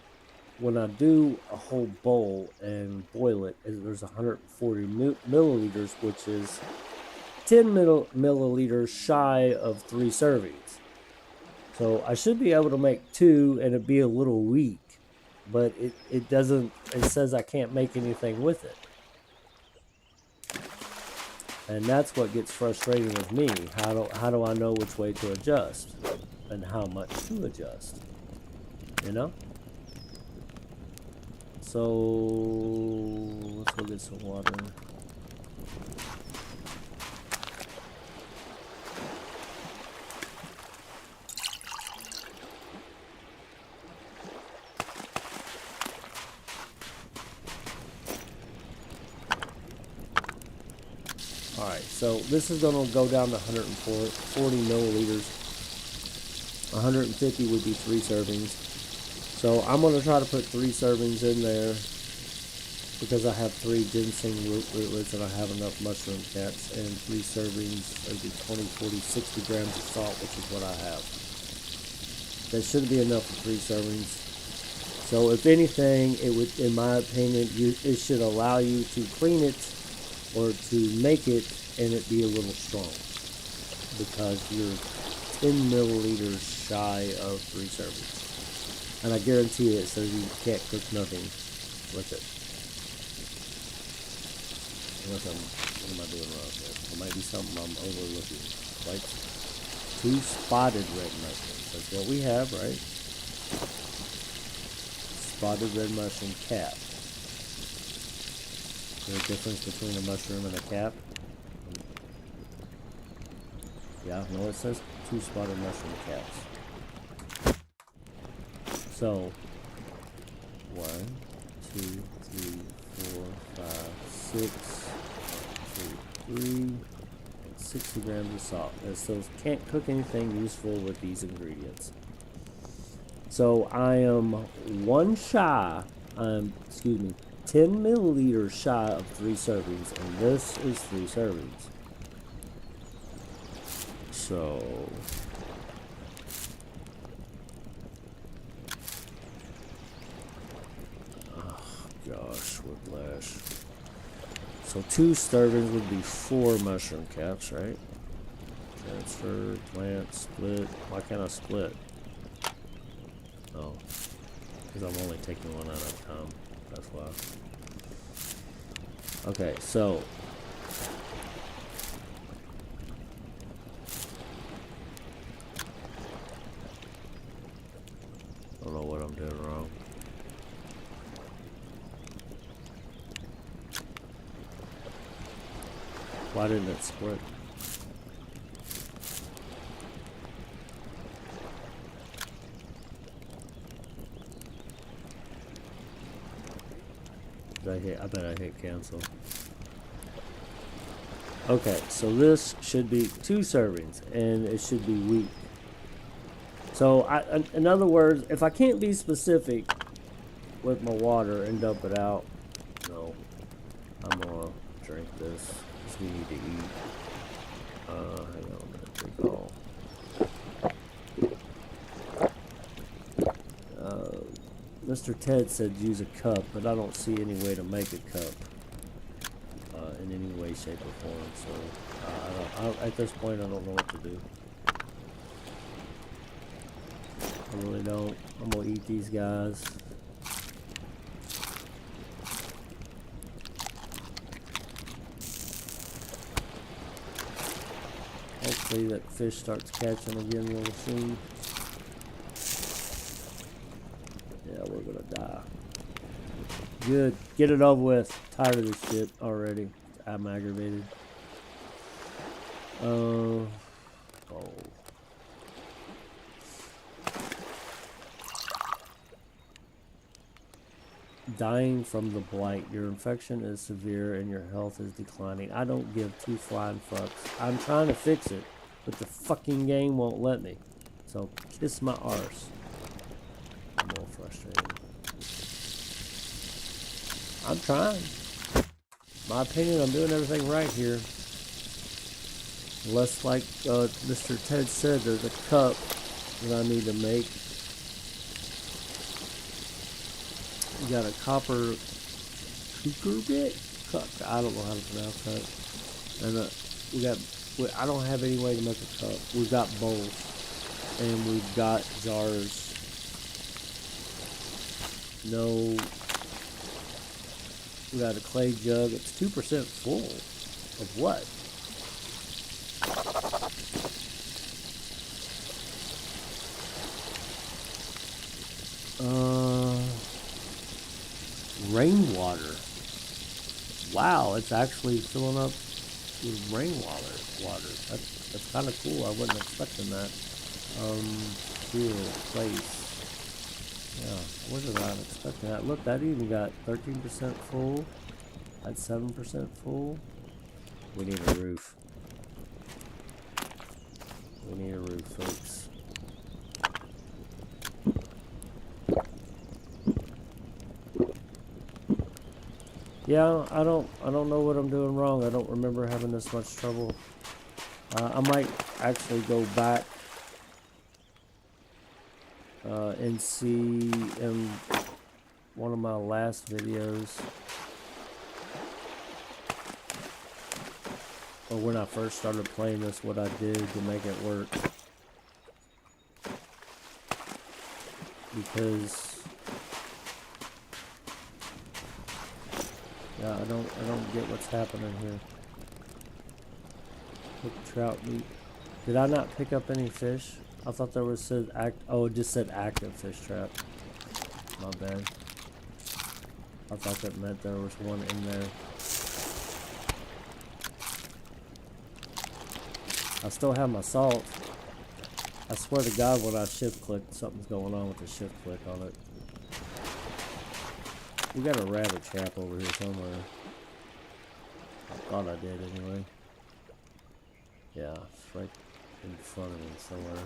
when I do a whole bowl and boil it, there's 140 milliliters, which is 10 milliliters shy of 3 servings. So I should be able to make 2, and it'd be a little weak, but it doesn't. It says I can't make anything with it. And that's what gets frustrating with me. How do I know which way to adjust and how much to adjust? You know? So let's go get some water. Alright, so this is going to go down to 140 milliliters. 150 would be 3 servings. So I'm going to try to put 3 servings in there because I have 3 ginseng rootlets and I have enough mushroom caps, and 3 servings would be 20, 40, 60 grams of salt, which is what I have. That should be enough for 3 servings. So if anything, it would, in my opinion, it should allow you to clean it or to make it and it be a little strong, because you're 10 milliliters shy of 3 servings. And I guarantee it says you can't cook nothing with it. What am I doing wrong here? There might be something I'm overlooking. Like 2 spotted red mushrooms. That's what we have, right? Spotted red mushroom cap. Is there a difference between a mushroom and a cap? Yeah, no, it says 2 spotted mushroom caps. So 1, 2, 3, 4, 5, 6, 2, 3, and 60 grams of salt. And so can't cook anything useful with these ingredients. So I am excuse me, 10 milliliters shy of 3 servings, and this is 3 servings. So gosh, whiplash. So 2 servings would be 4 mushroom caps, right? Transfer, plant, split. Why can't I split? Oh, because I'm only taking one at a time. That's why. Okay, so I don't know what I'm doing wrong. Why didn't it split? I bet I hit cancel. Okay, so this should be 2 servings, and it should be weak. So, in other words, if I can't be specific with my water and dump it out, no, I'm gonna drink this because we need to eat. Hang on a minute, recall. Mr. Ted said use a cup, but I don't see any way to make a cup in any way, shape, or form. So at this point, I don't know what to do. I really don't. I'm gonna eat these guys. Hopefully that fish starts catching again real soon. Yeah, we're gonna die. Good. Get it over with. Tired of this shit already. I'm aggravated. Oh. Dying from the blight. Your infection is severe and your health is declining. I don't give 2 flying fucks. I'm trying to fix it, but the fucking game won't let me. So kiss my arse. I'm a little frustrated. I'm trying. My opinion, I'm doing everything right here. Unless, like Mr. Ted said, there's a cup that I need to make. We got a copper cucurbit? I don't know how to pronounce that. And I don't have any way to make a cup. We've got bowls. And we've got jars. No. We got a clay jug. It's 2% full. Of what? Rainwater. Wow, it's actually filling up with rainwater. That's kind of cool. I wasn't expecting that. Here, place. Yeah, I was not expecting that. Look, that even got 13% full. That's 7% full. We need a roof. We need a roof, folks. Yeah, I don't know what I'm doing wrong. I don't remember having this much trouble. I might actually go back and see in one of my last videos, or when I first started playing this, what I did to make it work. Because yeah, I don't get what's happening here. Cooked trout meat. Did I not pick up any fish? I thought there was said it just said active fish trap. My bad. I thought that meant there was one in there. I still have my salt. I swear to God, when I shift click, something's going on with the shift click on it. We got a rabbit trap over here somewhere. I thought I did anyway. Yeah, it's right in front of me somewhere.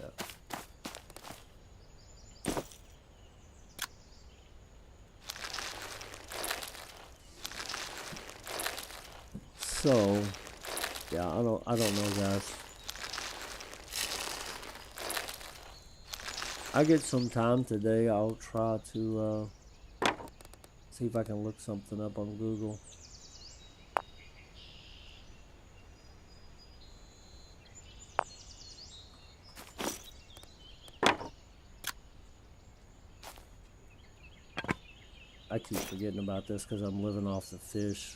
Yeah. So, yeah, I don't know, guys. I get some time today. I'll try to see if I can look something up on Google. I keep forgetting about this because I'm living off the fish.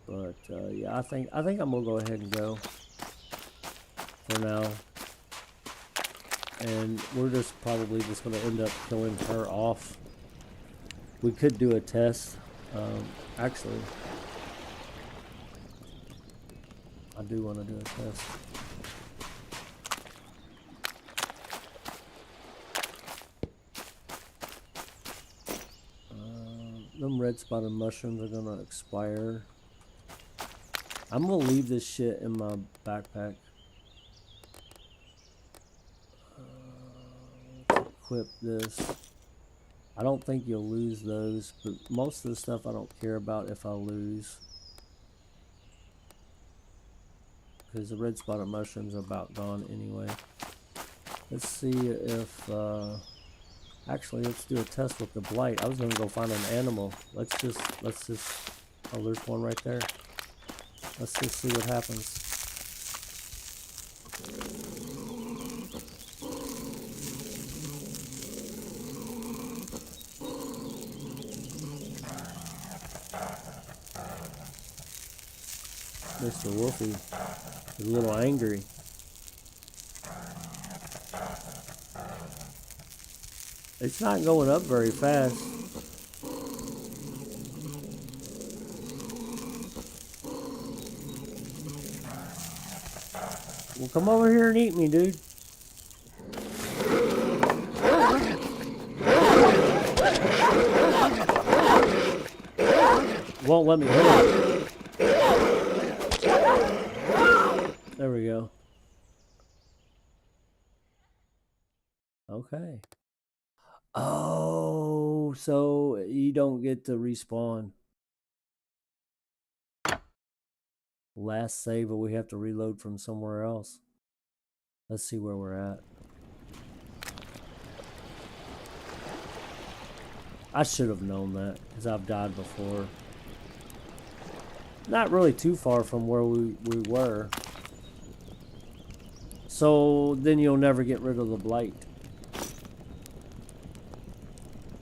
But yeah, I think I'm gonna go ahead and go for now. And we're just probably just gonna end up killing her off. We could do a test. Actually, I do want to do a test. Them red spotted mushrooms are gonna expire. I'm gonna leave this shit in my backpack. Let's equip this. I don't think you'll lose those, but most of the stuff I don't care about if I lose. Because the red spotted mushrooms are about gone anyway. Let's see if, actually let's do a test with the blight. I was gonna go find an animal. Let's just, oh, there's one right there. Let's just see what happens. Mr. Wolfie is a little angry. It's not going up very fast. Well, come over here and eat me, dude. Won't let me hit it. There we go. Okay. Oh, so you don't get to respawn. Last save, but we have to reload from somewhere else. Let's see where we're at. I should have known that, because I've died before. Not really too far from where we were. So then you'll never get rid of the blight.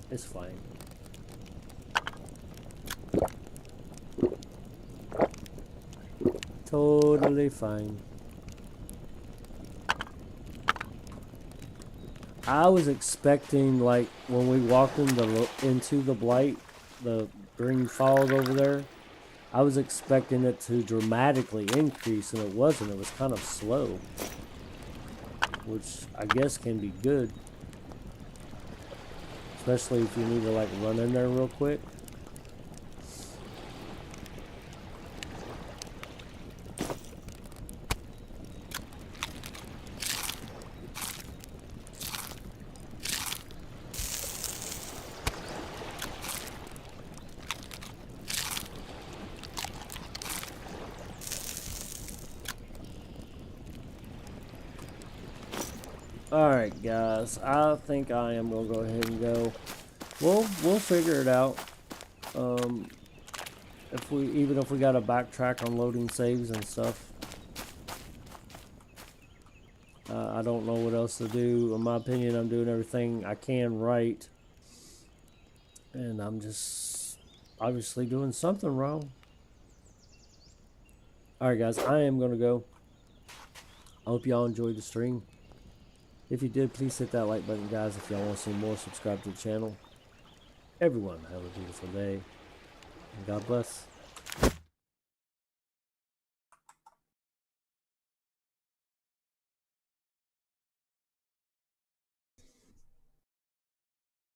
It's fine. Totally fine. I was expecting, like, when we walked into the blight, the green fog over there, I was expecting it to dramatically increase, and it wasn't. It was kind of slow, which I guess can be good. Especially if you need to, like, run in there real quick. Alright, guys, I think I am gonna go ahead and go. We'll figure it out. Even if we gotta backtrack on loading saves and stuff. I don't know what else to do. In my opinion, I'm doing everything I can right. And I'm just obviously doing something wrong. Alright, guys, I am gonna go. I hope y'all enjoyed the stream. If you did, please hit that like button, guys. If y'all want to see more, subscribe to the channel. Everyone, have a beautiful day. And God bless.